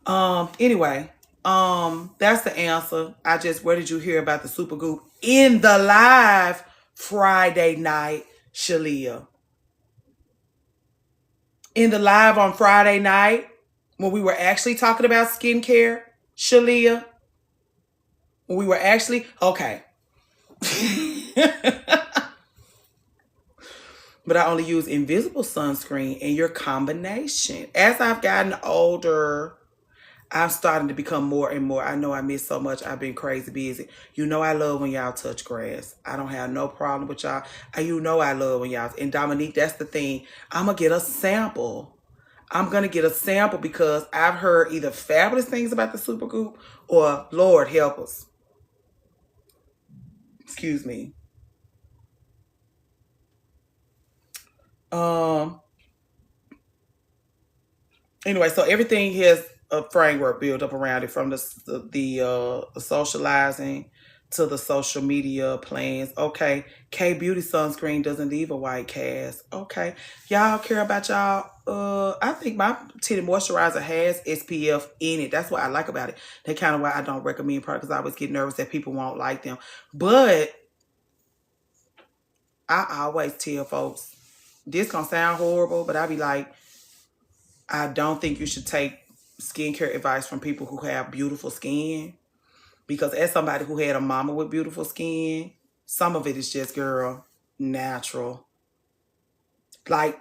Anyway, that's the answer. Where did you hear about the Supergoop? In the live Friday night, Shalia. In the live on Friday night, when we were actually talking about skincare, Shalia. When we were actually, okay. But I only use invisible sunscreen and your combination. As I've gotten older, I'm starting to become more and more. I know I miss so much. I've been crazy busy. You know I love when y'all touch grass. I don't have no problem with y'all. You know I love when y'all. And Dominique, that's the thing. I'm going to get a sample. I'm going to get a sample because I've heard either fabulous things about the Supergoop or Lord help us. Excuse me. Anyway, so everything has a framework built up around it, from the socializing to the social media plans. Okay, K Beauty sunscreen doesn't leave a white cast. Okay, y'all care about y'all. I think my titty moisturizer has SPF in it. That's what I like about it. That's kind of why I don't recommend products, because I always get nervous that people won't like them. But I always tell folks, this gonna sound horrible, but I be like, I don't think you should take skincare advice from people who have beautiful skin. Because as somebody who had a mama with beautiful skin, some of it is just, girl, natural. Like,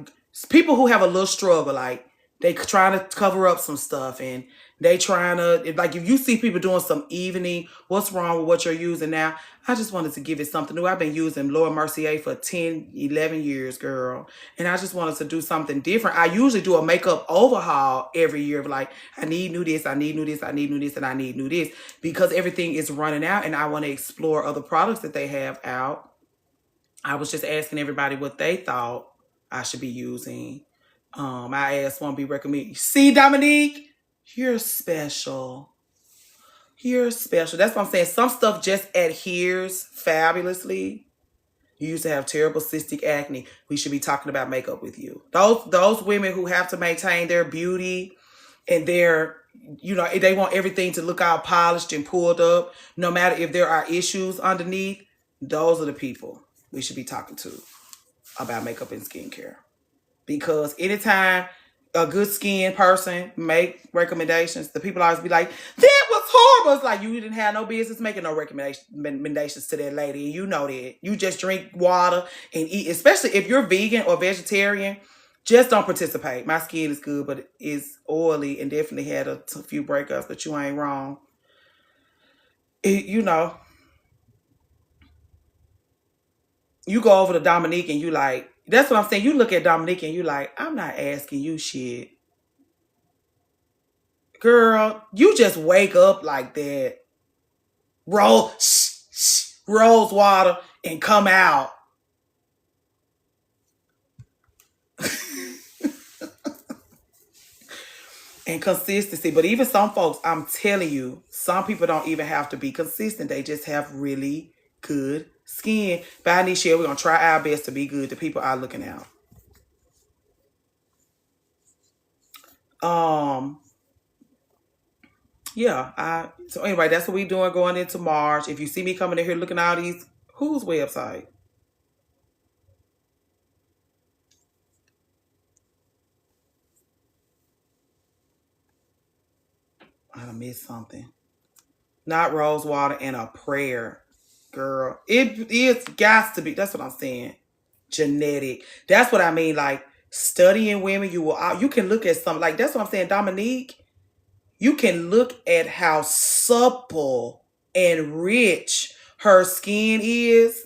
people who have a little struggle, like, they trying to cover up some stuff, and they trying to, like, if you see people doing some evening, what's wrong with what you're using now? I just wanted to give it something new. I've been using Laura Mercier for 10, 11 years, girl. And I just wanted to do something different. I usually do a makeup overhaul every year of like, I need new this, I need new this, I need new this, and I need new this. Because everything is running out and I want to explore other products that they have out. I was just asking everybody what they thought I should be using. I asked one be recommended. See, Dominique, you're special. You're special. That's what I'm saying. Some stuff just adheres fabulously. You used to have terrible cystic acne. We should be talking about makeup with you. Those women who have to maintain their beauty and their, you know, they want everything to look all polished and pulled up, no matter if there are issues underneath. Those are the people we should be talking to about makeup and skincare. Because anytime a good skin person make recommendations, the people always be like, that was horrible. It's like, you didn't have no business making no recommendations to that lady. You know that. You just drink water and eat, especially if you're vegan or vegetarian, just don't participate. My skin is good, but it's oily and definitely had a few breakups, but you ain't wrong. You know, you go over to Dominique and you like, that's what I'm saying. You look at Dominique and you like, I'm not asking you shit. Girl, you just wake up like that. Rose water and come out. And consistency. But even some folks, I'm telling you, some people don't even have to be consistent. They just have really good skin. By this year, we're going to try our best to be good. The people are looking out. Yeah. So anyway, that's what we doing going into March. If you see me coming in here looking at all these, whose website? I missed something. Not rose water and a prayer. Girl, it's got to be. That's what I'm saying. Genetic. That's what I mean. Like, studying women, you can look at something. Like, that's what I'm saying. Dominique, you can look at how supple and rich her skin is.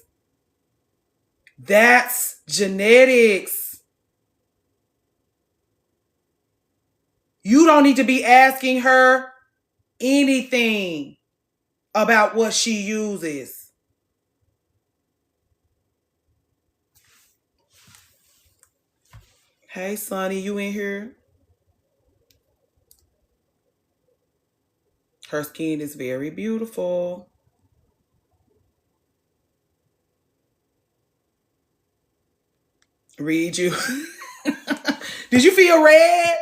That's genetics. You don't need to be asking her anything about what she uses. Hey, Sonny, you in here? Her skin is very beautiful. Read you. Did you feel red?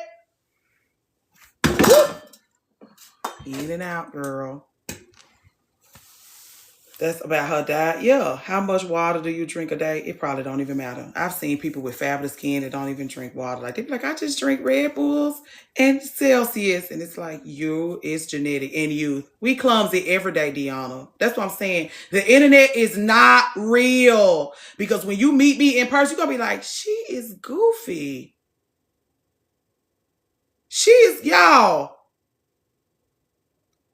In and out, girl. That's about her diet. Yeah. How much water do you drink a day? It probably don't even matter. I've seen people with fabulous skin that don't even drink water. Like, they be like, I just drink Red Bulls and Celsius. And it's like, it's genetic and youth. We clumsy every day, Deanna. That's what I'm saying. The internet is not real. Because when you meet me in person, you're going to be like, she is goofy. She is, y'all.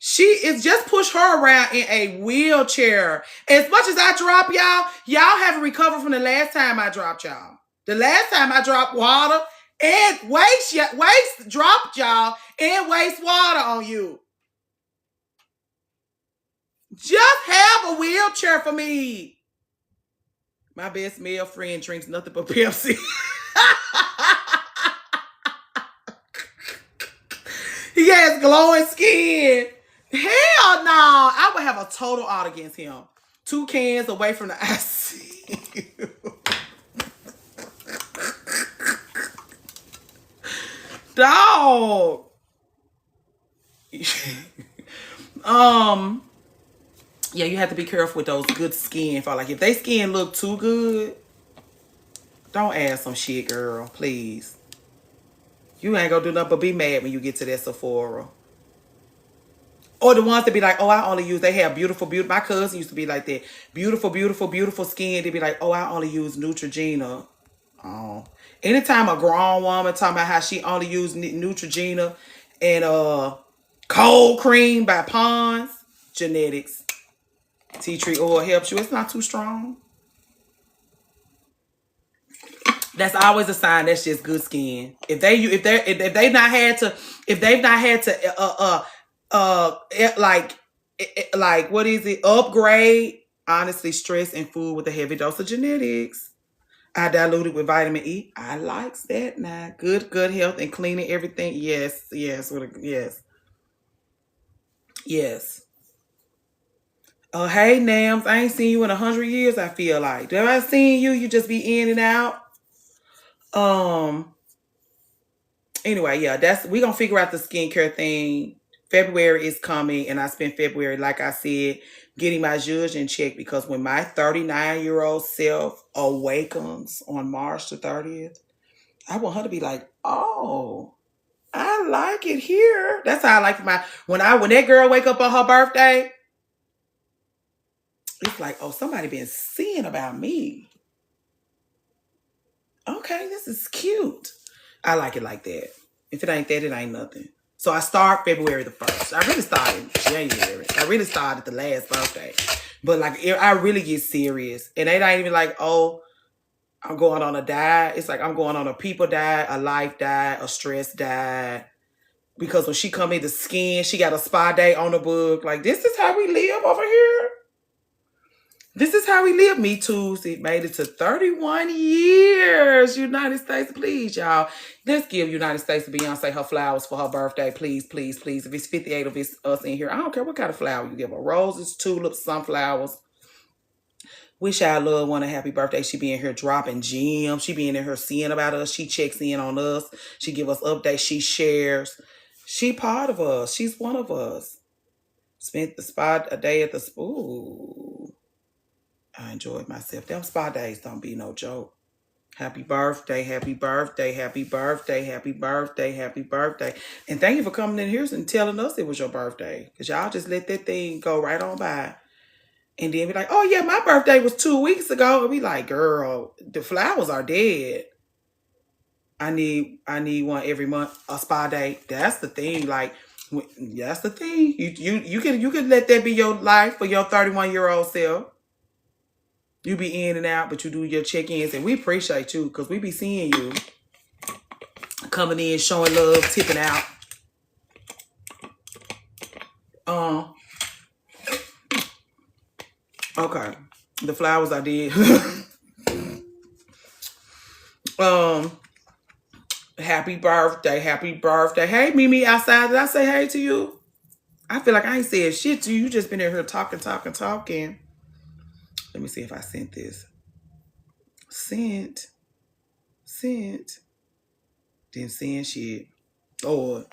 She is, just push her around in a wheelchair. As much as I drop y'all haven't recovered from the last time I dropped y'all. The last time I dropped water and waste dropped y'all and waste water on you. Just have a wheelchair for me. My best male friend drinks nothing but Pepsi. He has glowing skin. Hell no. I would have a total out against him. 2 cans away from the ICU. Dog. Yeah, you have to be careful with those good skin. Like, if they skin look too good, don't add some shit, girl. Please. You ain't gonna do nothing but be mad when you get to that Sephora. Or the ones that be like, oh, I only use, they have beautiful, beautiful. My cousin used to be like that. Beautiful, beautiful, beautiful skin. They be like, oh, I only use Neutrogena. Oh. Anytime a grown woman talking about how she only used Neutrogena and cold cream by Pond's, genetics. Tea tree oil helps you. It's not too strong. That's always a sign that's just good skin. If they've not had to like what is it, upgrade, honestly, stress and food with a heavy dose of genetics. I diluted with vitamin E. I likes that now. Good health and cleaning everything. Yes. Hey Nams, I ain't seen you in 100 years. I feel like. Have I seen you? You just be in and out. Anyway, yeah, that's we gonna figure out the skincare thing. February is coming, and I spent February, like I said, getting my zhuzh checked because when my 39-year-old self awakens on March the 30th, I want her to be like, oh, I like it here. That's how I like my when that girl wake up on her birthday, it's like, oh, somebody been seeing about me. Okay, this is cute. I like it like that. If it ain't that, it ain't nothing. So I start February the 1st. I really started in January. I really started the last birthday. But like, I really get serious. And it ain't even like, oh, I'm going on a diet. It's like I'm going on a people diet, a life diet, a stress diet. Because when she come in the skin, she got a spa day on the book. Like, this is how we live over here. This is how we live. Me too. It made it to 31 years. United States, please, y'all. Let's give United States to Beyonce her flowers for her birthday. Please, please, please. If it's 58 of us in here, I don't care what kind of flower you give her. Roses, tulips, sunflowers. Wish our loved one a happy birthday. She be in here dropping gems. She be in here seeing about us. She checks in on us. She give us updates. She shares. She part of us. She's one of us. Spent the spot a day at the school. I enjoyed myself. Them spa days don't be no joke. Happy birthday, happy birthday, happy birthday, happy birthday, happy birthday. And thank you for coming in here and telling us it was your birthday. Because y'all just let that thing go right on by. And then be like, oh yeah, my birthday was 2 weeks ago. And be like, girl, the flowers are dead. I need one every month, a spa day. That's the thing. Like, that's the thing. You can let that be your life for your 31-year-old self. You be in and out, but you do your check-ins, and we appreciate you because we be seeing you coming in, showing love, tipping out. Okay, the flowers I did. Happy birthday, happy birthday. Hey, Mimi outside, did I say hey to you? I feel like I ain't said shit to you. You just been in here talking. Let me see if I sent this. Sent. Didn't send shit. Lord.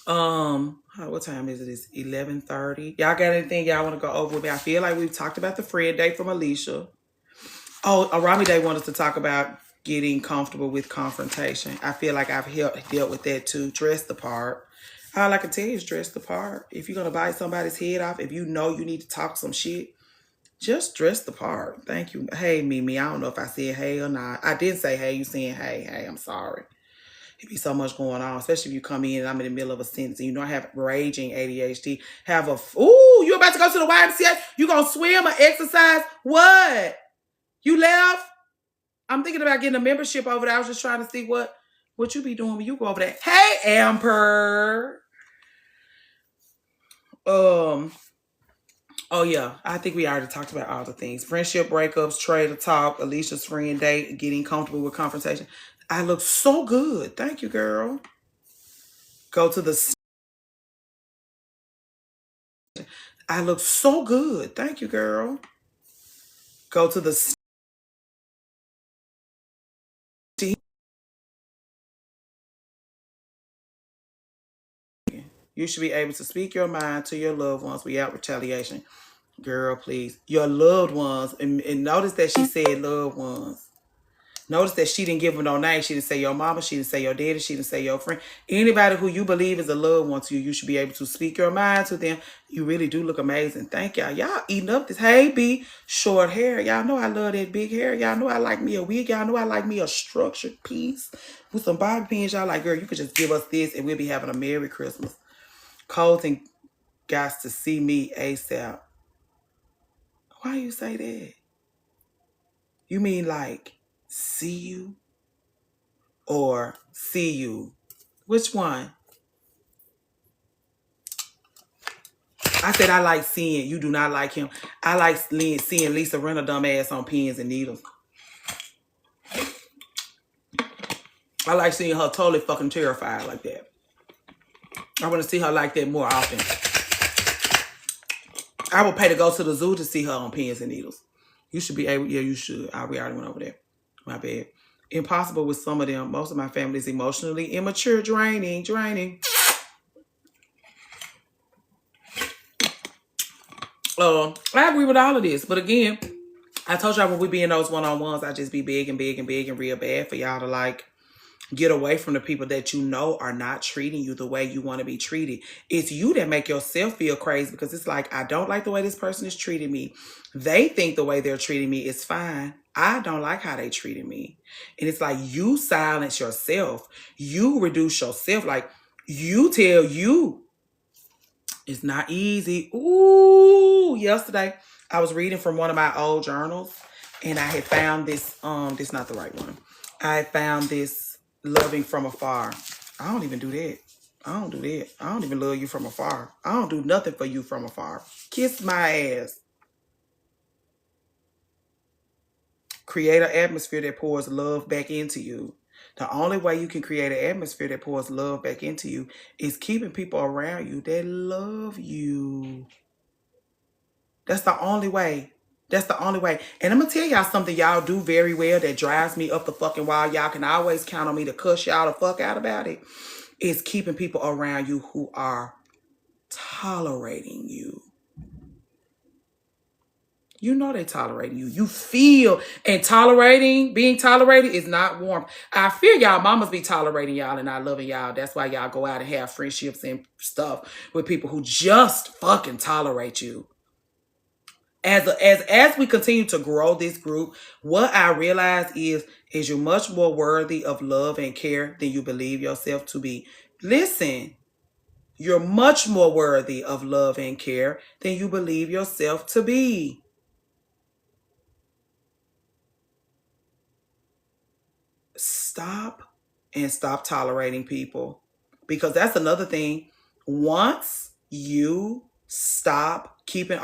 What time is it? It's 11:30. Y'all got anything y'all want to go over with me? I feel like we've talked about the Fred Day from Alicia. Oh, Arami Day wanted to talk about getting comfortable with confrontation. I feel like I've dealt with that too. Dress the part. All I can tell you is dress the part. If you're going to bite somebody's head off, if you know you need to talk some shit, just dress the part. Thank you. Hey, Mimi, I don't know if I said hey or not. I did say hey. You saying hey, I'm sorry. It be so much going on, especially if you come in and I'm in the middle of a sentence and you know I have raging ADHD. You about to go to the YMCA? You gonna swim or exercise? What? You left? I'm thinking about getting a membership over there. I was just trying to see what you be doing when you go over there. Hey, Amber. Oh yeah, I think we already talked about all the things. Friendship breakups, trade talk, Alicia's friend date, getting comfortable with confrontation. I look so good. Thank you, girl. Go to the... I look so good. Thank you, girl. Go to the... You should be able to speak your mind to your loved ones without retaliation. Girl, please. Your loved ones. And notice that she said loved ones. Notice that she didn't give them no name. She didn't say your mama. She didn't say your daddy. She didn't say your friend. Anybody who you believe is a loved one to you, you should be able to speak your mind to them. You really do look amazing. Thank y'all. Y'all eating up this. Hey, B, short hair. Y'all know I love that big hair. Y'all know I like me a wig. Y'all know I like me a structured piece with some bobby pins. Y'all like, girl, you could just give us this and we'll be having a Merry Christmas. Colton got to see me ASAP. Why you say that? You mean like see you or see you? Which one? I said I like seeing. You do not like him. I like seeing Lisa run a dumb ass on pins and needles. I like seeing her totally fucking terrified like that. I want to see her like that more often. I would pay to go to the zoo to see her on pins and needles. You should be able. Yeah, you should. We already went over there. My bad. Impossible with some of them. Most of my family is emotionally immature, draining. I agree with all of this, but again, I told y'all when we be in those one-on-ones, I just be big and real bad for y'all to like get away from the people that you know are not treating you the way you want to be treated. It's you that make yourself feel crazy because it's like, I don't like the way this person is treating me. They think the way they're treating me is fine. I don't like how they treated me. And it's like you silence yourself. You reduce yourself. Like you tell you it's not easy. Ooh, yesterday I was reading from one of my old journals and I had found this, this is not the right one. I found this loving from afar. I don't even do that. I don't do that. I don't even love you from afar. I don't do nothing for you from afar. Kiss my ass. Create an atmosphere that pours love back into you. The only way you can create an atmosphere that pours love back into you is keeping people around you that love you. That's the only way. That's the only way. And I'm going to tell y'all something y'all do very well that drives me up the fucking wall. Y'all can always count on me to cuss y'all the fuck out about it. Is keeping people around you who are tolerating you. You know they tolerating you. You feel, and being tolerated is not warm. I fear y'all mamas be tolerating y'all and not loving y'all. That's why y'all go out and have friendships and stuff with people who just fucking tolerate you. As we continue to grow this group, what I realize is you're much more worthy of love and care than you believe yourself to be. Listen, you're much more worthy of love and care than you believe yourself to be. Stop tolerating people, because that's another thing. Once you stop keeping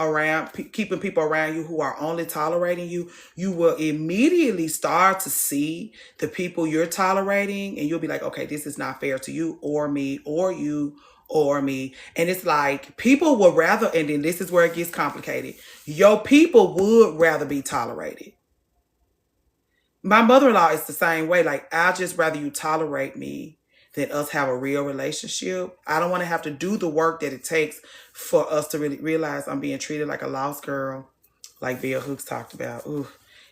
people around you who are only tolerating you, you will immediately start to see the people you're tolerating and you'll be like, okay, this is not fair to you or me or you or me. And it's like people would rather, and then this is where it gets complicated. Your people would rather be tolerated. My mother-in-law is the same way. Like, I'd just rather you tolerate me than us have a real relationship. I don't want to have to do the work that it takes for us to really realize I'm being treated like a lost girl, like Bell Hooks talked about. Ooh,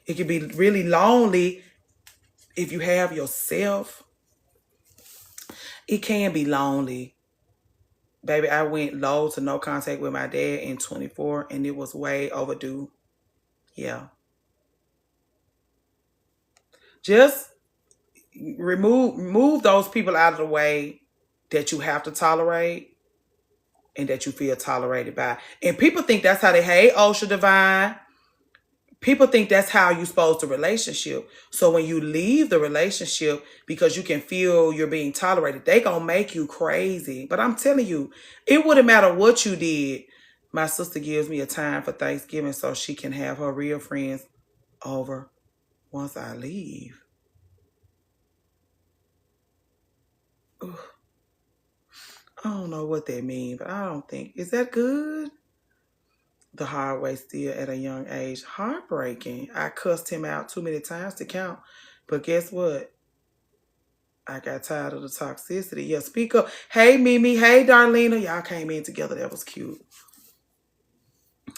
it can be really lonely if you have yourself. It can be lonely. Baby, I went low to no contact with my dad in 24, and it was way overdue. Yeah. Just remove those people out of the way that you have to tolerate and that you feel tolerated by. And people think that's how they hate Osha Divine. People think that's how you're supposed to relationship. So when you leave the relationship because you can feel you're being tolerated, they gonna make you crazy. But I'm telling you, it wouldn't matter what you did. My sister gives me a time for Thanksgiving so she can have her real friends over once I leave. Ugh. I don't know what that means, but I don't think. Is that good? The hard way still at a young age. Heartbreaking. I cussed him out too many times to count. But guess what? I got tired of the toxicity. Yeah, speak up. Hey, Mimi. Hey, Darlena. Y'all came in together. That was cute.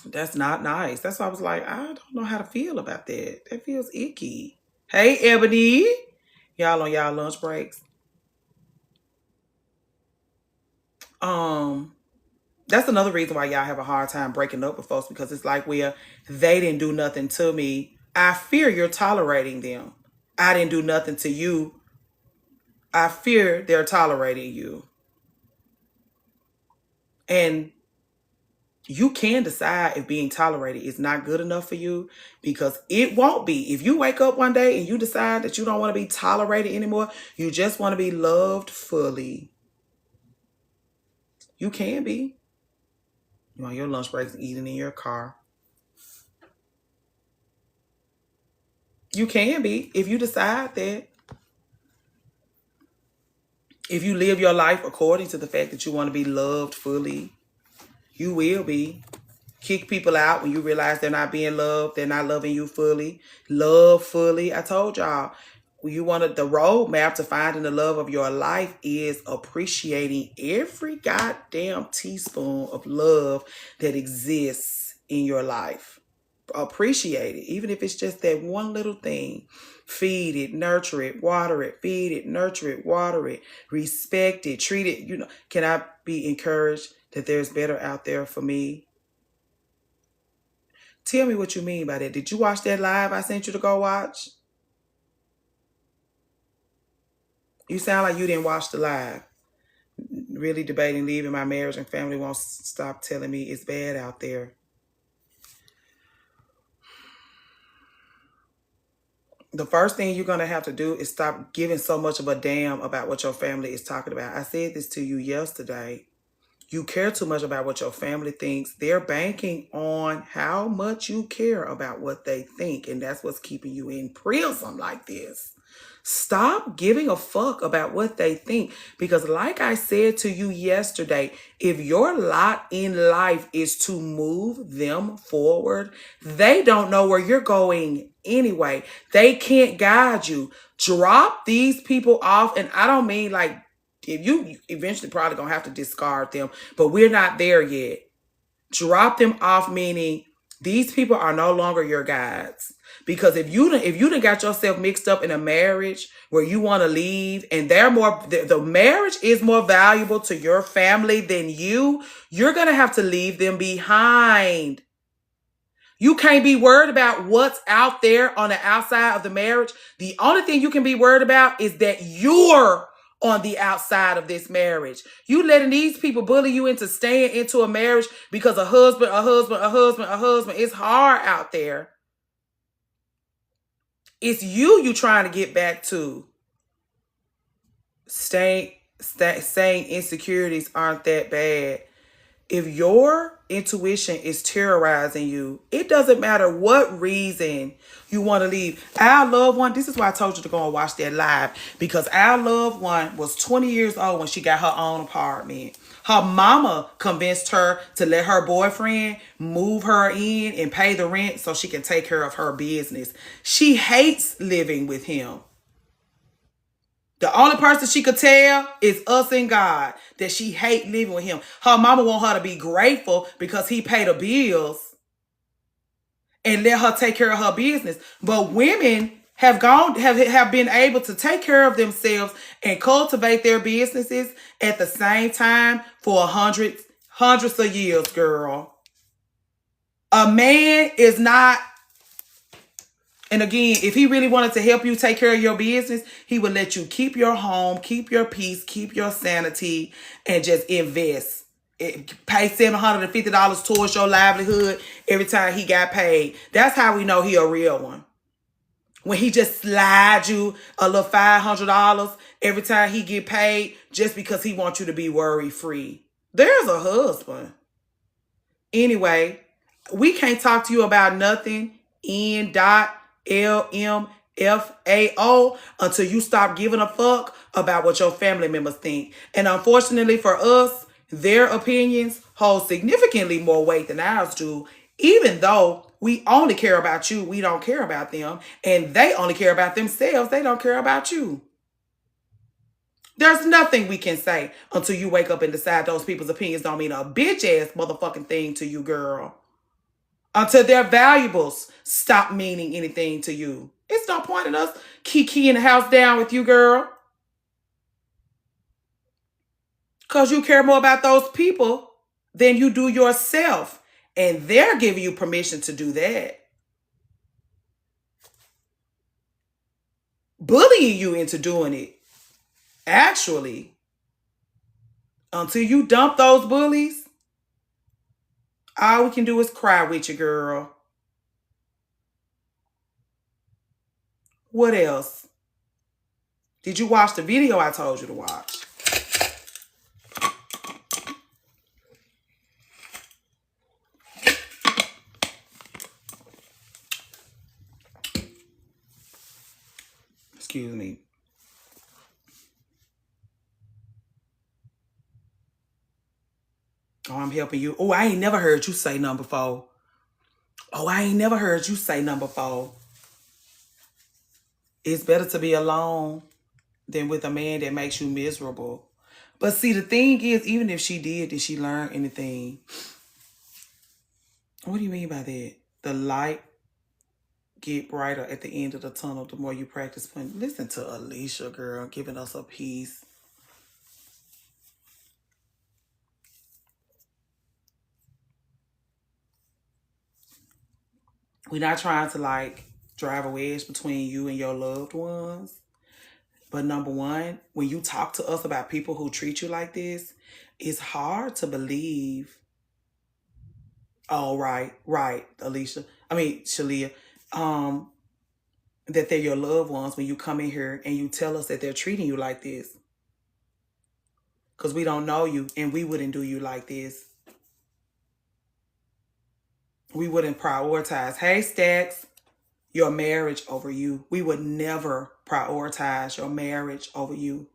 That's not nice. That's why I was like, I don't know how to feel about that. That feels icky. Hey, Ebony. Y'all on y'all lunch breaks. That's another reason why y'all have a hard time breaking up with folks, because it's like, well, they didn't do nothing to me. I fear you're tolerating them. I didn't do nothing to you. I fear they're tolerating you. And you can decide if being tolerated is not good enough for you, because it won't be. If you wake up one day and you decide that you don't want to be tolerated anymore, you just want to be loved fully, you can be. You on your lunch breaks eating in your car. You can be if you decide that. If you live your life according to the fact that you want to be loved fully, you will be. Kick people out when you realize they're not being loved. They're not loving you fully. Love fully. I told y'all, you wanted the roadmap to finding the love of your life is appreciating every goddamn teaspoon of love that exists in your life. Appreciate it, even if it's just that one little thing. Feed it, nurture it, water it, feed it, nurture it, water it, respect it, treat it. Can I be encouraged that there's better out there for me? Tell me what you mean by that. Did you watch that live I sent you to go watch? You sound like you didn't watch the live. Really debating leaving my marriage and family won't stop telling me it's bad out there. The first thing you're going to have to do is stop giving so much of a damn about what your family is talking about. I said this to you yesterday. You care too much about what your family thinks. They're banking on how much you care about what they think. And that's what's keeping you in prison like this. Stop giving a fuck about what they think. Because like I said to you yesterday, if your lot in life is to move them forward, they don't know where you're going anyway. They can't guide you. Drop these people off. And I don't mean like, if you eventually probably gonna have to discard them, but we're not there yet. Drop them off, meaning these people are no longer your guides. Because if you done got yourself mixed up in a marriage where you want to leave, and the marriage is more valuable to your family than you're gonna have to leave them behind. You can't be worried about what's out there on the outside of the marriage. The only thing you can be worried about is that you're on the outside of this marriage. You letting these people bully you into staying into a marriage because a husband. It's hard out there. It's you trying to get back to. Saying insecurities aren't that bad. If your intuition is terrorizing you, it doesn't matter what reason you want to leave. Our loved one, this is why I told you to go and watch that live, because our loved one was 20 years old when she got her own apartment. Her mama convinced her to let her boyfriend move her in and pay the rent so she can take care of her business. She hates living with him. The only person she could tell is us and God that she hate living with him. Her mama want her to be grateful because he paid the bills and let her take care of her business. But women have been able to take care of themselves and cultivate their businesses at the same time for hundreds of years, girl. A man is not. And again, if he really wanted to help you take care of your business, he would let you keep your home, keep your peace, keep your sanity, and just invest. Pay $750 towards your livelihood every time he got paid. That's how we know he a real one. When he just slides you a little $500 every time he get paid just because he wants you to be worry-free. There's a husband. Anyway, we can't talk to you about nothing. LMFAO until you stop giving a fuck about what your family members think. And unfortunately for us, their opinions hold significantly more weight than ours do. Even though we only care about you, we don't care about them. And they only care about themselves, they don't care about you. There's nothing we can say until you wake up and decide those people's opinions don't mean a bitch ass motherfucking thing to you, girl. until their valuables stop meaning anything to you. It's no point in us kikiing the house down with you, girl. Because you care more about those people than you do yourself. And they're giving you permission to do that. Bullying you into doing it. Actually, until you dump those bullies, all we can do is cry with you, girl. What else? Did you watch the video I told you to watch? Excuse me. Oh, I'm helping you. Oh, I ain't never heard you say number 4. Oh, I ain't never heard you say number 4. It's better to be alone than with a man that makes you miserable. But see, the thing is, even if she did she learn anything? What do you mean by that? The light get brighter at the end of the tunnel the more you practice. Listen to Alicia, girl, giving us a piece. We're not trying to like drive a wedge between you and your loved ones. But number one, when you talk to us about people who treat you like this, it's hard to believe. Oh, right, Alicia. I mean, Shalia. That they're your loved ones when you come in here and you tell us that they're treating you like this. Because we don't know you and we wouldn't do you like this. We wouldn't prioritize, hey, Stacks, your marriage over you. We would never prioritize your marriage over you.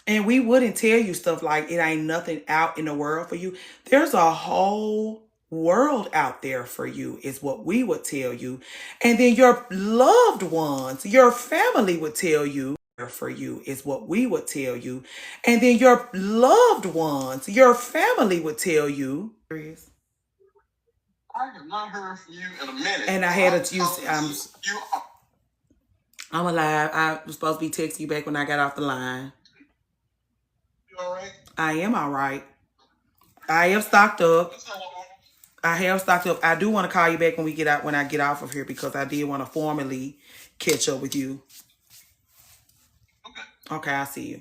And we wouldn't tell you stuff like it ain't nothing out in the world for you. There's a whole world out there for you is what we would tell you. And then your loved ones, your family would tell you for you is what we would tell you. And then your loved ones, your family would tell you. I have not heard from you in a minute. And I had to use, I'm alive. I was supposed to be texting you back when I got off the line. You all right? I am all right. I have stocked up. I do want to call you back when I get off of here because I did want to formally catch up with you. Okay, I'll see you.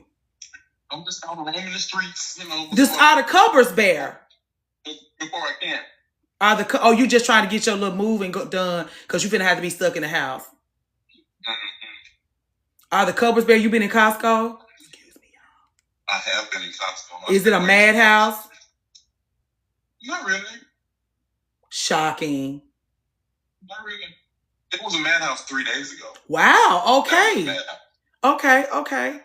I'm just out roaming the streets, Just out of Cupper's Bear. Before I can. You just trying to get your little move and done because you finna have to be stuck in the house. Mm-hmm. Are the Cupper's Bear? You been in Costco? Excuse me, y'all. I have been in Costco. Is it a madhouse? Not really. Shocking. Not really. It was a madhouse 3 days ago. Wow. Okay. Okay.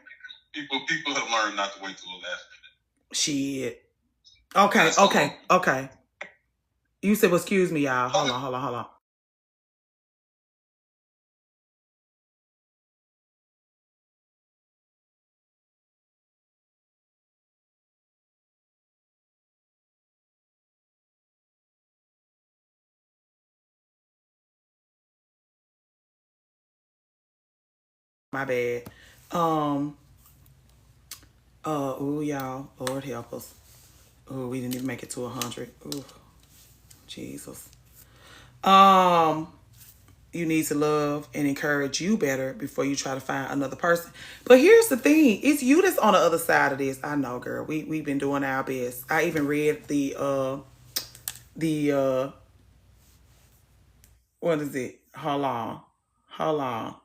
People have learned not to wait till the last minute. Shit. Okay. You said, well, excuse me, y'all. Hold on. My bad. Y'all, Lord help us. Oh, we didn't even make it to 100. Oh, Jesus. You need to love and encourage you better before you try to find another person. But here's the thing. It's you that's on the other side of this. I know, girl. We've been doing our best. I even read the what is it? Hold on.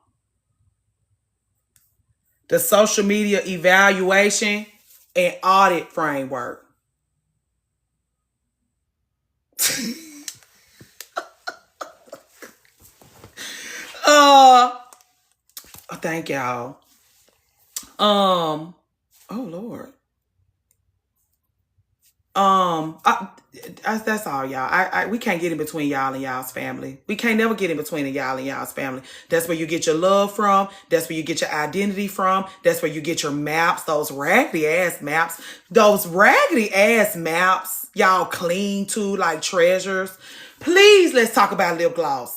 The social media evaluation and audit framework. Thank y'all. Oh Lord. That's all, y'all. We can't get in between y'all and y'all's family. We can't never get in between y'all and y'all's family. That's where you get your love from. That's where you get your identity from. That's where you get your maps, those raggedy ass maps. Y'all cling to like treasures. Please, let's talk about lip gloss.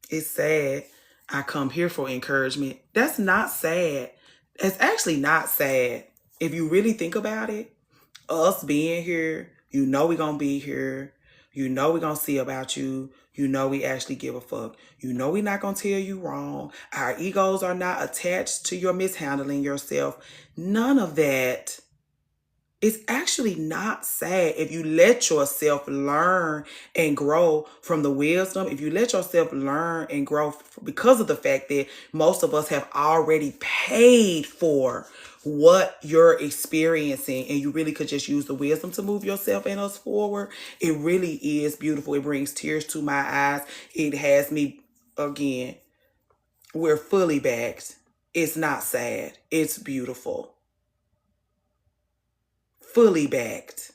It's sad. I come here for encouragement. That's not sad. It's actually not sad. If you really think about it, us being here, you know we're going to be here. You know we're going to see about you. You know we actually give a fuck. You know we're not going to tell you wrong. Our egos are not attached to your mishandling yourself. None of that. It's actually not sad if you let yourself learn and grow from the wisdom. If you let yourself learn and grow because of the fact that most of us have already paid for what you're experiencing and you really could just use the wisdom to move yourself and us forward. It really is beautiful. It brings tears to my eyes. It has me, again, we're fully backed. It's not sad. It's beautiful. Fully backed.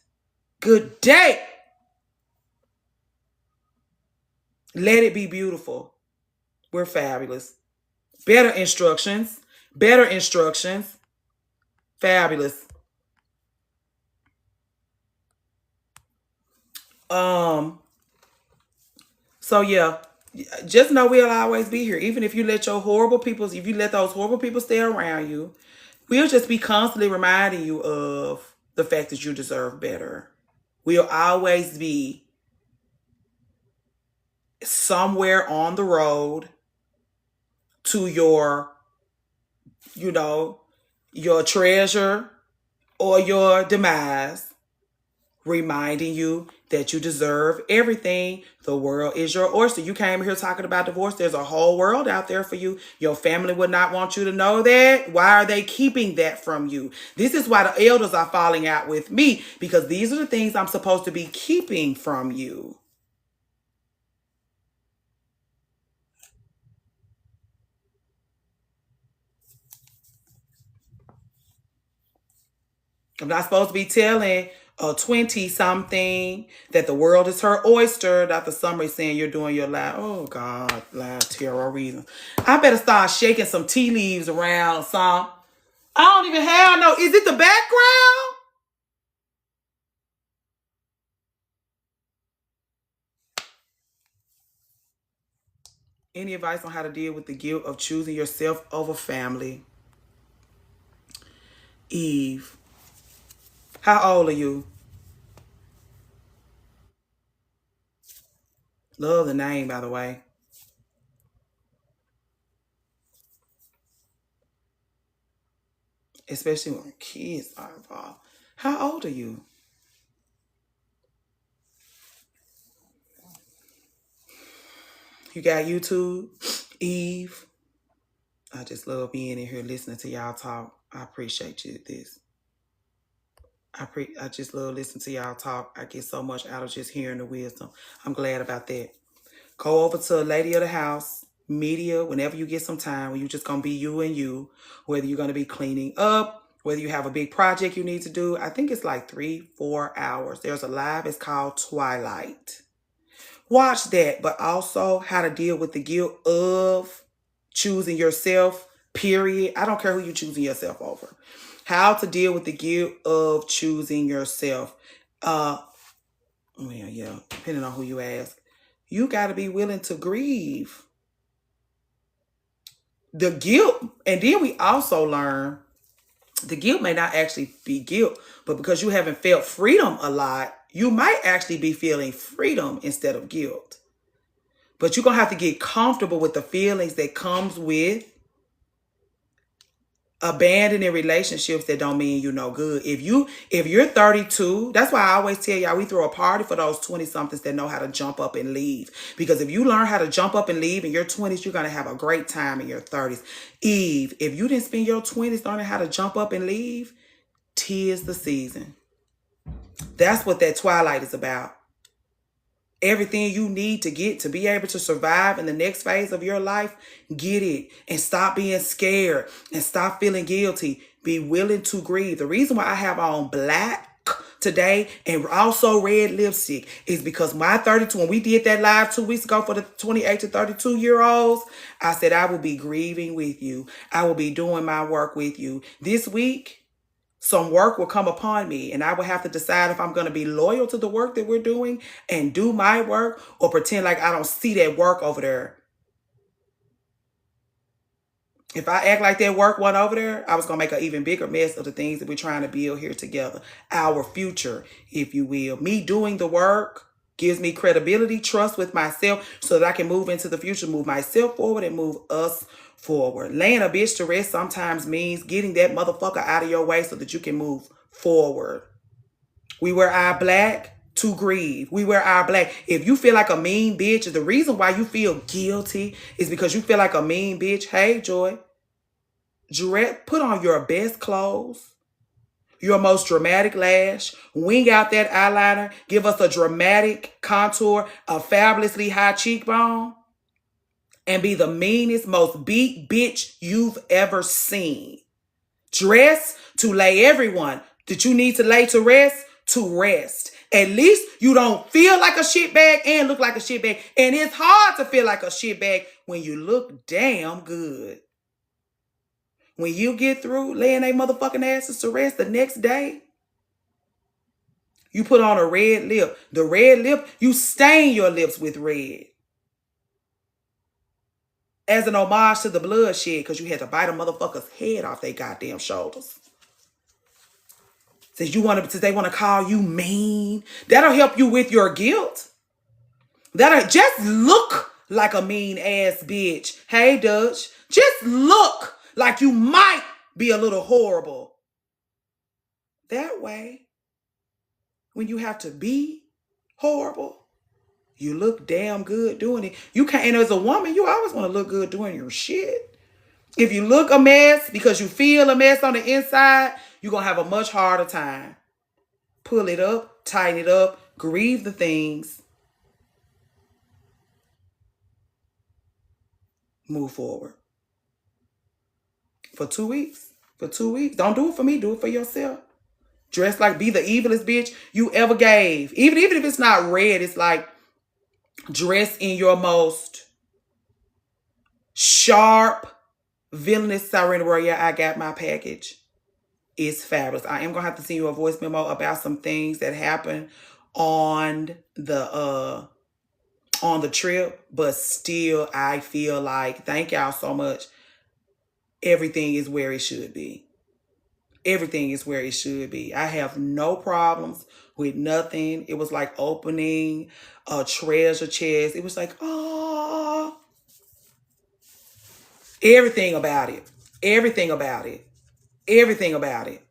Good day. Let it be beautiful. We're fabulous. Better instructions. Better instructions. Fabulous. So yeah, just know we'll always be here. Even if you let those horrible people stay around you, we'll just be constantly reminding you of the fact that you deserve better. We'll always be somewhere on the road to your treasure or your demise, reminding you that you deserve everything. The world is your oyster. You came here talking about divorce. There's a whole world out there for you. Your family would not want you to know that. Why are they keeping that from you? This is why the elders are falling out with me, because these are the things I'm supposed to be keeping from you. I'm not supposed to be telling a 20-something that the world is her oyster. Dr. Summer saying you're doing your live. Oh, God, live terror reasons. I better start shaking some tea leaves around some. I don't even have no. Is it the background? Any advice on how to deal with the guilt of choosing yourself over family? Eve. How old are you? Love the name, by the way. Especially when kids are involved. How old are you? You got YouTube? Eve. I just love being in here listening to y'all talk. I appreciate you this. I just love listening to y'all talk. I get so much out of just hearing the wisdom. I'm glad about that. Go over to Lady of the House Media whenever you get some time, when you're just going to be you and you, whether you're going to be cleaning up, whether you have a big project you need to do. I think it's like 3-4 hours. There's a live. It's called Twilight. Watch that, but also how to deal with the guilt of choosing yourself, period. I don't care who you're choosing yourself over. How to deal with the guilt of choosing yourself. Yeah, depending on who you ask. You got to be willing to grieve the guilt. And then we also learn the guilt may not actually be guilt, but because you haven't felt freedom a lot, you might actually be feeling freedom instead of guilt. But you're going to have to get comfortable with the feelings that comes with abandoning relationships that don't mean you no good. If you're 32, that's why I always tell y'all we throw a party for those 20-somethings that know how to jump up and leave. Because if you learn how to jump up and leave in your 20s, you're going to have a great time in your 30s. Eve, if you didn't spend your 20s learning how to jump up and leave, 'tis the season. That's what that Twilight is about. Everything you need to get to be able to survive in the next phase of your life, get it. And stop being scared and stop feeling guilty. Be willing to grieve. The reason why I have on black today and also red lipstick is because my 32, when we did that live 2 weeks ago for the 28 to 32 year olds, I said I will be grieving with you. I will be doing my work with you. This week, some work will come upon me, and I will have to decide if I'm going to be loyal to the work that we're doing and do my work, or pretend like I don't see that work over there. If I act like that work went over there, I was going to make an even bigger mess of the things that we're trying to build here together. Our future, if you will. Me doing the work gives me credibility, trust with myself, so that I can move into the future, move myself forward and move us forward. Laying a bitch to rest sometimes means getting that motherfucker out of your way so that you can move forward. We wear our black to grieve. We wear our black. If you feel like a mean bitch, the reason why you feel guilty is because you feel like a mean bitch. Hey, Joy. Jarette, put on your best clothes, your most dramatic lash, wing out that eyeliner, give us a dramatic contour, a fabulously high cheekbone, and be the meanest, most beat bitch you've ever seen. Dress to lay everyone that you need to lay to rest. At least you don't feel like a shitbag and look like a shitbag. And it's hard to feel like a shitbag when you look damn good. When you get through laying they motherfucking asses to rest the next day, you put on a red lip. The red lip, you stain your lips with red. As an homage to the bloodshed, because you had to bite a motherfucker's head off their goddamn shoulders. Since they want to call you mean, that'll help you with your guilt. That'll just look like a mean ass bitch. Hey, Dutch, just look like you might be a little horrible. That way, when you have to be horrible, you look damn good doing it. You can't, and as a woman, you always want to look good doing your shit. If you look a mess because you feel a mess on the inside, you're going to have a much harder time. Pull it up, tighten it up, grieve the things, move forward. For 2 weeks. Don't do it for me. Do it for yourself. Dress like, be the evilest bitch you ever gave. Even if it's not red, it's like dress in your most sharp, villainous Serena Royale. I got my package. It's fabulous. I am going to have to send you a voice memo about some things that happened on the trip. But still, I feel like, thank y'all so much. Everything is where it should be. Everything is where it should be. I have no problems with nothing. It was like opening a treasure chest. It was like, oh, everything about it. Everything about it. Everything about it.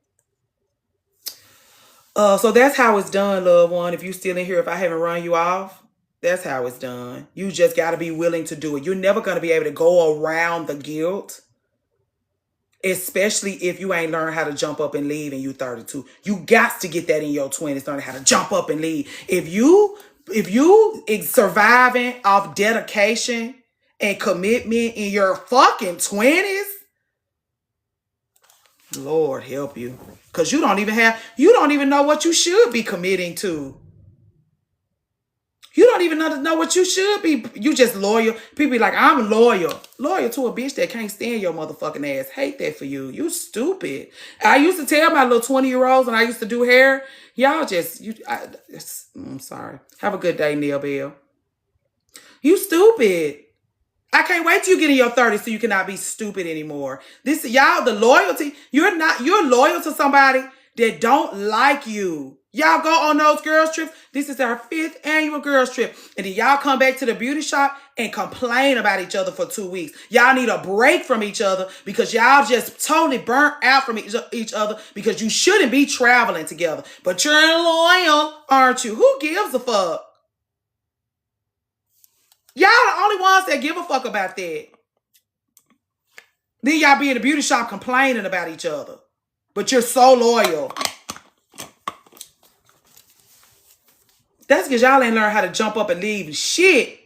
So that's how it's done, loved one. If you still in here, if I haven't run you off, that's how it's done. You just got to be willing to do it. You're never going to be able to go around the guilt. Especially if you ain't learned how to jump up and leave and you 32. You got to get that in your 20s, learning how to jump up and leave. If you surviving off dedication and commitment in your fucking 20s, Lord help you. Because you don't even know what you should be committing to. You don't even know what you should be. You just loyal. People be like, I'm loyal. Loyal to a bitch that can't stand your motherfucking ass. Hate that for you. You stupid. I used to tell my little 20-year-olds when I used to do hair, y'all I'm sorry. Have a good day, Neil Bell. You stupid. I can't wait till you get in your 30s so you cannot be stupid anymore. Y'all, the loyalty, you're loyal to somebody that don't like you. Y'all go on those girls trips. This is our 5th annual girls trip. And then y'all come back to the beauty shop and complain about each other for 2 weeks. Y'all need a break from each other because y'all just totally burnt out from each other because you shouldn't be traveling together. But you're loyal, aren't you? Who gives a fuck? Y'all the only ones that give a fuck about that. Then y'all be in the beauty shop complaining about each other. But you're so loyal. That's because y'all ain't learned how to jump up and leave shit.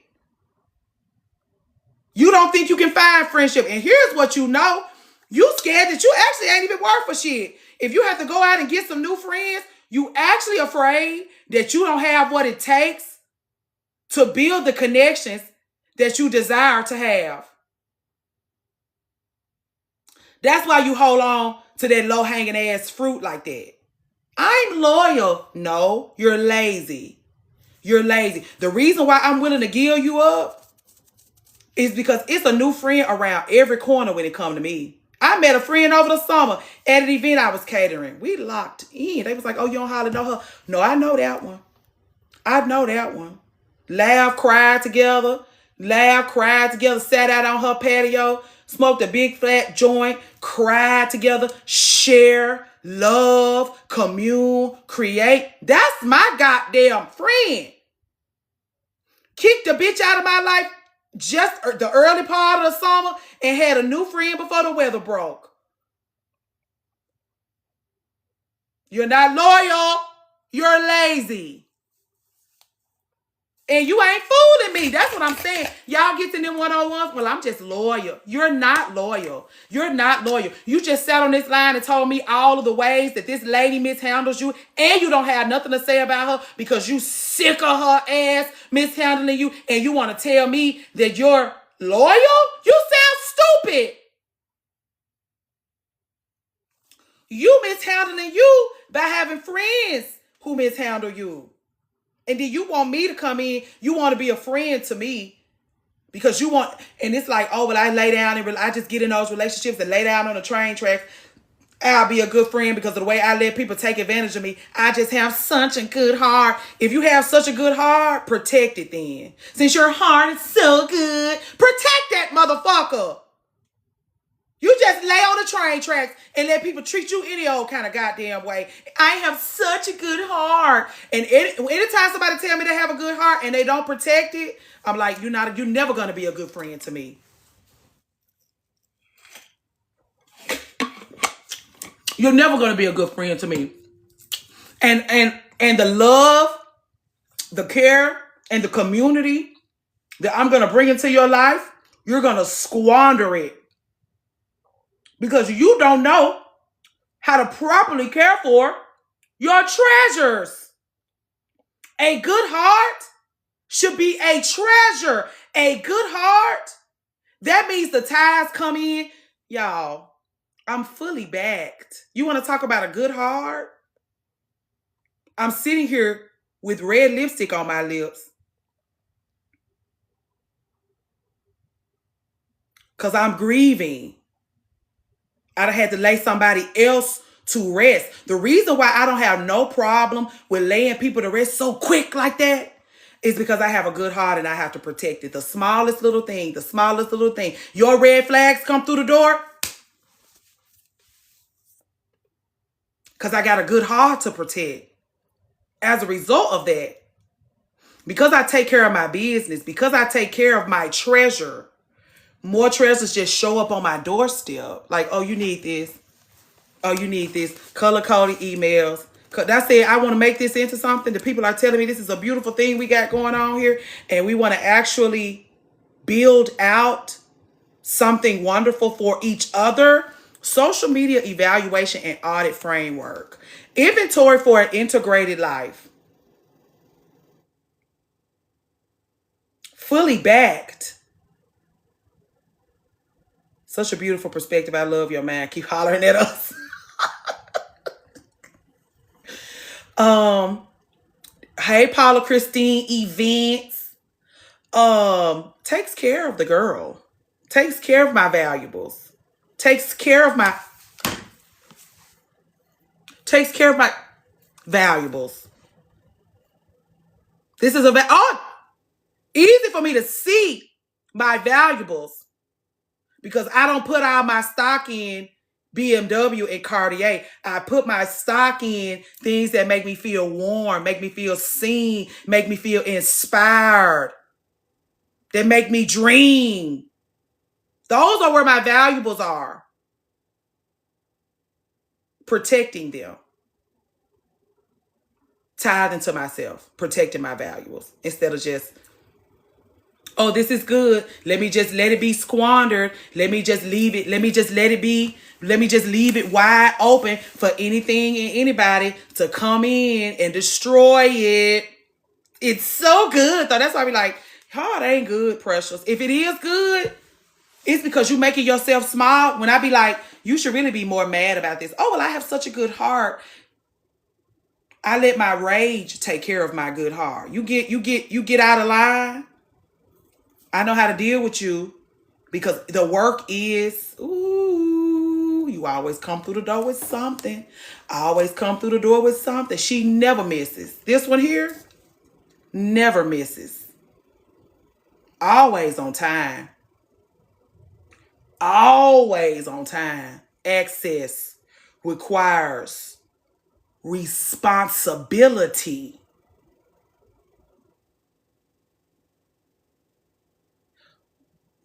You don't think you can find friendship. And here's what you know. You scared that you actually ain't even worth for shit. If you have to go out and get some new friends, you actually afraid that you don't have what it takes to build the connections that you desire to have. That's why you hold on to that low-hanging ass fruit like that. I'm loyal. No, you're lazy. You're lazy. The reason why I'm willing to give you up is because it's a new friend around every corner when it come to me. I met a friend over the summer at an event I was catering. We locked in. They was like, oh, you don't hardly know her. No, I know that one. I know that one. Laugh, cried together. Laugh, cried together. Sat out on her patio. Smoked a big flat joint. Cried together. Share, love, commune, create. That's my goddamn friend. Kicked the bitch out of my life just the early part of the summer and had a new friend before the weather broke. You're not loyal. You're lazy. And you ain't fooling me. That's what I'm saying. Y'all get in them one-on-ones. Well, I'm just loyal. You're not loyal. You're not loyal. You just sat on this line and told me all of the ways that this lady mishandles you, and you don't have nothing to say about her because you sick of her ass mishandling you, and you want to tell me that you're loyal? You sound stupid. You mishandling you by having friends who mishandle you. And then you want me to come in. You want to be a friend to me because you want, and it's like, oh, well, I lay down and I just get in those relationships and lay down on the train tracks. I'll be a good friend because of the way I let people take advantage of me. I just have such a good heart. If you have such a good heart, protect it then. Since your heart is so good, protect that motherfucker. You just lay on the train tracks and let people treat you any old kind of goddamn way. I have such a good heart. And anytime somebody tell me they have a good heart and they don't protect it, I'm like, you're never going to be a good friend to me. You're never going to be a good friend to me. And the love, the care, and the community that I'm going to bring into your life, you're going to squander it. Because you don't know how to properly care for your treasures. A good heart should be a treasure. A good heart, that means the ties come in. Y'all, I'm fully backed. You want to talk about a good heart? I'm sitting here with red lipstick on my lips. Because I'm grieving. I'd had to lay somebody else to rest. The reason why I don't have no problem with laying people to rest so quick like that is because I have a good heart and I have to protect it. The smallest little thing, the smallest little thing. Your red flags come through the door because I got a good heart to protect. As a result of that, because I take care of my business, because I take care of my treasure, more treasures just show up on my doorstep. Like, oh, you need this. Oh, you need this. Color-coded emails. That's it. I want to make this into something. The people are telling me this is a beautiful thing we got going on here. And we want to actually build out something wonderful for each other. Social media evaluation and audit framework. Inventory for an integrated life. Fully backed. Such a beautiful perspective. I love your man. Keep hollering at us. Hey, Paula Christine Events. Takes care of the girl. Takes care of my valuables. Takes care of my valuables. This is easy for me to see my valuables. Because I don't put all my stock in BMW and Cartier. I put my stock in things that make me feel warm, make me feel seen, make me feel inspired, that make me dream. Those are where my valuables are. Protecting them. Tithing to myself. Protecting my valuables. Instead of just, oh, this is good. Let me just let it be squandered. Let me just leave it. Let me just let it be. Let me just leave it wide open for anything and anybody to come in and destroy it. It's so good, though. That's why we like, oh, it ain't good, precious. If it is good, It's because you're making yourself small. When I be like, you should really be more mad about this. Oh, well, I have such a good heart. I let my rage take care of my good heart. You get out of line. I know how to deal with you because the work is, ooh, you always come through the door with something. I always come through the door with something. She never misses. This one here never misses. Always on time. Always on time. Access requires responsibility.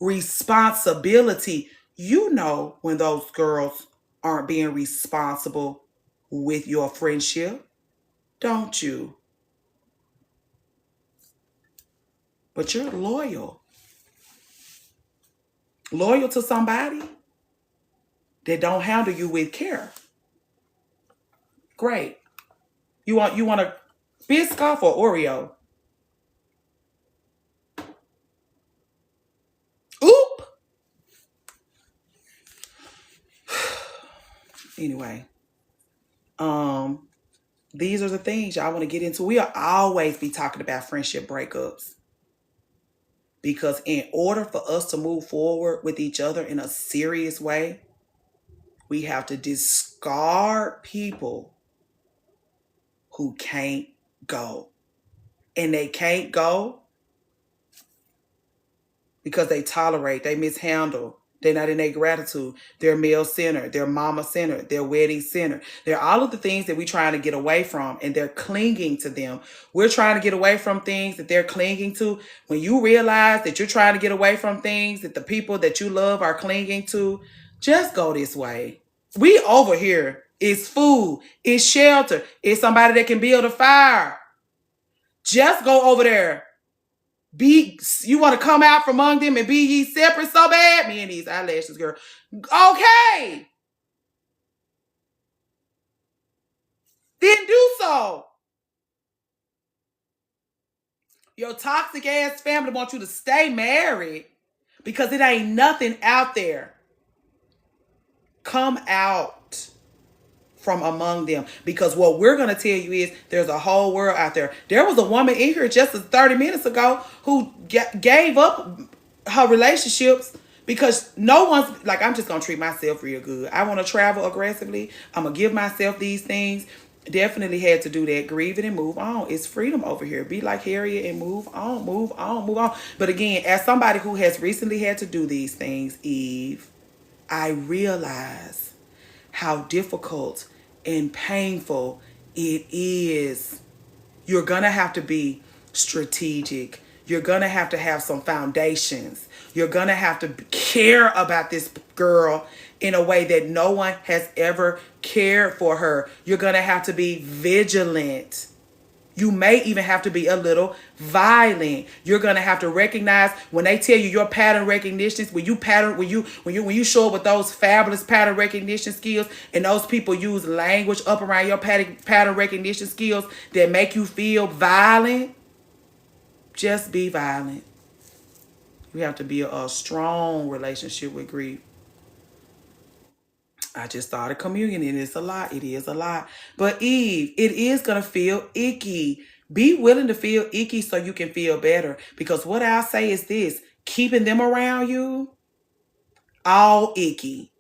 Responsibility. You know when those girls aren't being responsible with your friendship, don't you? But you're loyal. Loyal to somebody that don't handle you with care. Great. You want a Biscoff or Oreo? Oop. Anyway, these are the things y'all want to get into. We'll always be talking about friendship breakups. Because in order for us to move forward with each other in a serious way, we have to discard people who can't go. And they can't go because they tolerate, they mishandle. They're not in their gratitude. They're male centered. They're mama centered. They're wedding centered. They're all of the things that we're trying to get away from, and they're clinging to them. We're trying to get away from things that they're clinging to. When you realize that you're trying to get away from things that the people that you love are clinging to, just go this way. We over here. It's food. It's shelter. It's somebody that can build a fire. Just go over there. You want to come out from among them and be ye separate so bad? Me and these eyelashes, girl. Okay. Then do so. Your toxic ass family wants you to stay married because it ain't nothing out there. Come out from among them, because what we're going to tell you is there's a whole world out there. There was a woman in here just 30 minutes ago who gave up her relationships because no one's like, I'm just going to treat myself real good. I want to travel aggressively. I'm going to give myself these things. Definitely had to do that. Grieve it and move on. It's freedom over here. Be like Harriet and move on, move on, move on. But again, as somebody who has recently had to do these things, Eve, I realize how difficult and painful it is. You're gonna have to be strategic. You're gonna have to have some foundations. You're gonna have to care about this girl in a way that no one has ever cared for her. You're gonna have to be vigilant. You may even have to be a little violent. You're gonna have to recognize when they tell you your pattern recognitions, when you show up with those fabulous pattern recognition skills, and those people use language up around your pattern recognition skills that make you feel violent. Just be violent. You have to be a strong relationship with grief. I just started communion and it's a lot. It is a lot. But Eve, it is going to feel icky. Be willing to feel icky so you can feel better. Because what I'll say is this, keeping them around you, all icky.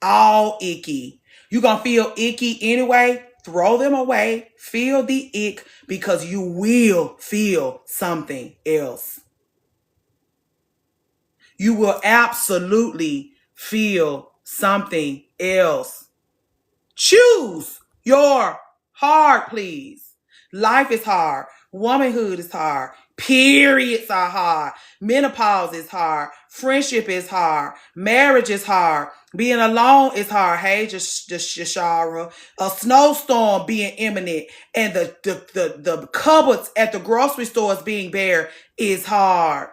All icky. You're going to feel icky anyway. Throw them away. Feel the ick because you will feel something else. You will absolutely feel something else. Choose your heart, please. Life is hard. Womanhood is hard. Periods are hard. Menopause is hard. Friendship is hard. Marriage is hard. Being alone is hard. Hey, just Shara. A snowstorm being imminent and the cupboards at the grocery stores being bare is hard.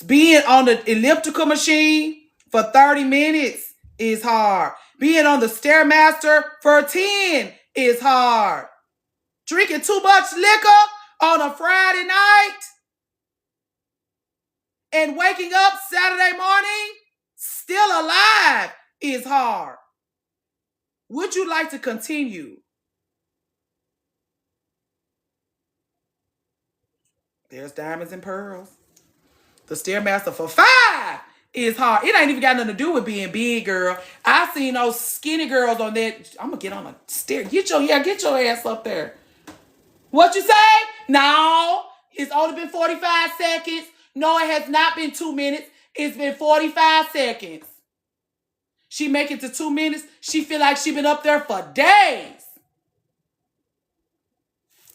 Being on the elliptical machine for 30 minutes is hard. Being on the Stairmaster for 10 is hard. Drinking too much liquor on a Friday night And waking up Saturday morning, still alive, is hard. Would you like to continue? There's diamonds and pearls. The Stairmaster for 5 is hard. It ain't even got nothing to do with being big, girl. I seen those skinny girls on that. I'm gonna get on a stair. Get your ass up there. What you say? No, it's only been 45 seconds. No, it has not been 2 minutes. It's been 45 seconds. She make it to 2 minutes. She feel like she been up there for days.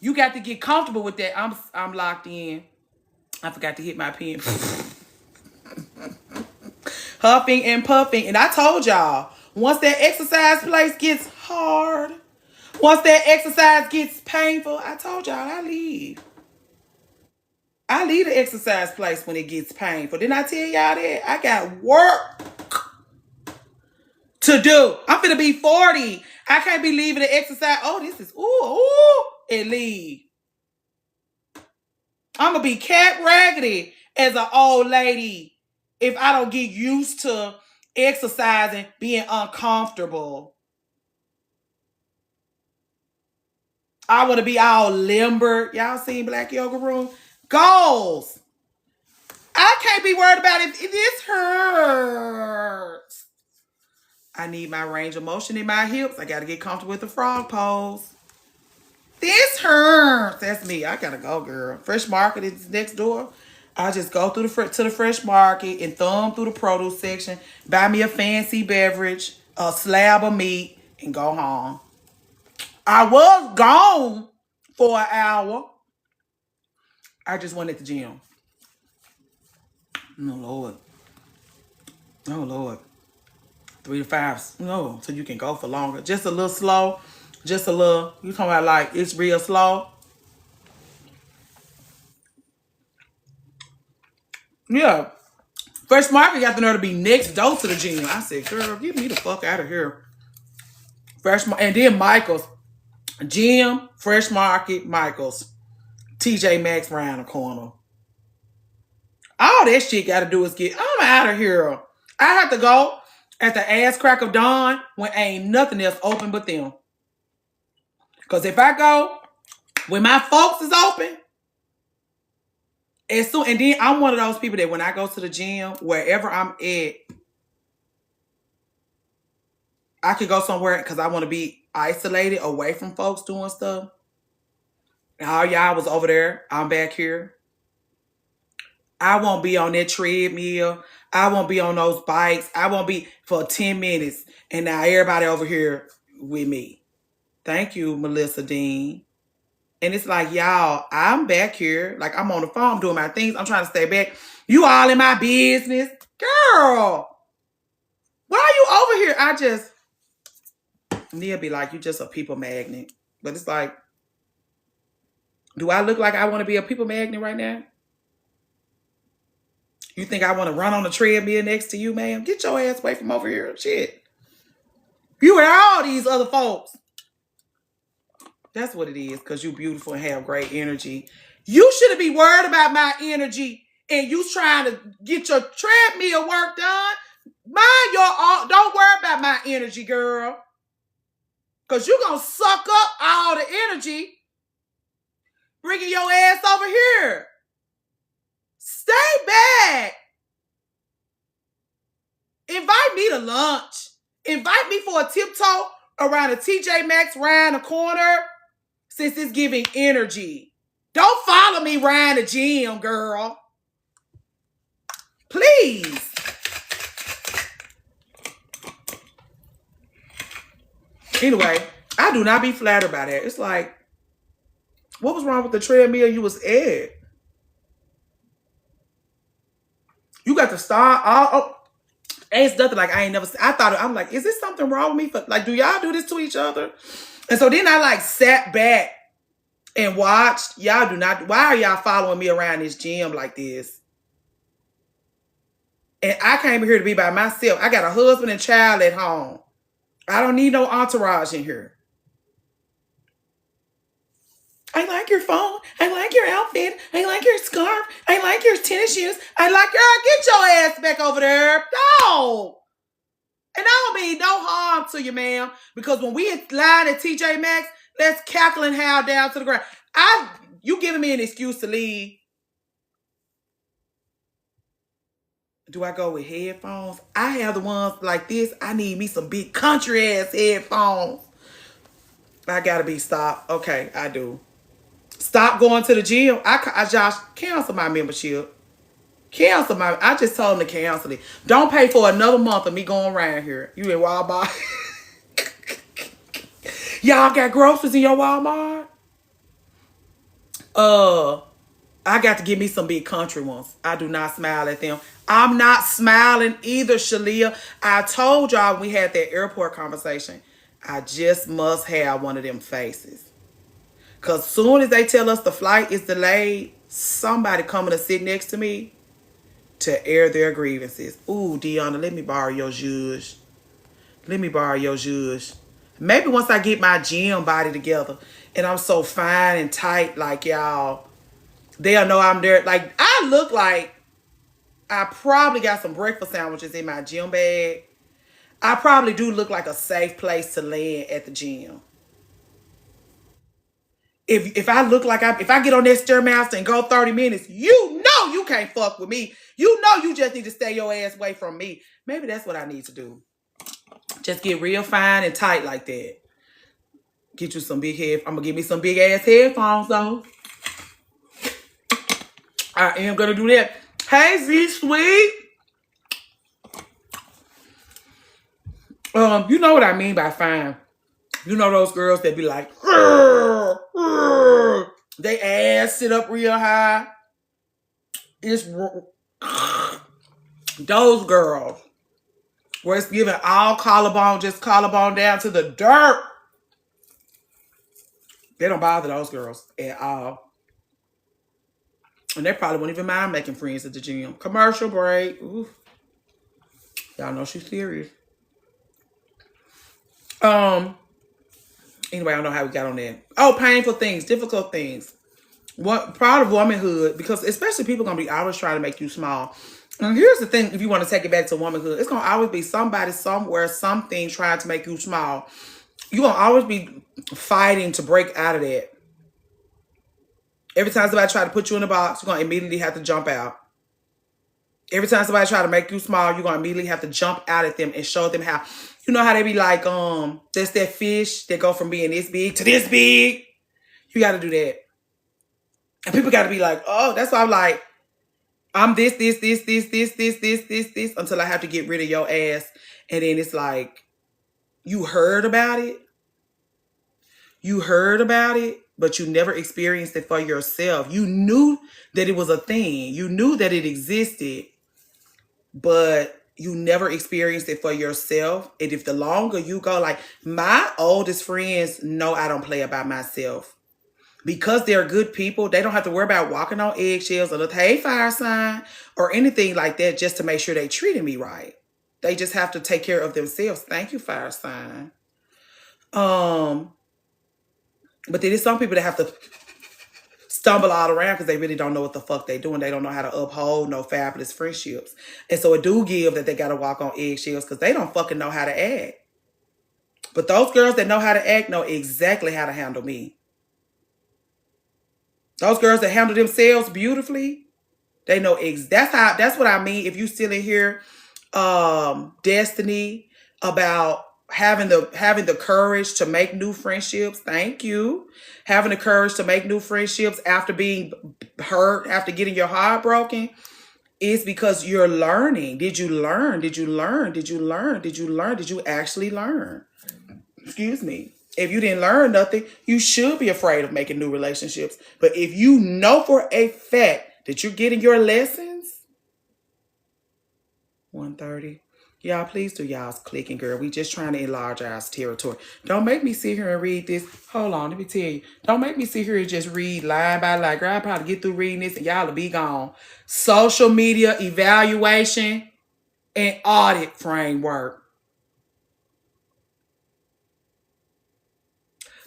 You got to get comfortable with that. I'm locked in. I forgot to hit my pen. Huffing and puffing. And I told y'all, once that exercise place gets hard, once that exercise gets painful, I told y'all I leave. I leave the exercise place when it gets painful. Didn't I tell y'all that? I got work to do. I'm finna be 40. I can't be leaving the exercise. Oh, this is, and leave. I'm gonna be cat raggedy as an old lady if I don't get used to exercising, being uncomfortable. I want to be all limber. Y'all seen Black Yoga Room? Goals. I can't be worried about it. This hurts. I need my range of motion in my hips. I got to get comfortable with the frog pose. This hurts. That's me. I got to go, girl. Fresh Market is next door. I just go through to the Fresh Market and thumb through the produce section, buy me a fancy beverage, a slab of meat, and go home. I was gone for an hour. I just went at the gym. Oh, Lord. Oh, Lord. 3 to 5. No, so you can go for longer. Just a little slow. Just a little. You talking about like it's real slow? Yeah. Fresh Market got the nerve to be next door to the gym. I said, girl, get me the fuck out of here. And then Michael's. Gym, Fresh Market, Michael's. TJ Maxx around the corner. All that shit got to do is I'm out of here. I have to go at the ass crack of dawn when ain't nothing else open but them. Because if I go when my folks is open, and then I'm one of those people that when I go to the gym, wherever I'm at, I could go somewhere because I want to be isolated away from folks doing stuff. And all y'all was over there. I'm back here. I won't be on that treadmill. I won't be on those bikes. I won't be for 10 minutes. And now everybody over here with me. Thank you, Melissa Dean. And it's like, y'all, I'm back here. Like, I'm on the phone doing my things. I'm trying to stay back. You all in my business. Girl, why are you over here? Nia be like, you just a people magnet. But it's like, do I look like I want to be a people magnet right now? You think I want to run on the treadmill next to you, ma'am? Get your ass away from over here. Shit. You and all these other folks. That's what it is, because you beautiful and have great energy. You shouldn't be worried about my energy and you trying to get your treadmill work done. Don't worry about my energy, girl. Because you're going to suck up all the energy bringing your ass over here. Stay back. Invite me to lunch. Invite me for a tiptoe around the TJ Maxx round the corner since it's giving energy. Don't follow me around the gym, girl. Please. Anyway, I do not be flattered by that. It's like, what was wrong with the treadmill you was at? You got to start. It's nothing like I ain't never. I'm like, is this something wrong with me? Like, do y'all do this to each other? And so then I like sat back and watched. Y'all do not. Why are y'all following me around this gym like this? And I came here to be by myself. I got a husband and child at home. I don't need no entourage in here. I like your phone. I like your outfit. I like your scarf. I like your tennis shoes. I like your, get your ass back over there. No. And I don't mean no harm to you, ma'am. Because when we in line at TJ Maxx, let's cackle and howl down to the ground. You giving me an excuse to leave. Do I go with headphones? I have the ones like this. I need me some big country ass headphones. I gotta be stopped. Okay, I do. Stop going to the gym. Josh, cancel my membership. I just told him to cancel it. Don't pay for another month of me going around here. You in Walmart? Y'all got groceries in your Walmart? I got to give me some big country ones. I do not smile at them. I'm not smiling either, Shalia. I told y'all we had that airport conversation. I just must have one of them faces. Because soon as they tell us the flight is delayed, somebody coming to sit next to me to air their grievances. Ooh, Deanna, let me borrow your zhuzh. Maybe once I get my gym body together and I'm so fine and tight like y'all, they'll know I'm there. Like, I look like I probably got some breakfast sandwiches in my gym bag. I probably do look like a safe place to land at the gym. If I look like if I get on that Stairmaster and go 30 minutes, you know you can't fuck with me. You know you just need to stay your ass away from me. Maybe that's what I need to do. Just get real fine and tight like that. Get you some big head. I'm gonna give me some big ass headphones though. I am gonna do that. Hey, Z Sweet. You know what I mean by fine. You know those girls that be like, they ass sit up real high. It's those girls where it's giving all collarbone, just collarbone down to the dirt. They don't bother those girls at all. And they probably won't even mind making friends at the gym. Commercial break. Ooh. Y'all know she's serious. Anyway, I don't know how we got on that. Oh, painful things, difficult things. What part of womanhood, because especially people gonna be always trying to make you small. And here's the thing, if you want to take it back to womanhood, it's gonna always be somebody, somewhere, something trying to make you small. You're gonna always be fighting to break out of that. Every time somebody try to put you in a box, you're gonna immediately have to jump out. Every time somebody try to make you small, you're gonna immediately have to jump out at them and show them how. You know how they be like, there's that fish that go from being this big to this big. You gotta do that. And people gotta be like, oh, that's why I'm like, I'm this, until I have to get rid of your ass. And then it's like, you heard about it. But you never experienced it for yourself. You knew that it was a thing. You knew that it existed, but you never experienced it for yourself. And if the longer you go, like my oldest friends know I don't play about myself. Because they're good people, they don't have to worry about walking on eggshells or the hey fire sign or anything like that just to make sure they treated me right. They just have to take care of themselves. Thank you, fire sign. But then there's some people that have to stumble all around because they really don't know what the fuck they doing. They don't know how to uphold no fabulous friendships. And so it do give that they got to walk on eggshells because they don't fucking know how to act. But those girls that know how to act know exactly how to handle me. Those girls that handle themselves beautifully, they know that's what I mean. If you still in here, Destiny, about having the courage to make new friendships. Thank you. Having the courage to make new friendships after being hurt, after getting your heart broken, is because you're learning. Did you learn? Did you learn? Did you learn? Did you learn? Did you actually learn? Excuse me. If you didn't learn nothing, you should be afraid of making new relationships. But if you know for a fact that you're getting your lessons, 1:30. Y'all, please do y'all's clicking, girl. We just trying to enlarge our territory. Don't make me sit here and read this. Hold on, let me tell you. Don't make me sit here and just read line by line. Girl, I'll probably get through reading this and y'all will be gone. Social media evaluation and audit framework.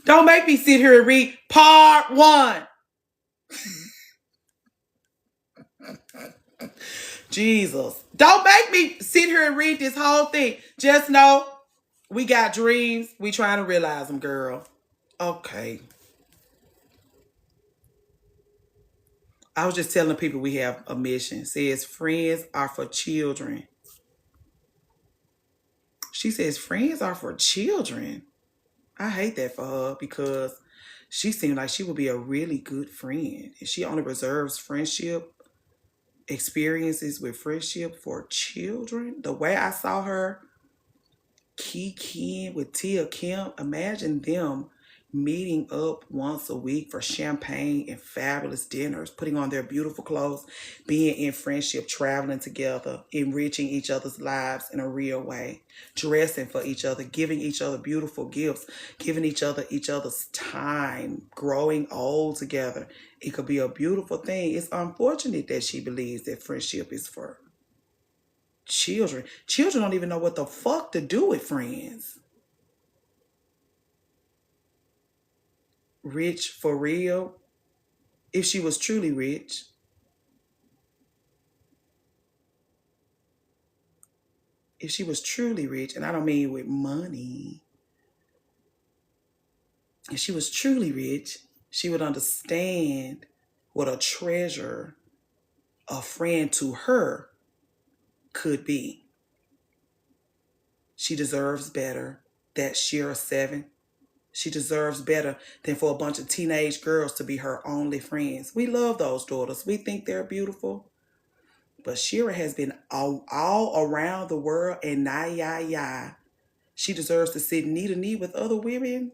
Don't make me sit here and read part 1. Jesus. Don't make me sit here and read this whole thing. Just know we got dreams. We trying to realize them, girl. Okay. I was just telling people we have a mission. It says friends are for children. She says friends are for children. I hate that for her because she seemed like she would be a really good friend. And she only reserves friendship experiences with friendship for children. The way I saw her kikiing with Tia Kim, imagine them meeting up once a week for champagne and fabulous dinners, putting on their beautiful clothes, being in friendship, traveling together, enriching each other's lives in a real way, dressing for each other, giving each other beautiful gifts, giving each other's time, growing old together. It could be a beautiful thing. It's unfortunate that she believes that friendship is for children. Children don't even know what the fuck to do with friends. Rich for real. If she was truly rich. If she was truly rich, and I don't mean with money. If she was truly rich, she would understand what a treasure a friend to her could be. She deserves better. That Shira 7. She deserves better than for a bunch of teenage girls to be her only friends. We love those daughters. We think they're beautiful. But Shira has been all around the world and nah. She deserves to sit knee to knee with other women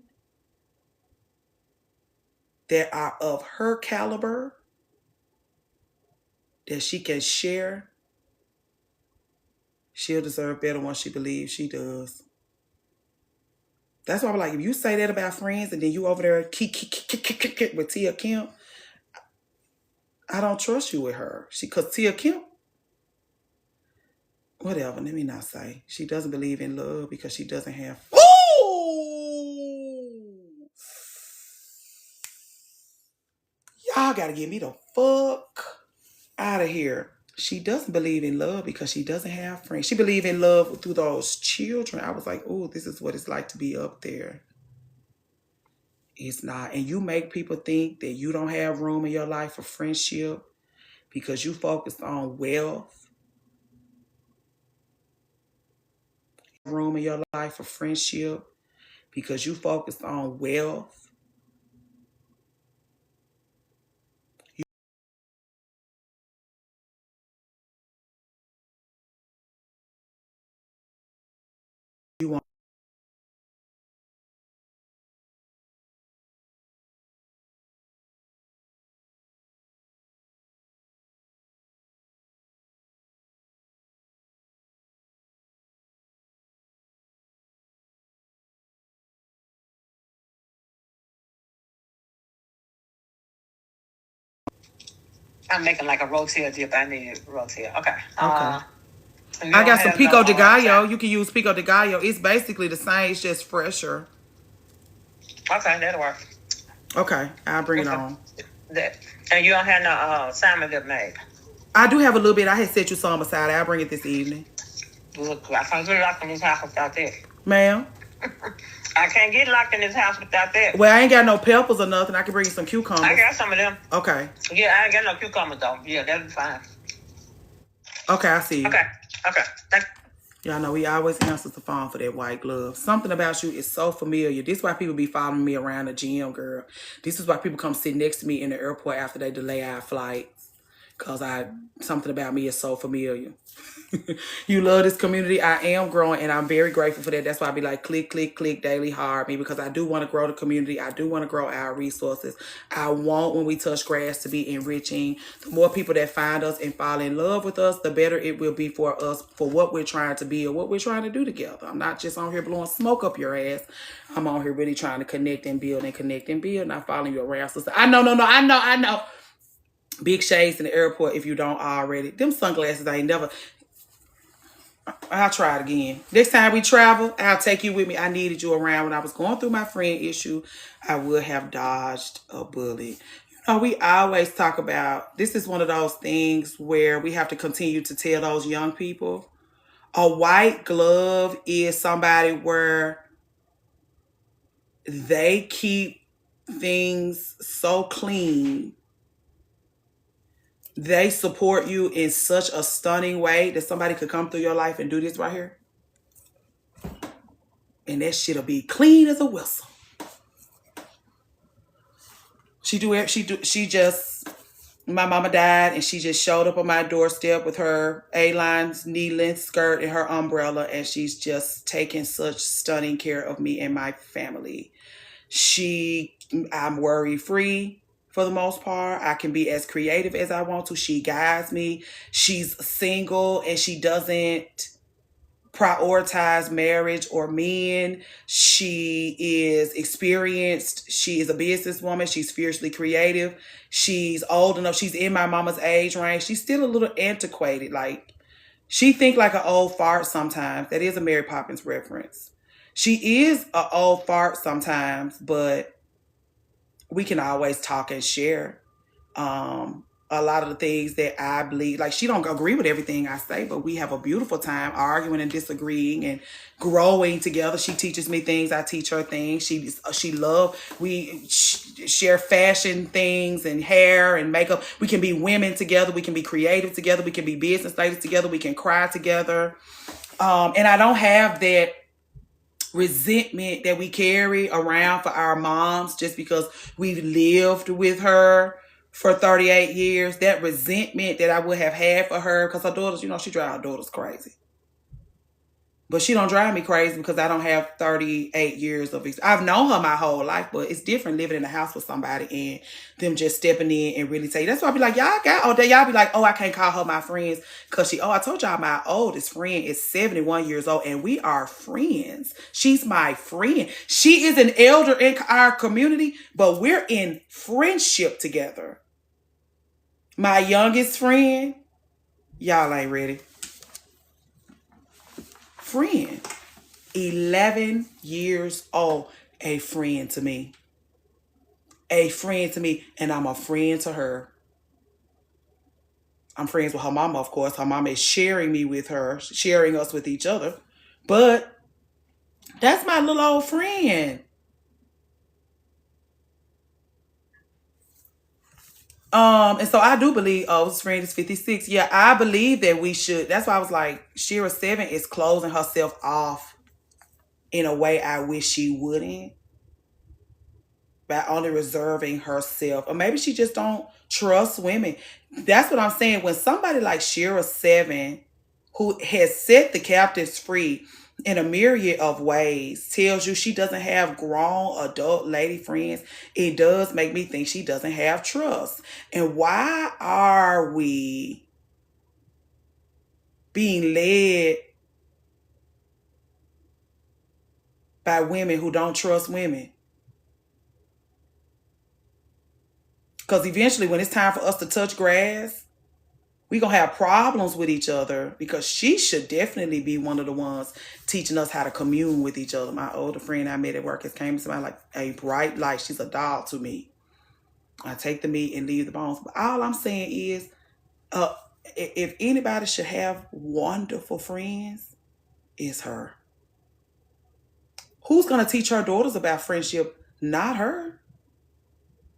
that are of her caliber, that she can share. She'll deserve better once she believes she does. That's why I'm like, if you say that about friends and then you over there with Tia Kim, I don't trust you with her. Because Tia Kim, whatever, let me not say. She doesn't believe in love because she doesn't have... Ooh! Y'all gotta get me the fuck out of here. She doesn't believe in love because she doesn't have friends. She believes in love through those children. I was like, oh, this is what it's like to be up there. It's not. And you make people think that you don't have room in your life for friendship because you focus on wealth. Room in your life for friendship because you focus on wealth. You want... I'm making like a rotel dip. I need rotel. Okay. Okay. I got some Pico de Gallo. You can use Pico de Gallo. It's basically the same. It's just fresher. Okay, that'll work. Okay, I'll bring it on. And you don't have no salmon dip made? I do have a little bit. I had set you some aside. I'll bring it this evening. Look, I can't get locked in this house without that. Ma'am? I can't get locked in this house without that. Well, I ain't got no peppers or nothing. I can bring you some cucumbers. I got some of them. Okay. Yeah, I ain't got no cucumbers though. Yeah, that'll be fine. Okay, I see you. Okay. Thank you. Y'all know we always answer the phone for that white glove. Something about you is so familiar. This is why people be following me around the gym, girl. This is why people come sit next to me in the airport after they delay our flights. Because something about me is so familiar. You love this community. I am growing, and I'm very grateful for that. That's why I be like, click, daily hard me, because I do want to grow the community. I do want to grow our resources. I want when we touch grass to be enriching. The more people that find us and fall in love with us, the better it will be for us, for what we're trying to be or what we're trying to do together. I'm not just on here blowing smoke up your ass. I'm on here really trying to connect and build, not following you around. So I know. Big shades in the airport if you don't already. Them sunglasses I ain't never... I'll try it again. Next time we travel, I'll take you with me. I needed you around when I was going through my friend issue. I would have dodged a bullet. You know, we always talk about this is one of those things where we have to continue to tell those young people a white glove is somebody where they keep things so clean. They support you in such a stunning way that somebody could come through your life and do this right here. And that shit'll be clean as a whistle. My mama died and she just showed up on my doorstep with her A-line knee-length skirt and her umbrella, and she's just taking such stunning care of me and my family. I'm worry-free for the most part. I can be as creative as I want to. She guides me. She's single and she doesn't prioritize marriage or men. She is experienced. She is a businesswoman. She's fiercely creative. She's old enough. She's in my mama's age range. She's still a little antiquated. Like, she think like an old fart sometimes. That is a Mary Poppins reference. She is an old fart sometimes, but we can always talk and share. A lot of the things that I believe, like, she don't agree with everything I say, but we have a beautiful time arguing and disagreeing and growing together. She teaches me things, I teach her things. We share fashion things and hair and makeup. We can be women together. We can be creative together. We can be business ladies together. We can cry together. And I don't have that resentment that we carry around for our moms just because we've lived with her for 38 years. That resentment that I would have had for her, because her daughters, she drive her daughters crazy. But she don't drive me crazy because I don't have 38 years of experience. I've known her my whole life, but it's different living in a house with somebody and them just stepping in and really tell you. That's why I be like, y'all be like, oh, I can't call her my friends because I told y'all my oldest friend is 71 years old and we are friends. She's my friend. She is an elder in our community, but we're in friendship together. My youngest friend, y'all ain't ready. Friend, 11 years old, a friend to me. A friend to me, and I'm a friend to her. I'm friends with her mama, of course. Her mama is sharing me with her, sharing us with each other. But that's my little old friend. And so I do believe, his friend is 56. Yeah, I believe that we should. That's why I was like, Shira 7 is closing herself off in a way I wish she wouldn't, by only reserving herself. Or maybe she just don't trust women. That's what I'm saying. When somebody like Shira 7, who has set the captives free in a myriad of ways, tells you she doesn't have grown adult lady friends, it does make me think she doesn't have trust. And why are we being led by women who don't trust women? Because eventually when it's time for us to touch grass, we're going to have problems with each other, because she should definitely be one of the ones teaching us how to commune with each other. My older friend I met at work has came to me like a bright light. She's a doll to me. I take the meat and leave the bones. But all I'm saying is, if anybody should have wonderful friends, it's her. Who's going to teach her daughters about friendship? Not her.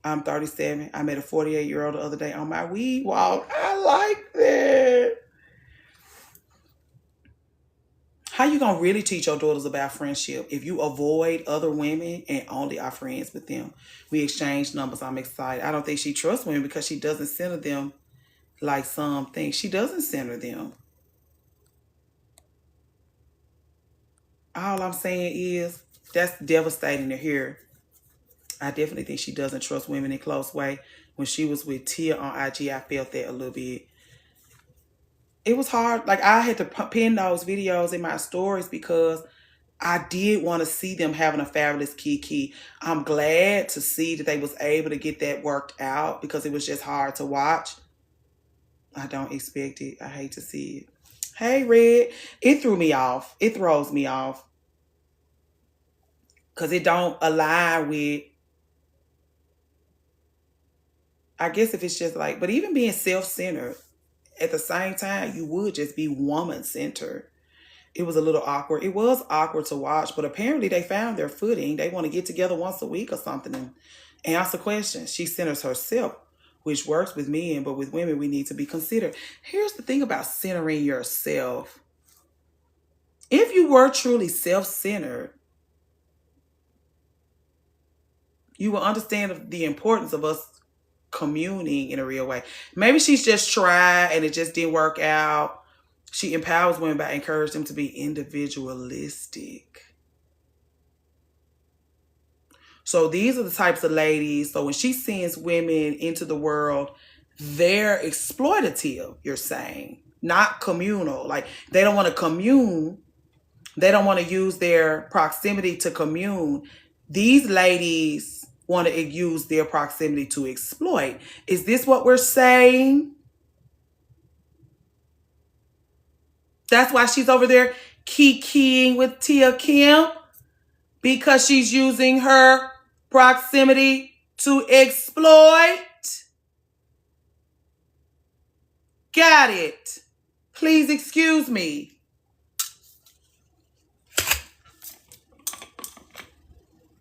I'm 37. I met a 48-year-old the other day on my weed walk. I like that. How you going to really teach your daughters about friendship if you avoid other women and only are friends with them? We exchange numbers. I'm excited. I don't think she trusts women because she doesn't center them like some think. She doesn't center them. All I'm saying is, that's devastating to hear. I definitely think she doesn't trust women in a close way. When she was with Tia on IG, I felt that a little bit. It was hard. Like, I had to pin those videos in my stories because I did want to see them having a fabulous Kiki. I'm glad to see that they was able to get that worked out because it was just hard to watch. I don't expect it. I hate to see it. Hey, Red. It threw me off. It throws me off. Because it don't align with, I guess if it's just like, but even being self-centered, at the same time, you would just be woman-centered. It was a little awkward. It was awkward to watch, but apparently they found their footing. They want to get together once a week or something and answer questions. She centers herself, which works with men, but with women, we need to be considered. Here's the thing about centering yourself. If you were truly self-centered, you will understand the importance of us communing in a real way. Maybe she's just tried and it just didn't work out. She empowers women by encouraging them to be individualistic. So these are the types of ladies. So when she sends women into the world, they're exploitative, you're saying, not communal. Like they don't want to commune. They don't want to use their proximity to commune. These ladies want to use their proximity to exploit. Is this what we're saying? That's why she's over there kikiing with Tia Kim, because she's using her proximity to exploit. Got it. Please excuse me.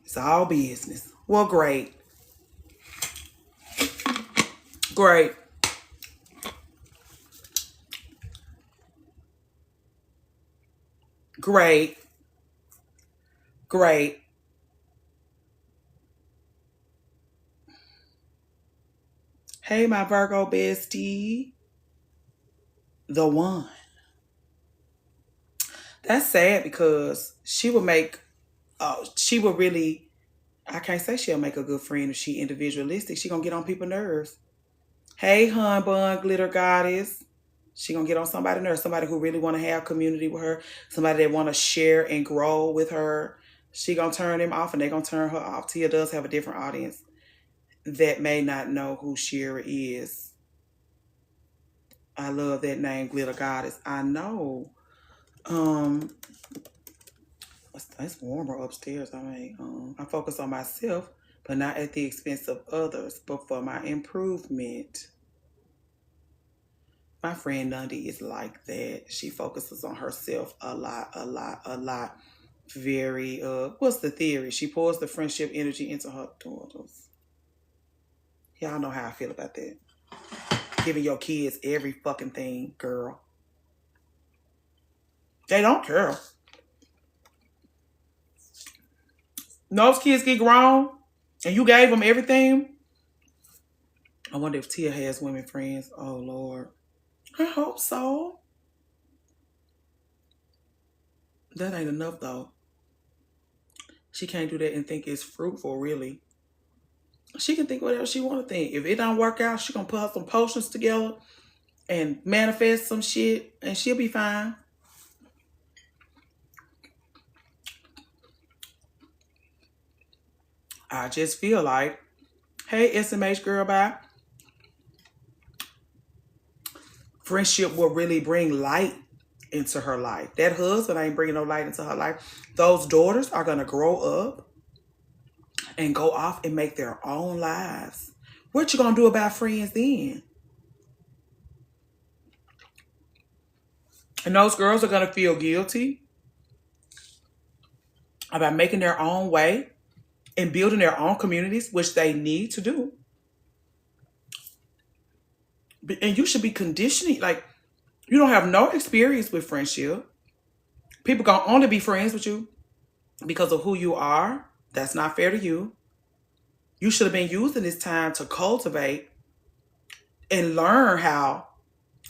It's all business. Well, great. Great. Great. Great. Hey, my Virgo bestie. The one. That's sad because she would make, she would really, I can't say she'll make a good friend if she individualistic. She gonna get on people's nerves. Hey, hun bun, glitter goddess. She gonna get on somebody's nerves. Somebody who really want to have community with her. Somebody that want to share and grow with her. She gonna turn them off and they gonna turn her off. Tia does have a different audience that may not know who Shira is. I love that name, Glitter Goddess. I know. It's warmer upstairs. I mean, I focus on myself, but not at the expense of others, but for my improvement. My friend Nundy is like that. She focuses on herself a lot. Very, what's the theory? She pours the friendship energy into her daughters. Y'all know how I feel about that. Giving your kids every fucking thing, girl. They don't care. Those kids get grown and you gave them everything. I wonder if Tia has women friends. Oh, Lord. I hope so. That ain't enough, though. She can't do that and think it's fruitful, really. She can think whatever she want to think. If it don't work out, she gonna put some potions together and manifest some shit, and she'll be fine. I just feel like, hey, SMH girl, bye. Friendship will really bring light into her life. That husband ain't bringing no light into her life. Those daughters are gonna grow up and go off and make their own lives. What you gonna do about friends then? And those girls are gonna feel guilty about making their own way and building their own communities, which they need to do. And you should be conditioning, like, you don't have no experience with friendship. People gonna only be friends with you because of who you are. That's not fair to you. You should have been using this time to cultivate and learn how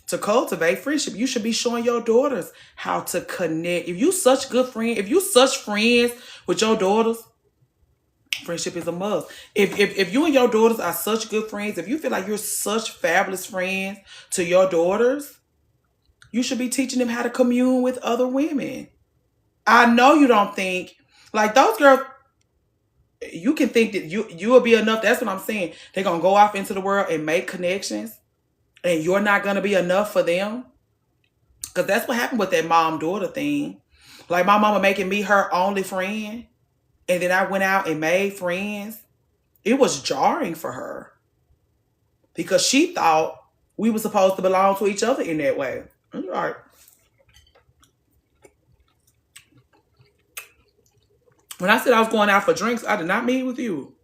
to cultivate friendship. You should be showing your daughters how to connect. If you such good friends, if you such friends with your daughters, friendship is a must. If you and your daughters are such good friends, if you feel like you're such fabulous friends to your daughters, you should be teaching them how to commune with other women. I know you don't think, like those girls, you can think that you will be enough. That's what I'm saying. They're going to go off into the world and make connections, and you're not going to be enough for them. Because that's what happened with that mom-daughter thing. Like my mama making me her only friend. And then I went out and made friends. It was jarring for her. Because she thought we were supposed to belong to each other in that way. I'm like, when I said I was going out for drinks, I did not mean with you.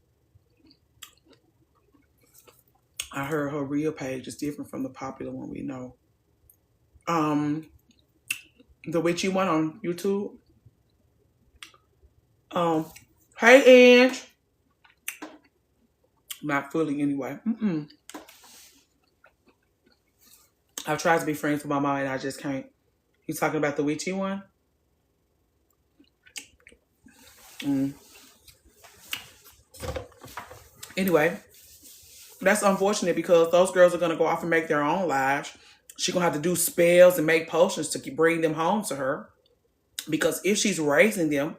I heard her real page is different from the popular one we know. The witchy one on YouTube. Hey, Ange. Not fully anyway. I've tried to be friends with my mom and I just can't. You talking about the witchy one? Anyway, that's unfortunate because those girls are going to go off and make their own lives. She's going to have to do spells and make potions to bring them home to her. Because if she's raising them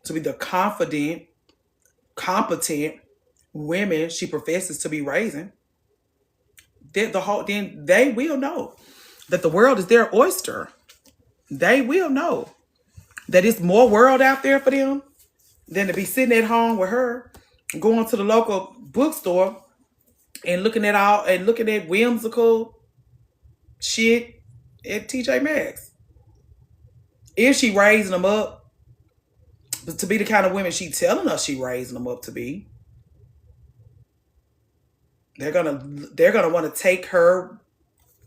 to be the confident, competent women she professes to be raising, then they will know that the world is their oyster. They will know that it's more world out there for them than to be sitting at home with her, going to the local bookstore and looking at whimsical shit at TJ Maxx. If she raising them up to be the kind of women she telling us she raising them up to be, they're gonna want to take her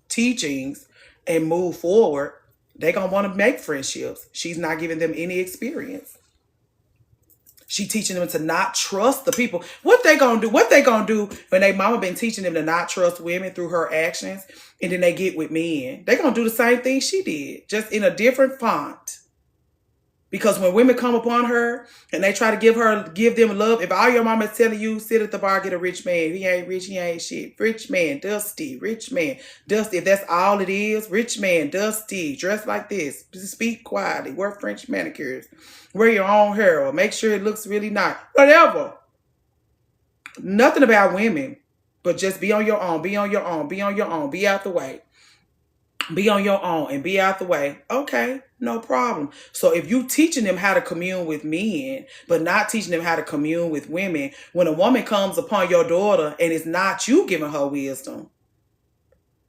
teachings and move forward. They're gonna want to make friendships. She's not giving them any experience. She teaching them to not trust the people. What they gonna do when they mama been teaching them to not trust women through her actions, and then they get with men? They gonna do the same thing she did, just in a different font. Because when women come upon her and they try to give them love, if all your mama is telling you, sit at the bar, get a rich man. He ain't rich, he ain't shit. Rich man, dusty. Rich man, dusty. If that's all it is, rich man, dusty. Dress like this. Speak quietly. Wear French manicures. Wear your own hair or make sure it looks really nice. Whatever. Nothing about women, but just be on your own. Be on your own. Be on your own. Be out the way. Be on your own and be out the way. Okay, no problem. So if you teaching them how to commune with men, but not teaching them how to commune with women, when a woman comes upon your daughter and it's not you giving her wisdom,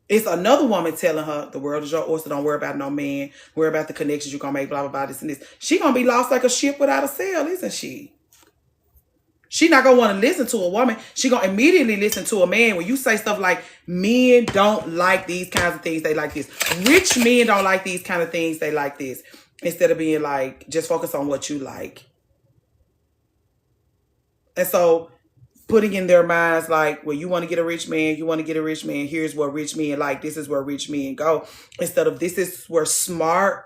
it's another woman telling her, the world is your oyster, don't worry about no man, worry about the connections you're going to make, blah, blah, blah, this and this. She going to be lost like a ship without a sail, isn't she? She not going to want to listen to a woman. She going to immediately listen to a man when you say stuff like, men don't like these kinds of things, they like this. Rich men don't like these kind of things, they like this. Instead of being like, just focus on what you like. And so putting in their minds like, well, you want to get a rich man, here's what rich men like, this is where rich men go. Instead of this is where smart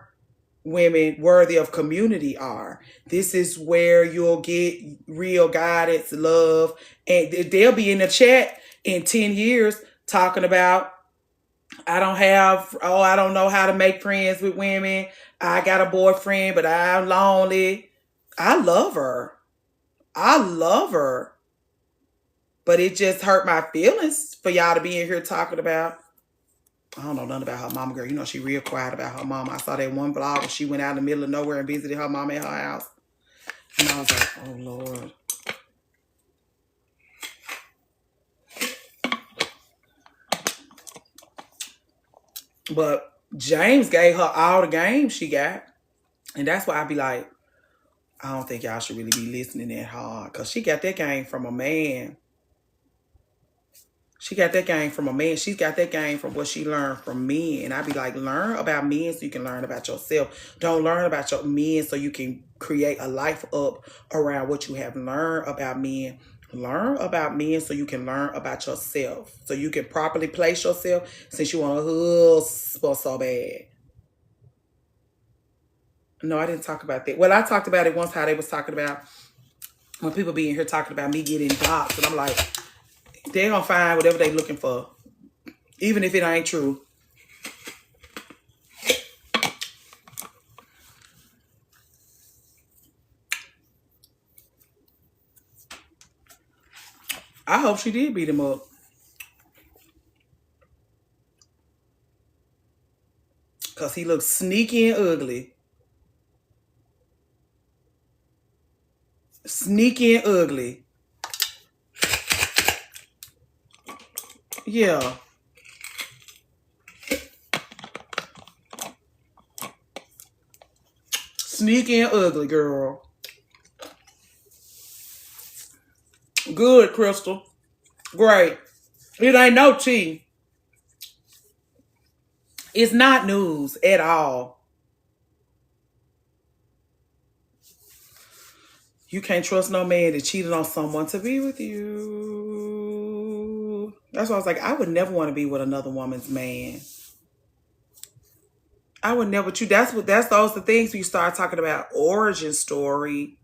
women worthy of community are. This is where you'll get real guidance, love, and they'll be in the chat in 10 years talking about, I don't know how to make friends with women. I got a boyfriend, but I'm lonely. I love her. But it just hurt my feelings for y'all to be in here talking about, I don't know nothing about her mama, girl. You know she real quiet about her mama. I saw that one vlog where she went out in the middle of nowhere and visited her mama at her house. And I was like, oh, Lord. But James gave her all the game she got. And that's why I be like, I don't think y'all should really be listening that hard. Because she got that game from a man. She got that game from a man. She's got that game from what she learned from men. And I be like, learn about men so you can learn about yourself. Don't learn about your men so you can create a life up around what you have learned about men. Learn about men so you can learn about yourself. So you can properly place yourself since you want to hustle so bad. No, I didn't talk about that. Well, I talked about it once, how they was talking about when people be in here talking about me getting doxxed. And I'm like, they're going to find whatever they looking for, even if it ain't true. I hope she did beat him up. Because because he looks sneaky and ugly. Sneaky and ugly. Yeah. Sneaky and ugly, girl. Good, Crystal. Great. It ain't no tea. It's not news at all. You can't trust no man that cheated on someone to be with you. That's why I was like, I would never want to be with another woman's man. I would never. That's those the things when you start talking about origin story.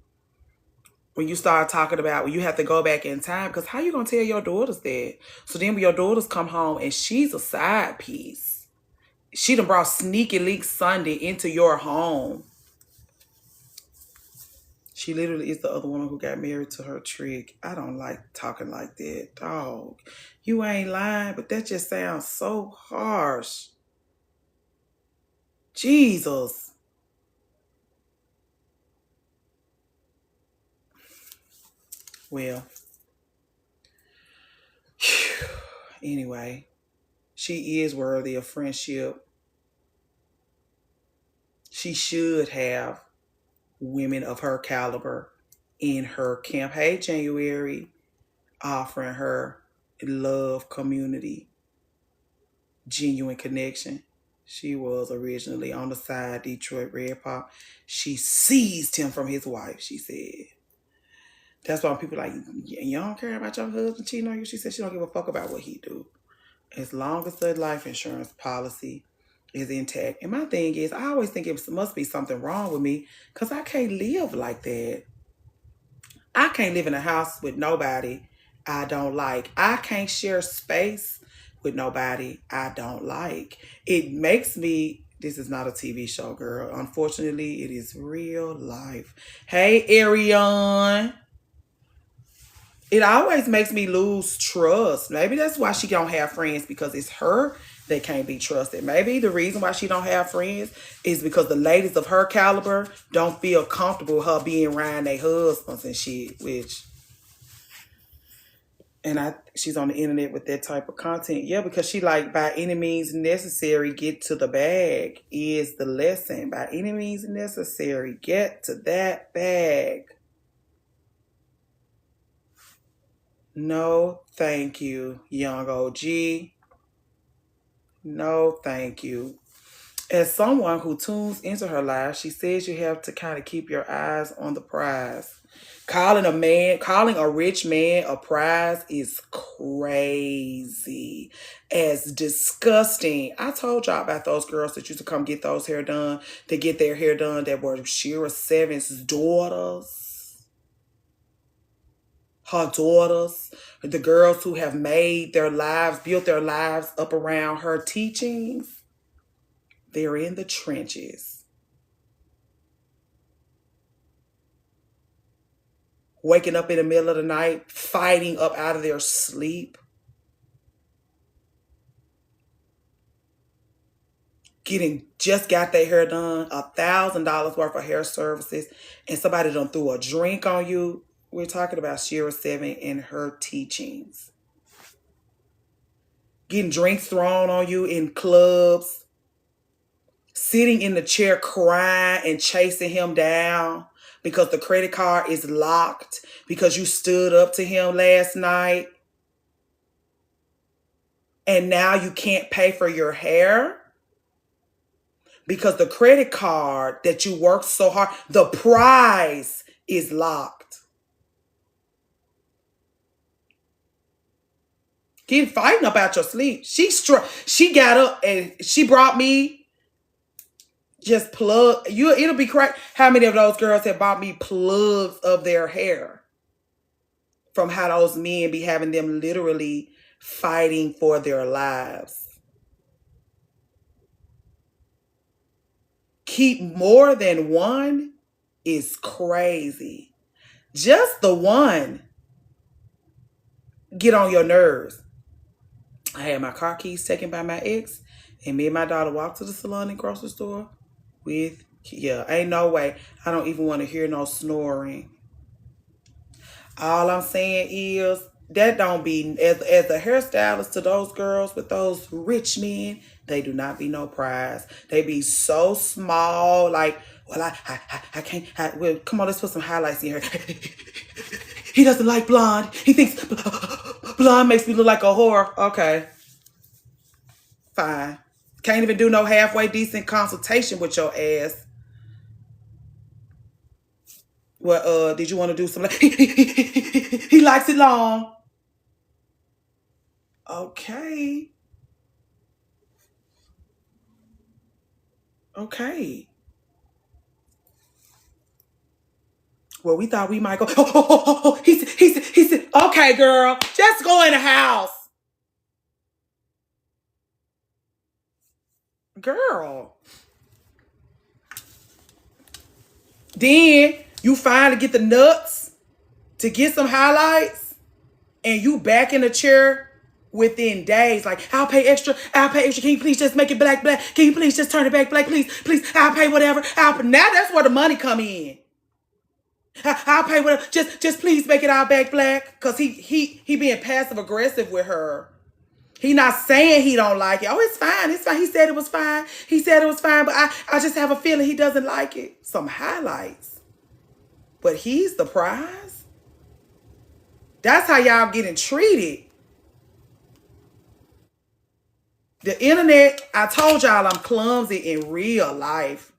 When you start talking about when you have to go back in time, because how you gonna tell your daughters that? So then when your daughters come home and she's a side piece, she done brought Sneaky Leak Sunday into your home. She literally is the other woman who got married to her trick. I don't like talking like that, dog. You ain't lying, but that just sounds so harsh. Jesus. Well, anyway, she is worthy of friendship. She should have women of her caliber in her camp. Hey, January, offering her love, community, genuine connection. She was originally on the side, Detroit Red Pop. She seized him from his wife, she said. That's why people like, you don't care about your husband cheating on you? She said she don't give a fuck about what he do. As long as the life insurance policy is intact. And my thing is, I always think it must be something wrong with me because I can't live like that. I can't live in a house with nobody I don't like. I can't share space with nobody I don't like. It makes me, this is not a TV show, girl. Unfortunately, it is real life. Hey, Ariane. It always makes me lose trust. Maybe that's why she don't have friends, because it's her that can't be trusted. Maybe the reason why she don't have friends is because the ladies of her caliber don't feel comfortable with her being around their husbands and shit, she's on the internet with that type of content. Yeah, because she like, by any means necessary, get to the bag is the lesson. By any means necessary, get to that bag. No, thank you, young OG. No, thank you. As someone who tunes into her life, she says you have to kind of keep your eyes on the prize. Calling a rich man a prize is crazy. As disgusting. I told y'all about those girls that used to come get those hair done, to get their hair done, that were Shera Seven's daughters. Her daughters, the girls who have made their lives, built their lives up around her teachings, they're in the trenches. Waking up in the middle of the night, fighting up out of their sleep. Just got their hair done, $1,000 worth of hair services, and somebody done threw a drink on you. We're talking about Shera Seven and her teachings. Getting drinks thrown on you in clubs. Sitting in the chair crying and chasing him down because the credit card is locked because you stood up to him last night. And now you can't pay for your hair because the credit card that you worked so hard, the price is locked. Keep fighting about your sleep. She got up and she brought me just it'll be crazy how many of those girls have bought me plugs of their hair from how those men be having them literally fighting for their lives. Keep more than one is crazy. Just the one get on your nerves. I had my car keys taken by my ex, And me and my daughter walked to the salon and grocery store with, yeah, ain't no way. I don't even want to hear no snoring. All I'm saying is that don't be, as a hairstylist to those girls with those rich men, they do not be no prize. They be so small, like, well, I can't, well, come on, let's put some highlights in here. He doesn't like blonde. He thinks blonde makes me look like a whore. Okay, fine. Can't even do no halfway decent consultation with your ass. Well, did you want to do some? He likes it long. Okay. Okay. Well, we thought we might go. Oh. He said, okay, girl, just go in the house. Girl. Then you finally get the nuts to get some highlights, and you back in the chair within days. Like, I'll pay extra. Can you please just make it black? Can you please just turn it back black? Please, I'll pay whatever. Now that's where the money come in. I'll pay whatever. Just please make it all back black. Cause he being passive aggressive with her. He not saying he don't like it. Oh, it's fine. It's fine. He said it was fine. But I just have a feeling he doesn't like it. Some highlights. But he's the prize. That's how y'all getting treated. The internet, I told y'all I'm clumsy in real life.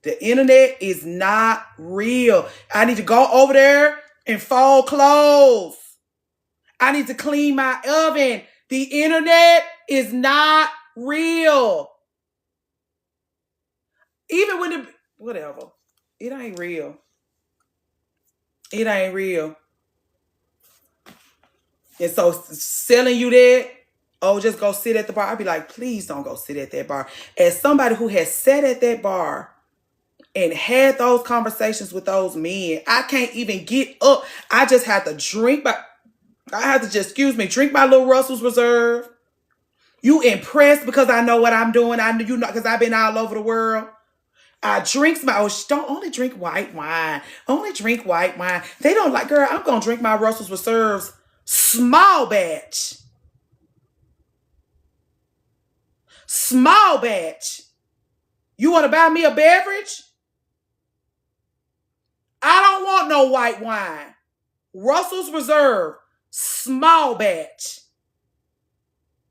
The internet is not real. I need to go over there and fold clothes. I need to clean my oven. The internet is not real. Even when whatever. It ain't real. It ain't real. And so selling you that, oh, just go sit at the bar. I'd be like, please don't go sit at that bar. As somebody who has sat at that bar and had those conversations with those men, I can't even get up. I just have to drink my little Russell's Reserve. You impressed because I know what I'm doing. I know you know because I've been all over the world. I drinks don't only drink white wine. Only drink white wine. They don't like, girl, I'm gonna drink my Russell's Reserves small batch. Small batch. You want to buy me a beverage? I don't want no white wine. Russell's Reserve, small batch.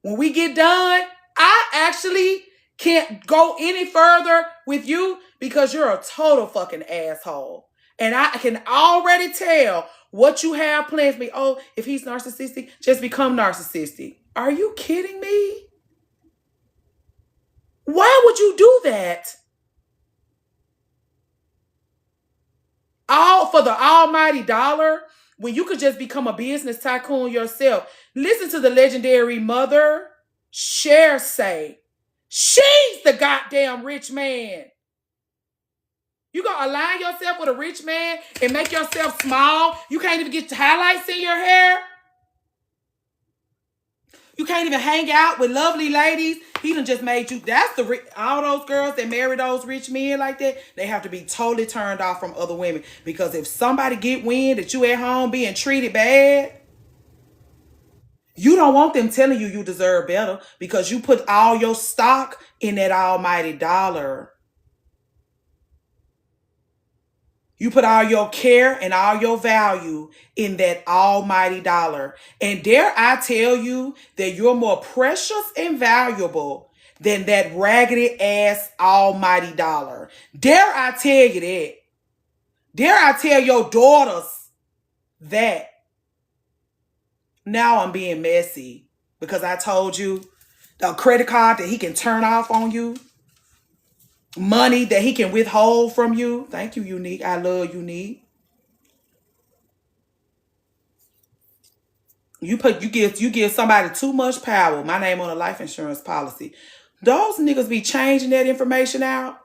When we get done, I actually can't go any further with you because you're a total fucking asshole. And I can already tell what you have planned for me. Oh, if he's narcissistic, just become narcissistic. Are you kidding me? Why would you do that? All for the almighty dollar when you could just become a business tycoon yourself. Listen to the legendary mother, Cher, say, she's the goddamn rich man. You gonna align yourself with a rich man and make yourself small? You can't even get highlights in your hair? You can't even hang out with lovely ladies? He done just made you. That's all those girls that marry those rich men like that, they have to be totally turned off from other women. Because if somebody get wind that you at home being treated bad, you don't want them telling you deserve better because you put all your stock in that almighty dollar. You put all your care and all your value in that almighty dollar. And dare I tell you that you're more precious and valuable than that raggedy ass almighty dollar. Dare I tell you that? Dare I tell your daughters that? Now I'm being messy because I told you the credit card that he can turn off on you. Money that he can withhold from you. Thank you, Unique. I love Unique. You give somebody too much power. My name on a life insurance policy. Those niggas be changing that information out.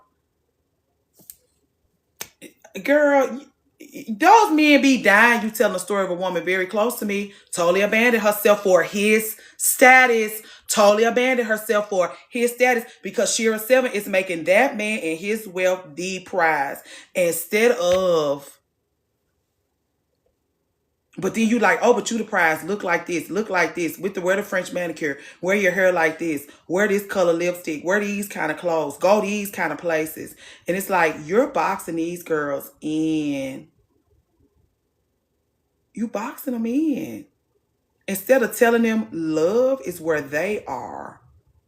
Girl, Those men be dying. You telling the story of a woman very close to me, totally abandoned herself for his status, totally abandoned herself for his status because Shira 7 is making that man and his wealth the prize instead of. But then you like, oh, but you the prize. Look like this, wear the French manicure, wear your hair like this, wear this color lipstick, wear these kind of clothes, go these kind of places. And it's like, you're boxing these girls in. You boxing them in. Instead of telling them love is where they are.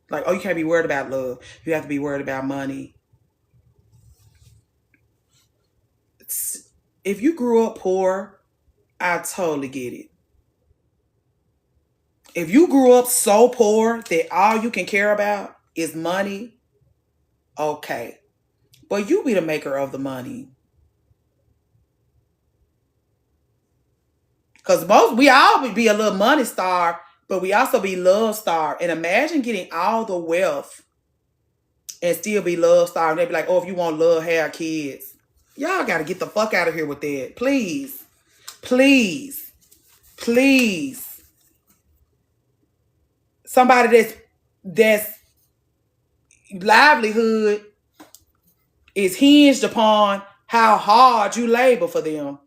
Like, oh, you can't be worried about love. You have to be worried about money. If you grew up poor, I totally get it. If you grew up so poor that all you can care about is money, okay. But you be the maker of the money. Because we all would be a little money star, but we also be love star. And imagine getting all the wealth and still be love star. And they be like, oh, if you want love, have kids. Y'all got to get the fuck out of here with that. Please. Please. Please. Somebody that's livelihood is hinged upon how hard you labor for them.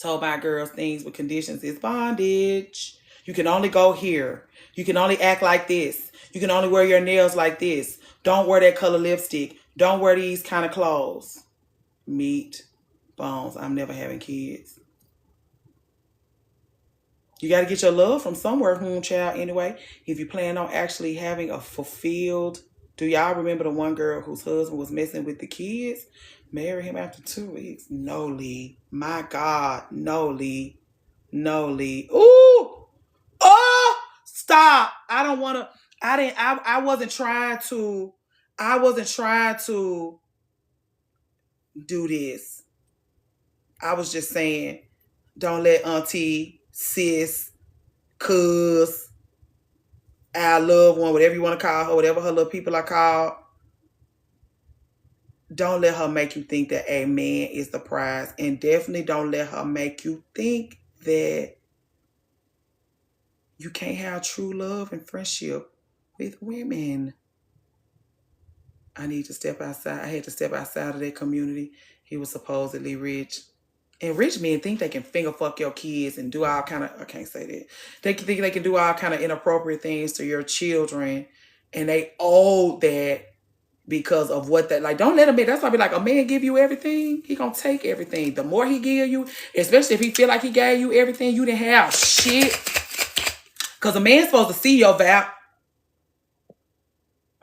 Told my girls things with conditions is bondage. You can only go here. You can only act like this. You can only wear your nails like this. Don't wear that color lipstick. Don't wear these kind of clothes. Meat, bones. I'm never having kids. You got to get your love from somewhere, child, anyway. If you plan on actually having a fulfilled... Do y'all remember the one girl whose husband was messing with the kids? Marry him after 2 weeks? No, Lee. My God. No, Lee. No, Lee. Ooh! Oh! Stop. I don't want to... I wasn't trying to do this. I was just saying, don't let auntie, sis, cuz, our loved one, whatever you want to call her, whatever her little people are called, don't let her make you think that a man is the prize. And definitely don't let her make you think that you can't have true love and friendship with women. I need to step outside. I had to step outside of that community. He was supposedly rich. And rich men think they can finger fuck your kids and do all kind of... I can't say that. They think they can do all kind of inappropriate things to your children. And they owe that because of what that... Like, don't let him be... That's why I be like, a man give you everything, he gonna take everything. The more he give you, especially if he feel like he gave you everything, you didn't have shit. Because a man's supposed to see your value.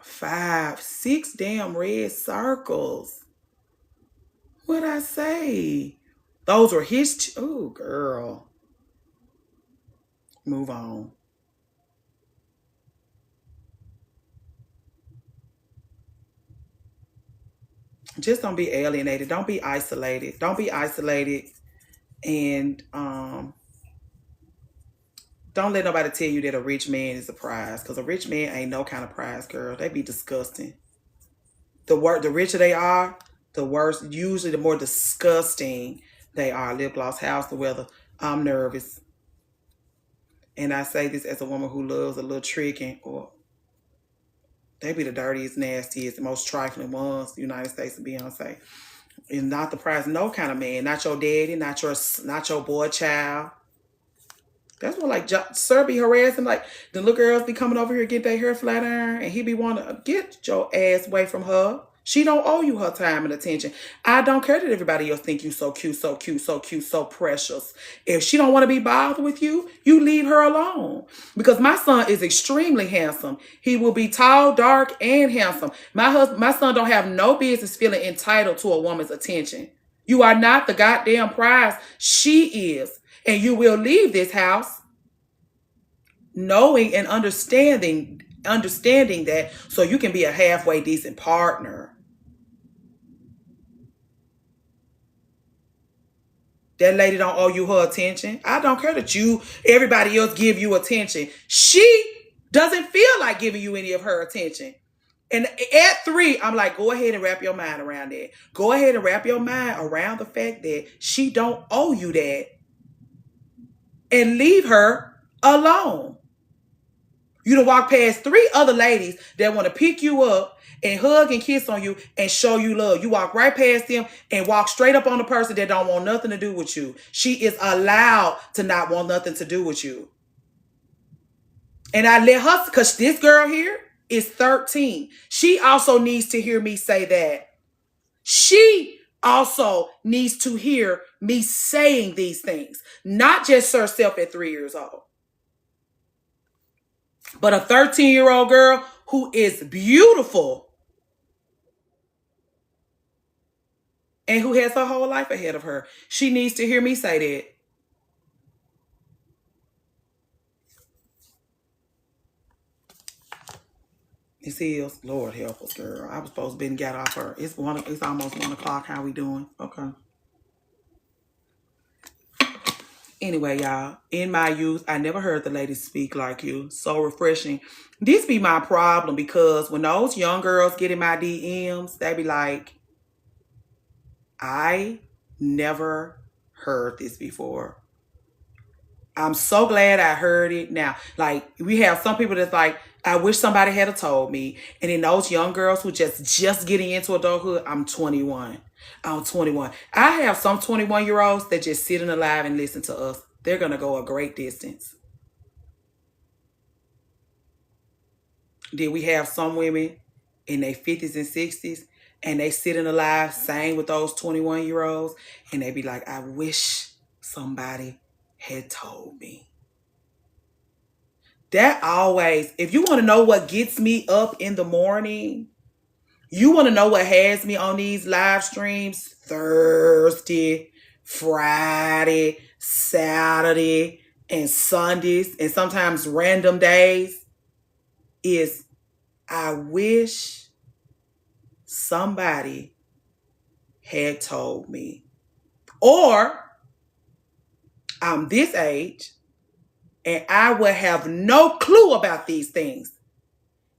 5, 6 damn red circles. What'd I say? Those were his... Oh, girl. Move on. Just don't be alienated. Don't be isolated. Don't be isolated. And don't let nobody tell you that a rich man is a prize. Because a rich man ain't no kind of prize, girl. They be disgusting. The richer they are, the worse. Usually the more disgusting they are. Lip gloss, house, the weather. I'm nervous. And I say this as a woman who loves a little tricking. Or they be the dirtiest, nastiest, most trifling ones. The United States and Beyonce. Is not the prize. No kind of man. Not your daddy. Not your boy child. That's what, like, sir be harassing. Like, the little girls be coming over here, get their hair flat iron, and he be wanting to get your ass away from her. She don't owe you her time and attention. I don't care that everybody else think you so cute, so cute, so cute, so precious. If she don't want to be bothered with you, you leave her alone. Because my son is extremely handsome. He will be tall, dark, and handsome. My son don't have no business feeling entitled to a woman's attention. You are not the goddamn prize. She is. And you will leave this house knowing and understanding that so you can be a halfway decent partner. That lady don't owe you her attention. I don't care that everybody else give you attention. She doesn't feel like giving you any of her attention. And at 3, I'm like, go ahead and wrap your mind around that. Go ahead and wrap your mind around the fact that she don't owe you that. And leave her alone. You done walk past 3 other ladies that want to pick you up and hug and kiss on you and show you love. You walk right past them and walk straight up on the person that don't want nothing to do with you. She is allowed to not want nothing to do with you. And I let her, because this girl here is 13. She also needs to hear me say that. She also needs to hear me saying these things. Not just herself at 3 years old. But a 13-year-old girl who is beautiful and who has her whole life ahead of her. She needs to hear me say that. It's is. Lord help us, girl. I was supposed to be got off her. It's almost 1 o'clock. How we doing? Okay. Anyway, y'all, in my youth, I never heard the ladies speak like you. So refreshing. This be my problem, because when those young girls get in my DMs, they be like, I never heard this before. I'm so glad I heard it now. Like, we have some people that's like, I wish somebody had told me. And then those young girls who just getting into adulthood, I'm 21. I'm 21. I have some 21-year-olds that just sit in the live and listen to us. They're going to go a great distance. Then we have some women in their 50s and 60s, and they sit in the live, same with those 21-year-olds, and they be like, I wish somebody had told me. That always, if you want to know what gets me up in the morning, you want to know what has me on these live streams, Thursday, Friday, Saturday, and Sundays, and sometimes random days, is I wish somebody had told me. Or I'm this age and I would have no clue about these things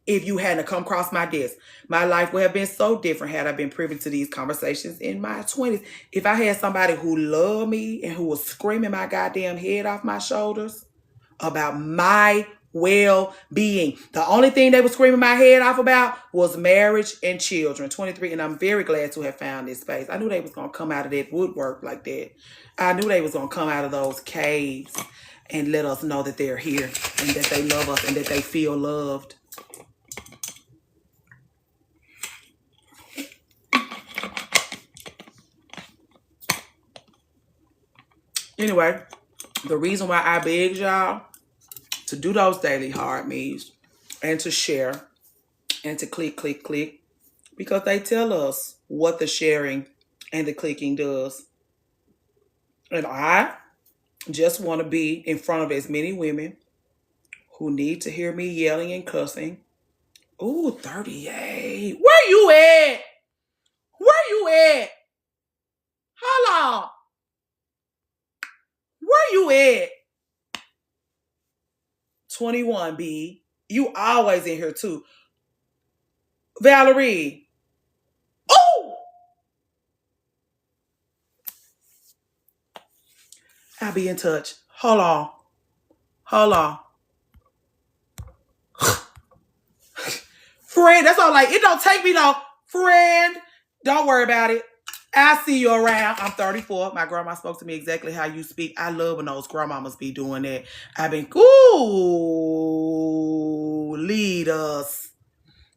if you hadn't come across my desk. My life would have been so different had I been privy to these conversations in my 20s. If I had somebody who loved me and who was screaming my goddamn head off my shoulders about my well-being. The only thing they were screaming my head off about was marriage and children. 23, and I'm very glad to have found this space. I knew they was going to come out of that woodwork like that. I knew they was going to come out of those caves and let us know that they're here and that they love us and that they feel loved. Anyway, the reason why I begged y'all to do those daily hard me's and to share and to click, because they tell us what the sharing and the clicking does. And I just want to be in front of as many women who need to hear me yelling and cussing. Ooh, 38. Where you at? Where you at? Hold on. Where you at? 21, B. You always in here too. Valerie. Oh! I'll be in touch. Hold on. Friend, that's all. Like, it don't take me no. Friend, don't worry about it. I'll see you around. I'm 34. My grandma spoke to me exactly how you speak. I love when those grandmamas be doing that. I've been, ooh, lead us.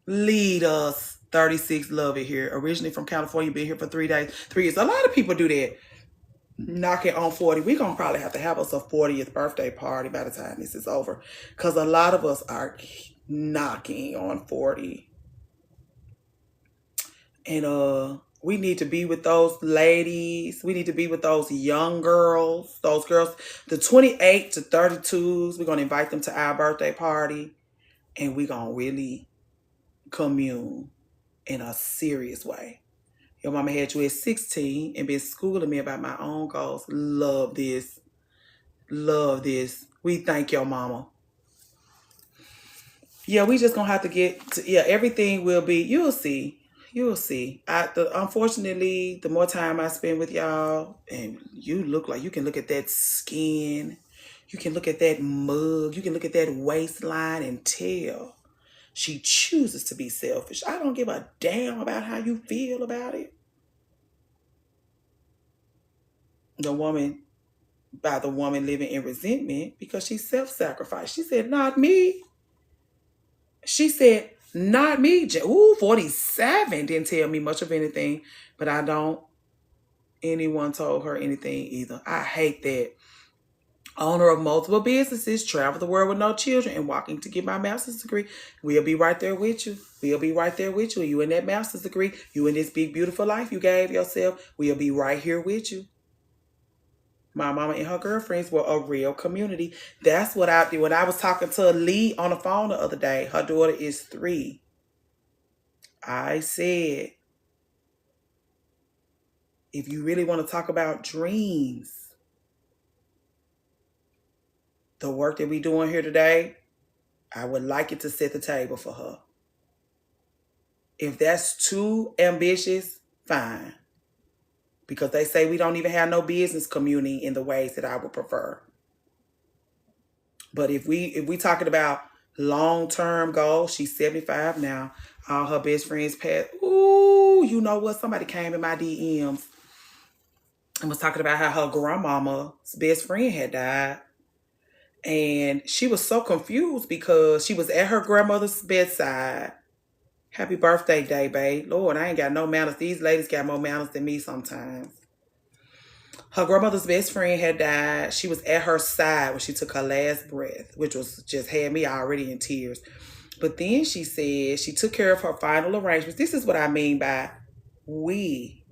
36, love it here. Originally from California, been here for 3 days, 3 years. A lot of people do that. Knocking on 40. We're going to probably have to have us a 40th birthday party by the time this is over. Because a lot of us are knocking on 40. And we need to be with those ladies. We need to be with those young girls. Those girls, the 28 to 32s. We're going to invite them to our birthday party. And we're going to really commune in a serious way. Your mama had you at 16 and been schooling me about my own goals. Love this. Love this. We thank your mama. Yeah, we just gonna have to get to, yeah, everything will be, you'll see. You'll see. Unfortunately, the more time I spend with y'all, and you look like, you can look at that skin, you can look at that mug, you can look at that waistline and tell she chooses to be selfish. I don't give a damn about how you feel about it. The woman, by the woman living in resentment because she self-sacrificed. She said, not me. She said, not me. Ooh, 47 didn't tell me much of anything, but I don't. Anyone told her anything either. I hate that. Owner of multiple businesses, travel the world with no children, and walking to get my master's degree. We'll be right there with you. We'll be right there with you. You in that master's degree. You in this big, beautiful life you gave yourself. We'll be right here with you. My mama and her girlfriends were a real community. That's what I did. When I was talking to Lee on the phone the other day, her daughter is 3. I said, if you really want to talk about dreams, the work that we're doing here today, I would like it to set the table for her. If that's too ambitious, fine. Because they say we don't even have no business community in the ways that I would prefer. But if we talking about long-term goals, she's 75 now. All her best friends passed. Ooh, you know what? Somebody came in my DMs and was talking about how her grandmama's best friend had died. And she was so confused because she was at her grandmother's bedside. Happy birthday day, babe. Lord, I ain't got no manners. These ladies got more manners than me sometimes. Her grandmother's best friend had died. She was at her side when she took her last breath, which was just had me already in tears. But then she said she took care of her final arrangements. This is what I mean by we,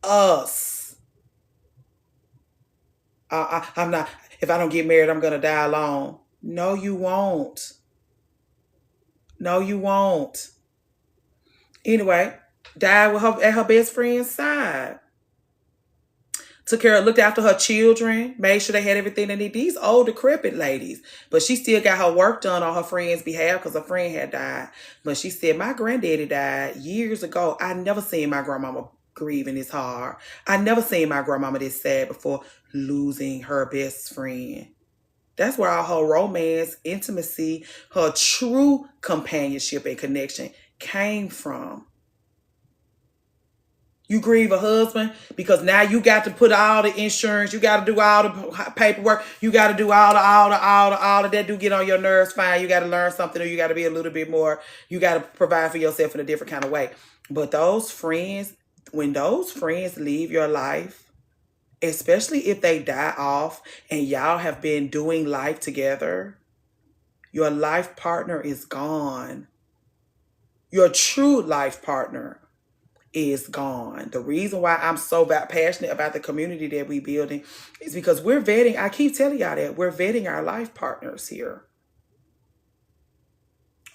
us. I'm not, if I don't get married, I'm going to die alone. No, you won't. No, you won't. Anyway, died with her at her best friend's side. Took care of, looked after her children, made sure they had everything they need. These old, decrepit ladies. But she still got her work done on her friend's behalf because her friend had died. But she said, my granddaddy died years ago. I never seen my grandmama grieving this hard. I never seen my grandmama this sad before losing her best friend. That's where all her romance, intimacy, her true companionship and connection came from. You grieve a husband because now you got to put all the insurance, you got to do all the paperwork, you got to do all of that do get on your nerves. Fine, you got to learn something, or you got to be a little bit more, you got to provide for yourself in a different kind of way. But those friends, when those friends leave your life, especially if they die off and y'all have been doing life together, your life partner is gone. Your true life partner is gone. The reason why I'm so passionate about the community that we building is because we're vetting. I keep telling y'all that we're vetting our life partners here.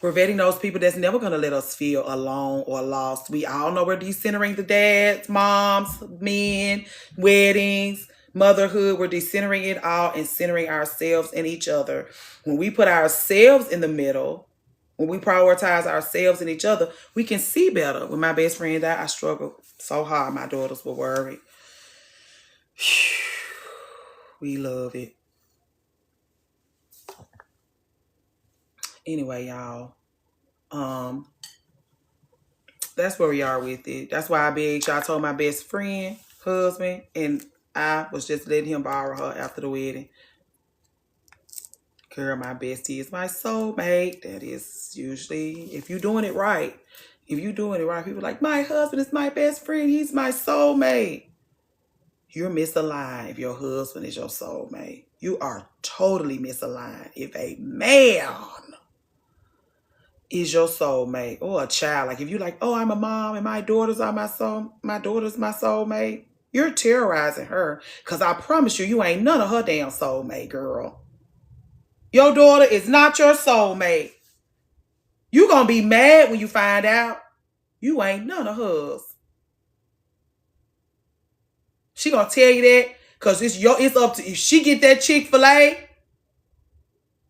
We're vetting those people that's never going to let us feel alone or lost. We all know we're decentering the dads, moms, men, weddings, motherhood. We're decentering it all and centering ourselves and each other. When we put ourselves in the middle, when we prioritize ourselves and each other, we can see better. When my best friend died, I struggled so hard. My daughters were worried. We love it. Anyway, y'all. That's where we are with it. That's why I begged y'all. I told my best friend, husband, and I was just letting him borrow her after the wedding. Girl, my bestie is my soulmate. That is usually, if you're doing it right. If you're doing it right, people are like, my husband is my best friend. He's my soulmate. You're misaligned if your husband is your soulmate. You are totally misaligned if a man is your soulmate or a child. Like if you're like, oh, I'm a mom and my daughters are my daughter's my soulmate. You're terrorizing her because I promise you ain't none of her damn soulmate, girl. Your daughter is not your soulmate. You gonna be mad when you find out you ain't none of hers. She gonna tell you that because it's up to, if she get that Chick-fil-A,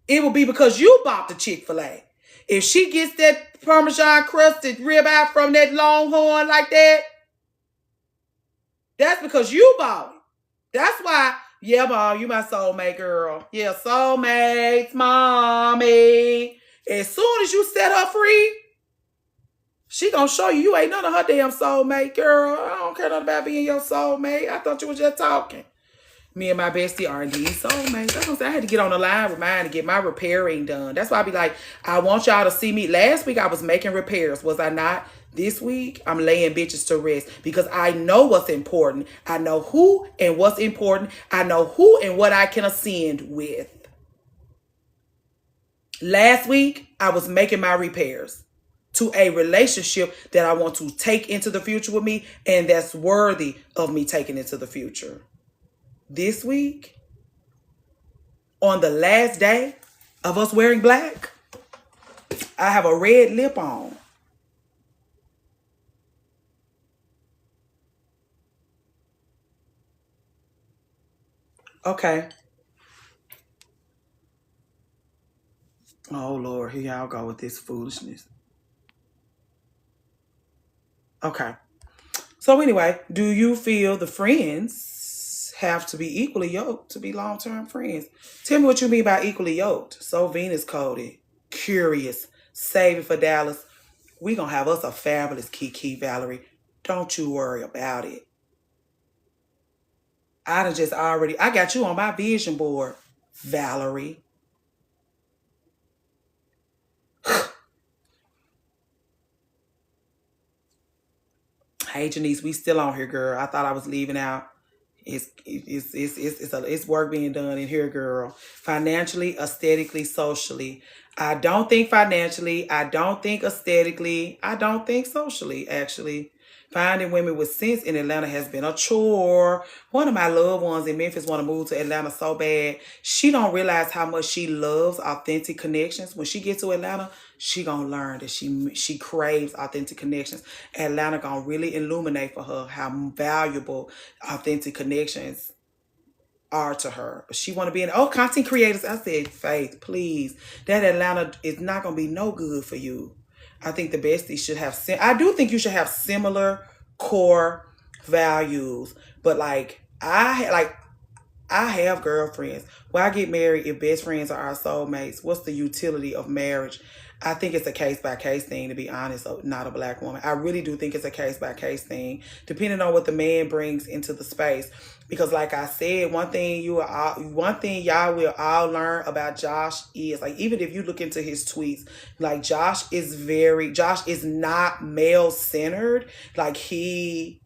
It will be because you bought the Chick-fil-A. If she gets that Parmesan crusted ribeye from that Longhorn like that, that's because you bought it. That's why, yeah, Mom, you my soulmate, girl. Yeah, soulmates, mommy. As soon as you set her free, she gonna show you ain't none of her damn soulmate, girl. I don't care nothing about being your soulmate. I thought you was just talking. Me and my bestie are indeed soulmates. That's what I'm saying. I had to get on the line with mine to get my repairing done. That's why I be like, I want y'all to see me. Last week I was making repairs. Was I not? This week I'm laying bitches to rest because I know what's important. I know who and what's important. I know who and what I can ascend with. Last week I was making my repairs to a relationship that I want to take into the future with me and that's worthy of me taking into the future. This week, on the last day of us wearing black, I have a red lip on. Okay. Oh, Lord, here y'all go with this foolishness. Okay. So anyway, do you feel the friends have to be equally yoked to be long-term friends? Tell me what you mean by equally yoked. So Venus coded, curious, save it for Dallas. We gonna have us a fabulous Kiki, Valerie. Don't you worry about it. I got you on my vision board, Valerie. Hey Janice, we still on here, girl. I thought I was leaving out. It's work being done in here, girl. Financially, aesthetically, socially. I don't think financially. I don't think aesthetically. I don't think socially, actually. Finding women with sense in Atlanta has been a chore. One of my loved ones in Memphis want to move to Atlanta so bad. She don't realize how much she loves authentic connections. When she gets to Atlanta, she gonna learn that she craves authentic connections. Atlanta gonna really illuminate for her how valuable authentic connections are to her. But she want to be content creators. I said, Faith, please. That Atlanta is not gonna be no good for you. I think the besties should have, I do think you should have similar core values. But I have girlfriends. Why get married if best friends are our soulmates? What's the utility of marriage? I think it's a case-by-case thing, to be honest, not a black woman. I really do think it's a case-by-case thing, depending on what the man brings into the space. Because like I said, one thing y'all will all learn about Josh is, like, even if you look into his tweets, like Josh is not male-centered. Like the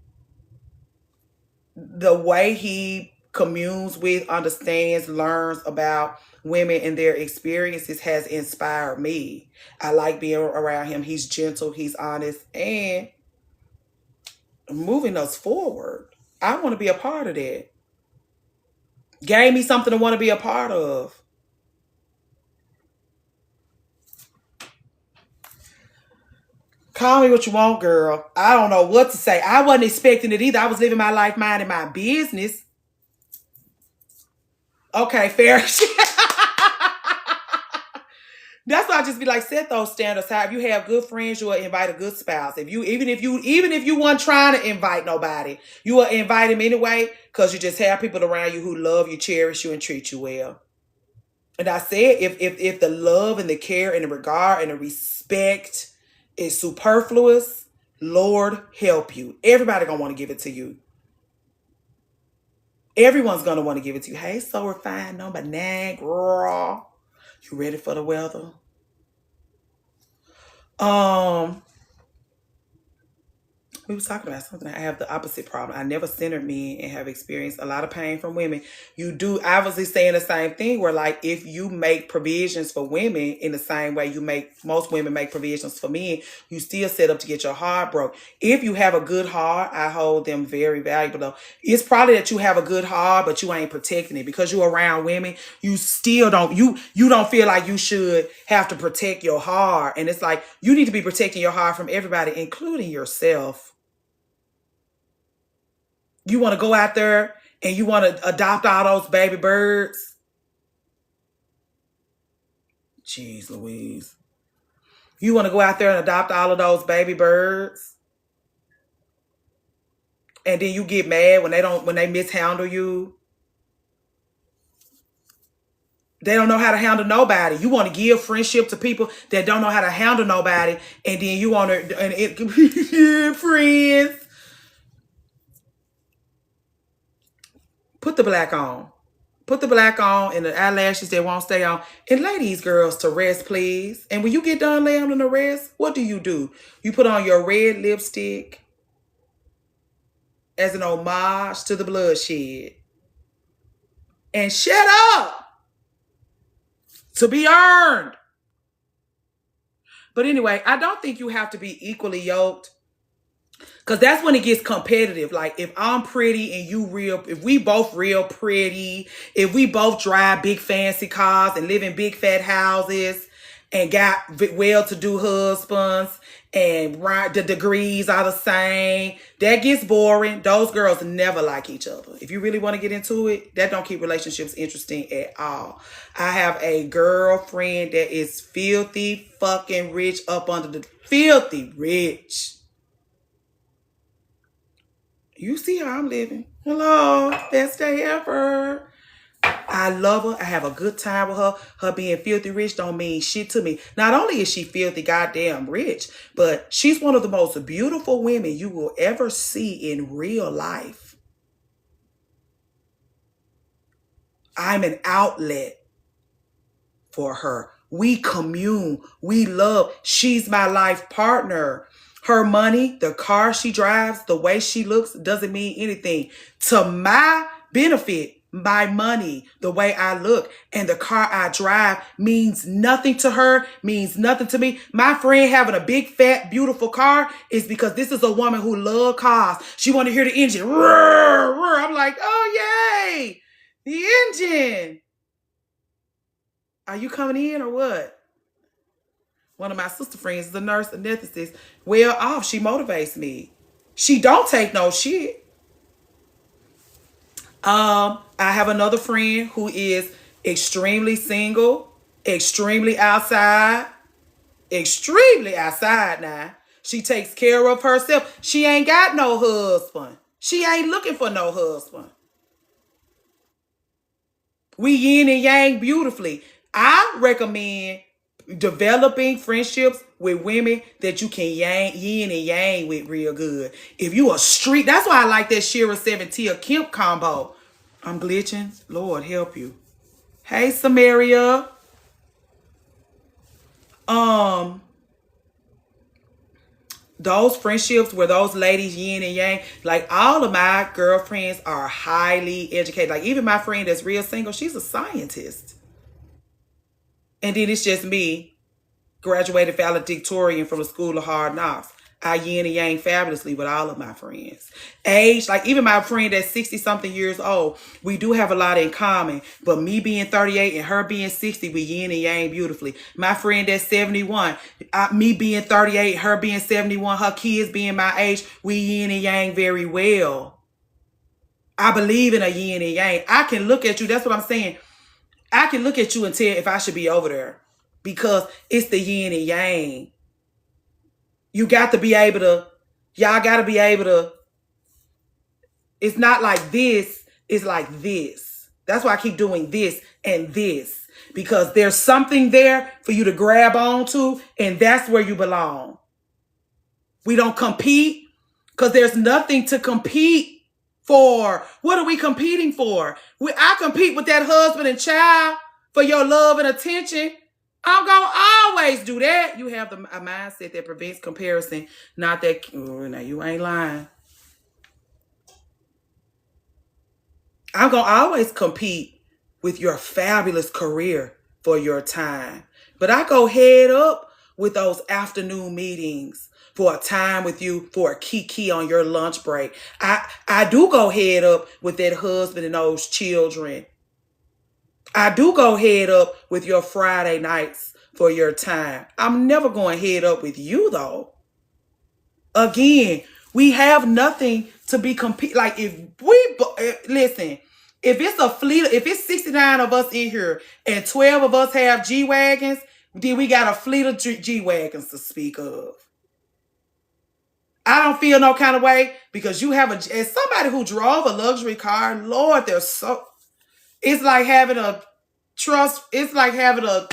way he communes with, understands, learns about women and their experiences has inspired me. I like being around him. He's gentle, he's honest, and moving us forward. I want to be a part of that. Gave me something to want to be a part of. Call me what you want, girl. I don't know what to say. I wasn't expecting it either. I was living my life minding my business. Okay, fair. That's why I just be like, set those standards high. If you have good friends, you will invite a good spouse. Even if you weren't trying to invite nobody, you will invite them anyway, because you just have people around you who love you, cherish you, and treat you well. And I said, if the love and the care and the regard and the respect is superfluous, Lord help you. Everybody gonna want to give it to you. Everyone's gonna want to give it to you. Hey, so refined number 9, girl. You ready for the weather? We was talking about something. I have the opposite problem. I never centered men and have experienced a lot of pain from women. You do obviously saying the same thing where, like, if you make provisions for women in the same way most women make provisions for men, you still set up to get your heart broke. If you have a good heart, I hold them very valuable though. It's probably that you have a good heart, but you ain't protecting it because you're around women. You still don't, you don't feel like you should have to protect your heart. And it's like, you need to be protecting your heart from everybody, including yourself. You want to go out there and you want to adopt all those baby birds. Jeez Louise. You want to go out there and adopt all of those baby birds? And then you get mad when they mishandle you? They don't know how to handle nobody. You want to give friendship to people that don't know how to handle nobody, and then you want to friends. Put the black on. Put the black on and the eyelashes that won't stay on. And lay these girls to rest, please. And when you get done laying them to rest, what do? You put on your red lipstick as an homage to the bloodshed. And shut up! To be earned. But anyway, I don't think you have to be equally yoked. Because that's when it gets competitive. Like, if I'm pretty and you real, if we both real pretty, if we both drive big fancy cars and live in big fat houses and got well-to-do husbands and the degrees are the same, that gets boring. Those girls never like each other. If you really want to get into it, that don't keep relationships interesting at all. I have a girlfriend that is filthy fucking rich up under the filthy rich. You see how I'm living. Hello, best day ever. I love her. I have a good time with her. Her being filthy rich don't mean shit to me. Not only is she filthy goddamn rich, but she's one of the most beautiful women you will ever see in real life. I'm an outlet for her. We commune. We love. She's my life partner. Her money, the car she drives, the way she looks doesn't mean anything. To my benefit, my money, the way I look, and the car I drive means nothing to her, means nothing to me. My friend having a big, fat, beautiful car is because this is a woman who loves cars. She want to hear the engine. Roar, roar. I'm like, oh, yay, the engine. Are you coming in or what? One of my sister friends is a nurse anesthetist. Well off, she motivates me. She don't take no shit. I have another friend who is extremely single, extremely outside now. She takes care of herself. She ain't got no husband. She ain't looking for no husband. We yin and yang beautifully. I recommend developing friendships with women that you can yin and yang with real good. If you a street, that's why I like that Shira 7 Tia Kemp combo. I'm glitching. Lord help you. Hey Samaria. Those friendships where those ladies yin and yang, like all of my girlfriends are highly educated. Like even my friend that's real single, she's a scientist. And then it's just me, graduated valedictorian from the School of Hard Knocks. I yin and yang fabulously with all of my friends. Age, like even my friend that's 60-something years old, we do have a lot in common. But me being 38 and her being 60, we yin and yang beautifully. My friend that's 71, me being 38, her being 71, her kids being my age, we yin and yang very well. I believe in a yin and yang. I can look at you, that's what I'm saying. I can look at you and tell if I should be over there because it's the yin and yang. You got to be able to, y'all got to be able to, it's not like this, it's like this. That's why I keep doing this and this because there's something there for you to grab onto and that's where you belong. We don't compete because there's nothing to compete for. What are we competing for? I compete with that husband and child for your love and attention. I'm going to always do that. You have a mindset that prevents comparison. Not that, oh, now you ain't lying. I'm going to always compete with your fabulous career for your time. But I go head up with those afternoon meetings for a time with you, for a kiki on your lunch break. I do go head up with that husband and those children. I do go head up with your Friday nights for your time. I'm never going head up with you though. Again, we have nothing to be like if we listen, if it's a fleet, if it's 69 of us in here and 12 of us have G-Wagons, Then we got a fleet of G-Wagons to speak of. I don't feel no kind of way because you have as somebody who drove a luxury car, Lord, they're so, it's like having a trust, it's like having a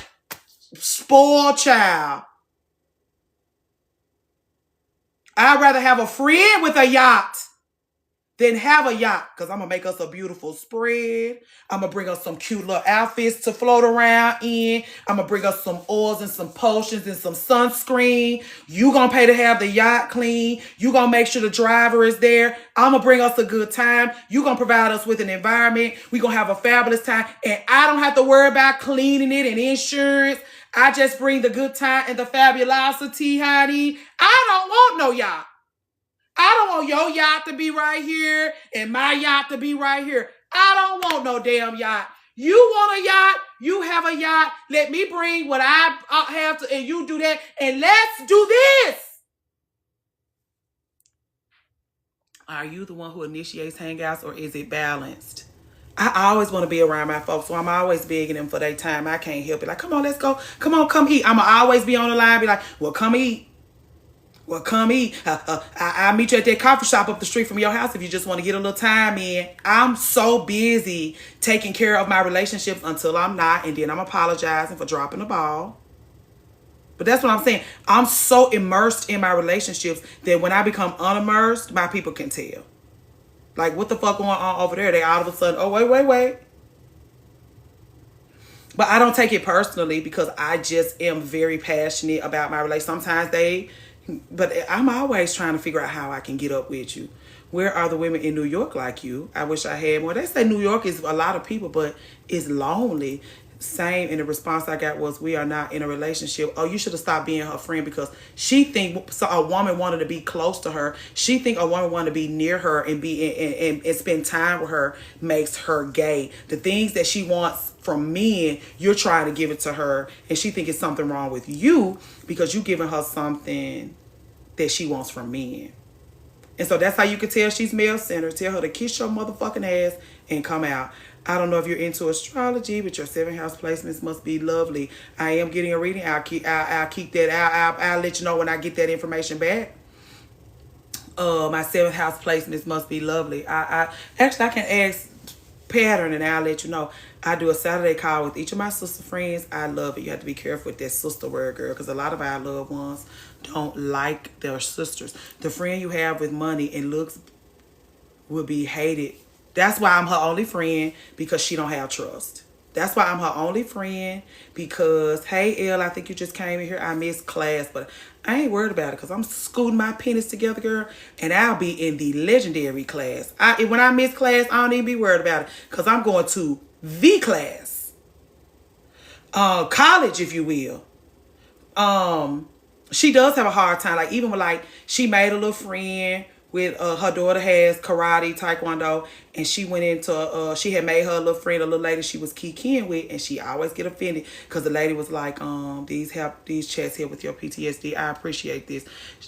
spoiled child. I'd rather have a friend with a yacht than have a yacht, because I'm going to make us a beautiful spread. I'm going to bring us some cute little outfits to float around in. I'm going to bring us some oils and some potions and some sunscreen. You going to pay to have the yacht clean. You going to make sure the driver is there. I'm going to bring us a good time. You going to provide us with an environment. We going to have a fabulous time. And I don't have to worry about cleaning it and insurance. I just bring the good time and the fabulosity, honey. I don't want no yacht. I don't want your yacht to be right here and my yacht to be right here. I don't want no damn yacht. You want a yacht, you have a yacht. Let me bring what I have to, and you do that, and let's do this. Are you the one who initiates hangouts, or is it balanced? I always want to be around my folks, so I'm always begging them for their time. I can't help it. Like, come on, let's go. Come on, come eat. I'm going to always be on the line, be like, well, come eat. Well, come eat. I'll meet you at that coffee shop up the street from your house if you just want to get a little time in. I'm so busy taking care of my relationships until I'm not, and then I'm apologizing for dropping the ball. But that's what I'm saying. I'm so immersed in my relationships that when I become unimmersed, my people can tell. Like, what the fuck going on over there? They all of a sudden, oh, wait. But I don't take it personally because I just am very passionate about my relationship. Sometimes but I'm always trying to figure out how I can get up with you. Where are the women in New York like you? I wish I had more. They say New York is a lot of people, but it's lonely. Same, and the response I got was, we are not in a relationship. Oh, you should have stopped being her friend, because she think so a woman wanted to be close to her. She think a woman wanted to be near her and be and spend time with her makes her gay. The things that she wants from men, you're trying to give it to her, and she think it's something wrong with you because you giving her something that she wants from men. And so that's how you can tell she's male-centered. Tell her to kiss your motherfucking ass and come out. I don't know if you're into astrology, but your 7th house placements must be lovely. I am getting a reading. I'll keep that. I'll let you know when I get that information back. My 7th house placements must be lovely. I can ask pattern and I'll let you know. I do a Saturday call with each of my sister friends. I love it. You have to be careful with that sister word, girl, because a lot of our loved ones don't like their sisters. The friend you have with money and looks will be hated. That's why I'm her only friend, because she don't have trust. That's why I'm her only friend, because, hey, Elle, I think you just came in here. I missed class, but I ain't worried about it because I'm scooting my pennies together, girl, and I'll be in the legendary class. When I miss class, I don't even be worried about it because I'm going to the class. College, if you will. She does have a hard time. Like, even with, like, she made a little friend with her daughter has karate, taekwondo, and she went into she had made her a little friend, a little lady she was kikiing with, and she always get offended because the lady was like, these chats here with your PTSD, I appreciate this.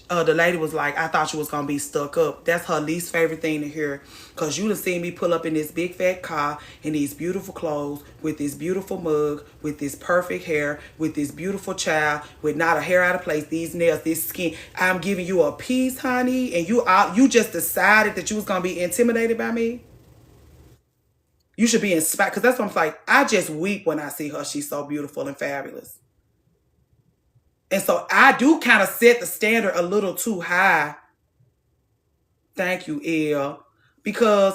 The lady was like, I thought you was gonna be stuck up. That's her least favorite thing to hear, because you done seen me pull up in this big fat car in these beautiful clothes with this beautiful mug, with this perfect hair, with this beautiful child, with not a hair out of place, these nails, this skin. I'm giving you a piece, honey, and you just decided that you was gonna be intimidated by me. You should be inspired, because that's what I'm like. I just weep when I see her. She's so beautiful and fabulous. And so I do kind of set the standard a little too high. Thank you, Elle. Because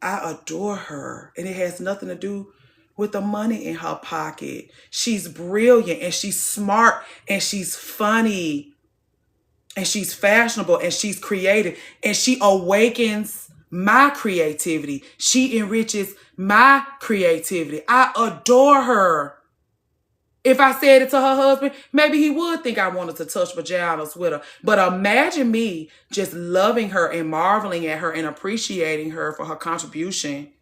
I adore her. And it has nothing to do with the money in her pocket. She's brilliant and she's smart and she's funny. And she's fashionable and she's creative. And she awakens my creativity. She enriches my creativity. I adore her. If I said it to her husband, maybe he would think I wanted to touch vaginas with her. But imagine me just loving her and marveling at her and appreciating her for her contribution,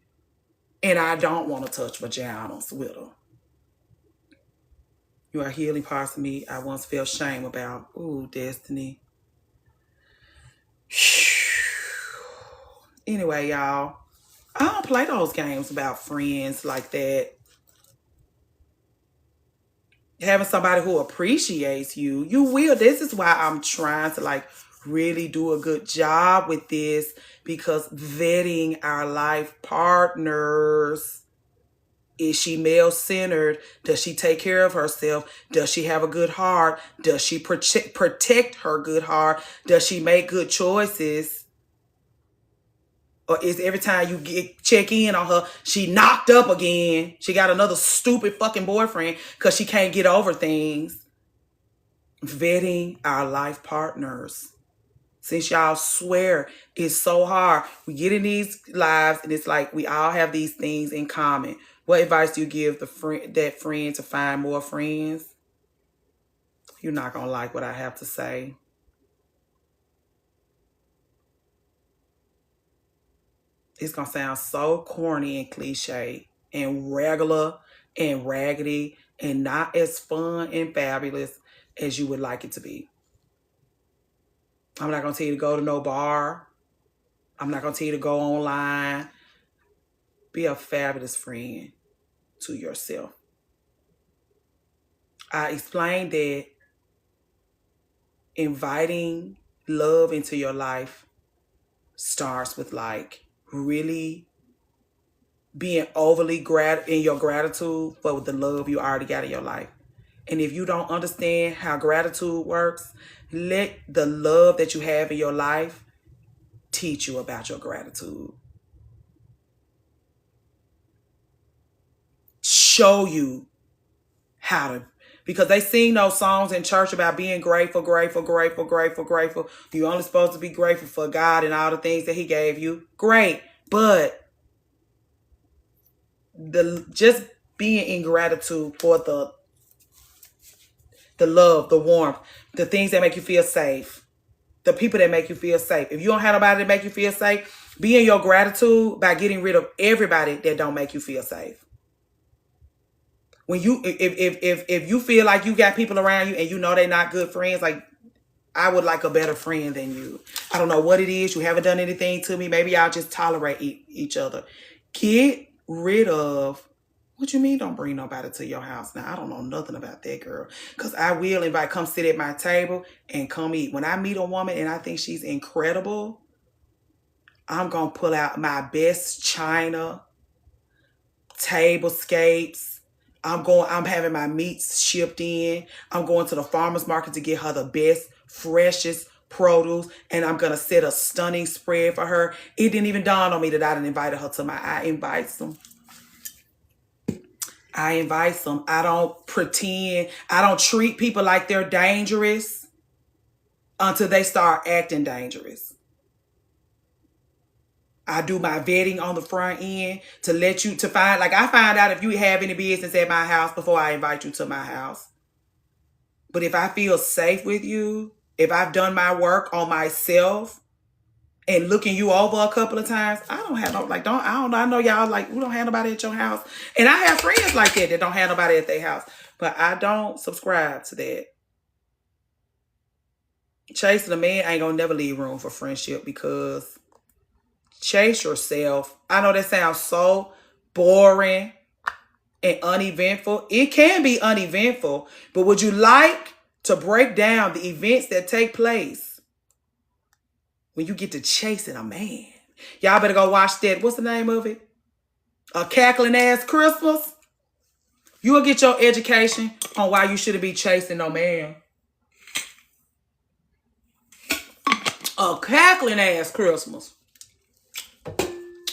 and I don't want to touch vaginas with her. You are healing parts of me I once felt shame about. Ooh, Destiny. Anyway, y'all, I don't play those games about friends like that. having somebody who appreciates you, you will. This is why I'm trying to like really do a good job with this, because vetting our life partners. Is she male-centered? Does she take care of herself? Does she have a good heart? Does she protect her good heart? Does she make good choices? Or is every time you check in on her, she knocked up again? She got another stupid fucking boyfriend because she can't get over things. Vetting our life partners. Since y'all swear it's so hard. We get in these lives and it's like we all have these things in common. What advice do you give that friend to find more friends? You're not going to like what I have to say. It's going to sound so corny and cliche and regular and raggedy and not as fun and fabulous as you would like it to be. I'm not going to tell you to go to no bar. I'm not going to tell you to go online. Be a fabulous friend to yourself. I explained that inviting love into your life starts with like really being overly in your gratitude for the love you already got in your life. And if you don't understand how gratitude works, let the love that you have in your life teach you about your gratitude. Show you how to, because they sing those songs in church about being grateful, grateful, grateful, grateful, grateful. You're only supposed to be grateful for God and all the things that he gave you. Great. But just being in gratitude for the love, the warmth, the things that make you feel safe, the people that make you feel safe. If you don't have nobody to make you feel safe, be in your gratitude by getting rid of everybody that don't make you feel safe. When you, if you feel like you got people around you and you know they're not good friends, like I would like a better friend than you. I don't know what it is. You haven't done anything to me. Maybe I'll just tolerate each other. Get rid of. What you mean don't bring nobody to your house? Now, I don't know nothing about that, girl. Because I will invite, come sit at my table and come eat. When I meet a woman and I think she's incredible, I'm going to pull out my best china, tablescapes. I'm having my meats shipped in. I'm going to the farmer's market to get her the best, freshest produce. And I'm going to set a stunning spread for her. It didn't even dawn on me that I didn't invite her to I invite them. I invite them. I don't pretend. I don't treat people like they're dangerous until they start acting dangerous. I do my vetting on the front end to find, like I find out if you have any business at my house before I invite you to my house. But if I feel safe with you, if I've done my work on myself and looking you over a couple of times, I don't have no, like, I know y'all like, we don't have nobody at your house. And I have friends like that don't have nobody at their house. But I don't subscribe to that. Chasing a man ain't gonna never leave room for friendship, because chase yourself. I know that sounds so boring and uneventful. It can be uneventful, but would you like to break down the events that take place when you get to chasing a man? Y'all better go watch that. What's the name of it? A Cackling Ass Christmas. You will get your education on why you shouldn't be chasing no man. A Cackling Ass Christmas.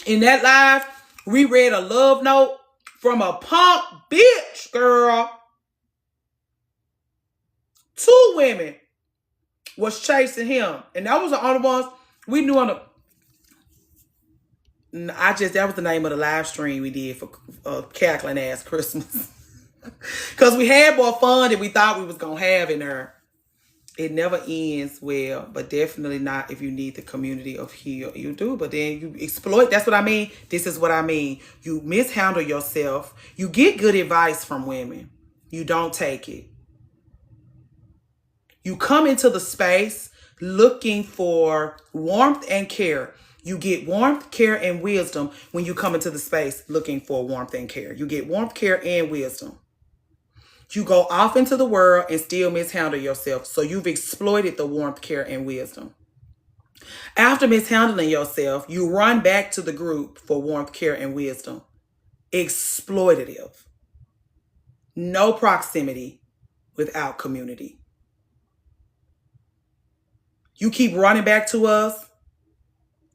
In that live, we read a love note from a punk bitch, girl. 2 women was chasing him. And that was the only ones we knew on the... that was the name of the live stream we did for Cackling Ass Christmas. Because we had more fun than we thought we was going to have in there. It never ends well, but definitely not if you need the community of heal. You do, but then you exploit. That's what I mean. This is what I mean. You mishandle yourself. You get good advice from women. You don't take it. You come into the space looking for warmth and care. You get warmth, care, and wisdom when you come into the space looking for warmth and care. You get warmth, care, and wisdom. You go off into the world and still mishandle yourself. So you've exploited the warmth, care, and wisdom. After mishandling yourself, you run back to the group for warmth, care, and wisdom. Exploitative. No proximity without community. You keep running back to us.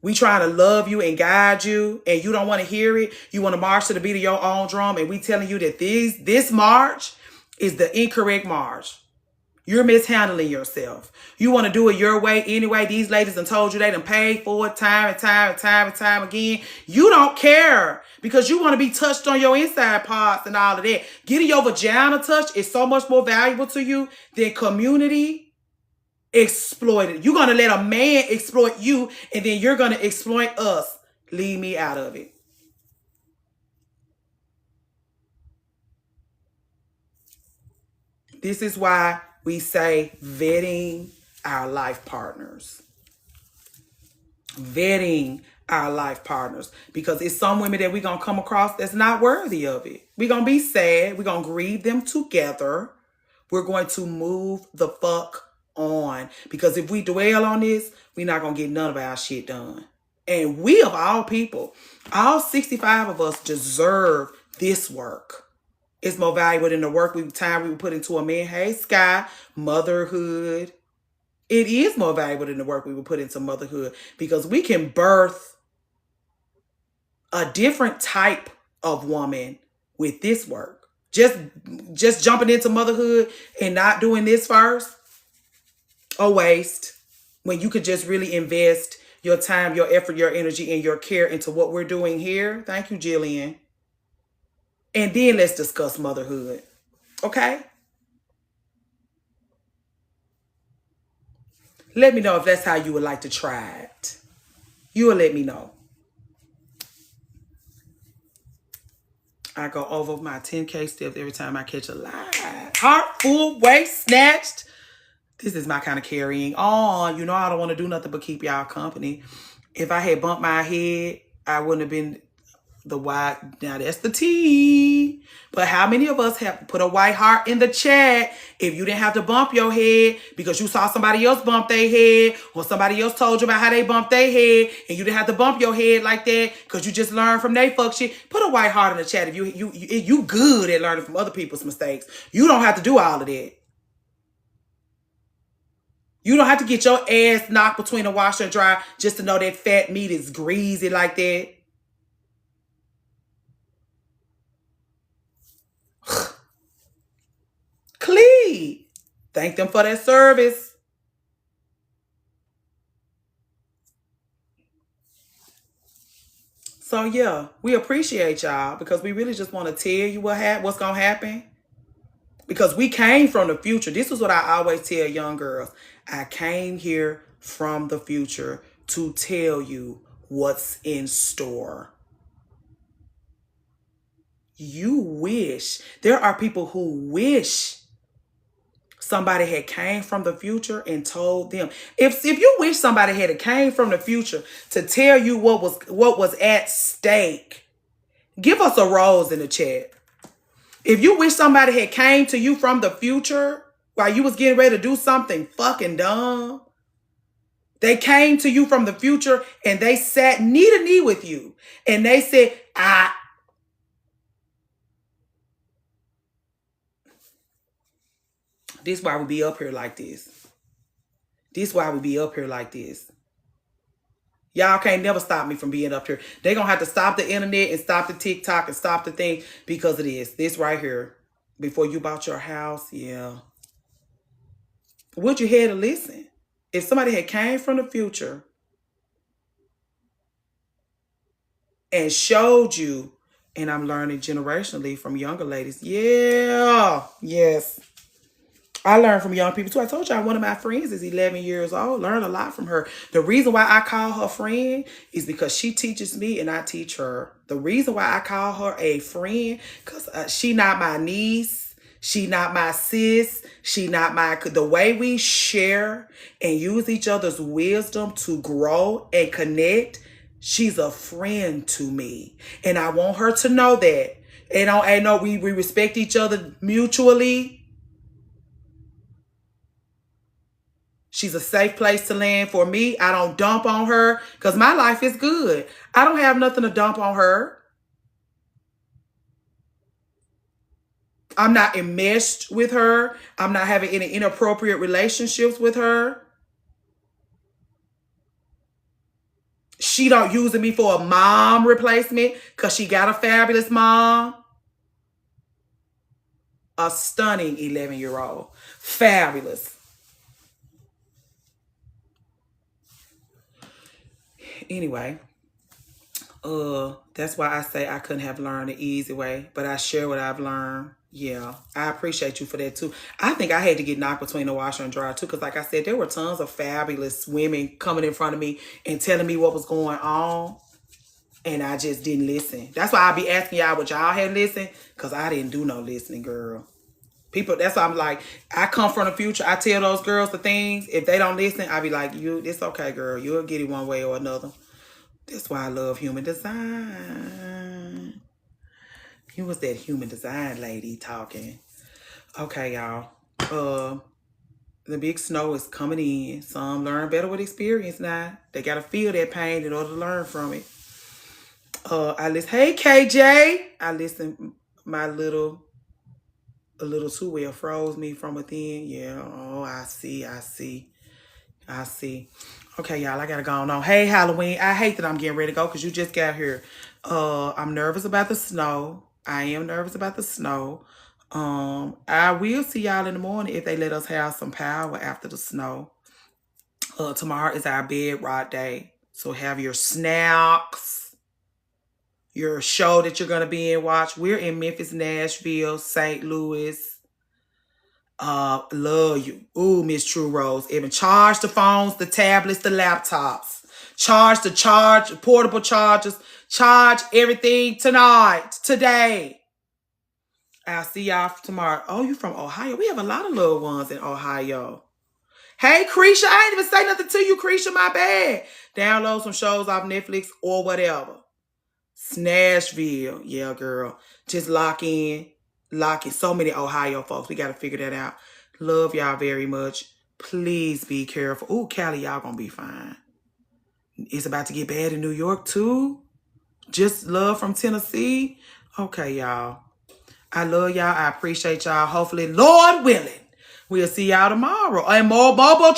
We trying to love you and guide you, and you don't want to hear it. You want to march to the beat of your own drum, and we telling you that this march is the incorrect march. You're mishandling yourself. You want to do it your way anyway. These ladies done told you they done paid for it time and time again. You don't care because you want to be touched on your inside parts and all of that. Getting your vagina touched is so much more valuable to you than community exploited. You're going to let a man exploit you, and then you're going to exploit us. Leave me out of it. This is why we say vetting our life partners. Vetting our life partners. Because it's some women that we're going to come across that's not worthy of it. We're going to be sad. We're going to grieve them together. We're going to move the fuck on. Because if we dwell on this, we're not going to get none of our shit done. And we, of all people, all 65 of us deserve this work. It's more valuable than the time we would put into a man. Hey, Sky, motherhood. It is more valuable than the work we would put into motherhood because we can birth a different type of woman with this work. Just jumping into motherhood and not doing this first, a waste. When you could just really invest your time, your effort, your energy, and your care into what we're doing here. Thank you, Jillian. And then let's discuss motherhood. Okay? Let me know if that's how you would like to try it. You will let me know. I go over my 10K steps every time I catch a lie. Heart full, waist snatched. This is my kind of carrying on. You know I don't want to do nothing but keep y'all company. If I had bumped my head, I wouldn't have been the white. Now that's the T. But how many of us have put a white heart in the chat if you didn't have to bump your head because you saw somebody else bump their head or somebody else told you about how they bumped their head and you didn't have to bump your head like that because you just learned from their fuck shit? Put a white heart in the chat if you good at learning from other people's mistakes. You don't have to do all of that. You don't have to get your ass knocked between a washer and dryer just to know that fat meat is greasy like that. Clee. Thank them for that service. So yeah, we appreciate y'all because we really just want to tell you what's going to happen. Because we came from the future. This is what I always tell young girls. I came here from the future to tell you what's in store. You wish. There are people who wish somebody had came from the future and told them. If you wish somebody had came from the future to tell you what was at stake, give us a rose in the chat. If you wish somebody had came to you from the future while you was getting ready to do something fucking dumb, they came to you from the future and they sat knee to knee with you and they said, this is why we be up here like this. This is why we be up here like this. Y'all can't never stop me from being up here. They're going to have to stop the internet and stop the TikTok and stop the thing because of this. This right here. Before you bought your house, yeah. Would you hear to listen? If somebody had came from the future and showed you, and I'm learning generationally from younger ladies. Yeah. Yes. I learned from young people too. I told y'all one of my friends is 11 years old. Learned a lot from her. The reason why I call her friend is because she teaches me and I teach her. The reason why I call her a friend, because she not my niece. She not my sis. She not my... The way we share and use each other's wisdom to grow and connect, she's a friend to me. And I want her to know that. We respect each other mutually. She's a safe place to land for me. I don't dump on her because my life is good. I don't have nothing to dump on her. I'm not enmeshed with her. I'm not having any inappropriate relationships with her. She don't using me for a mom replacement because she got a fabulous mom. A stunning 11-year-old. Fabulous. Anyway, that's why I say I couldn't have learned the easy way, but I share what I've learned. Yeah, I appreciate you for that too. I think I had to get knocked between the washer and dryer too, because like I said, there were tons of fabulous women coming in front of me and telling me what was going on, and I just didn't listen. That's why I be asking y'all what y'all had listened, because I didn't do no listening, girl. People, that's why I'm like, I come from the future. I tell those girls the things. If they don't listen, I be like, it's okay, girl. You'll get it one way or another. That's why I love human design. You was that human design lady talking. Okay, y'all. The big snow is coming in. Some learn better with experience now. They got to feel that pain in order to learn from it. I listen. Hey, KJ. I listen. A little too well froze me from within. Yeah. Oh, I see. Okay, y'all, I gotta go on. Hey, Halloween. I hate that I'm getting ready to go because you just got here. I'm nervous about the snow. I am nervous about the snow. I will see y'all in the morning if they let us have some power after the snow. Tomorrow is our bed rock day. So have your snacks, your show that you're gonna be in, watch. We're in Memphis, Nashville, St. Louis. Love you. Ooh, Miss True Rose. Even charge the phones, the tablets, the laptops. Charge portable chargers. Charge everything today. I'll see y'all tomorrow. Oh, you from Ohio? We have a lot of little ones in Ohio. Hey, Creesha, I ain't even say nothing to you, Creesha, my bad. Download some shows off Netflix or whatever. Nashville. Yeah, girl. Just lock in. So many Ohio folks. We got to figure that out. Love y'all very much. Please be careful. Ooh, Cali, y'all gonna be fine. It's about to get bad in New York, too. Just love from Tennessee. Okay, y'all. I love y'all. I appreciate y'all. Hopefully, Lord willing, we'll see y'all tomorrow. And more Bobo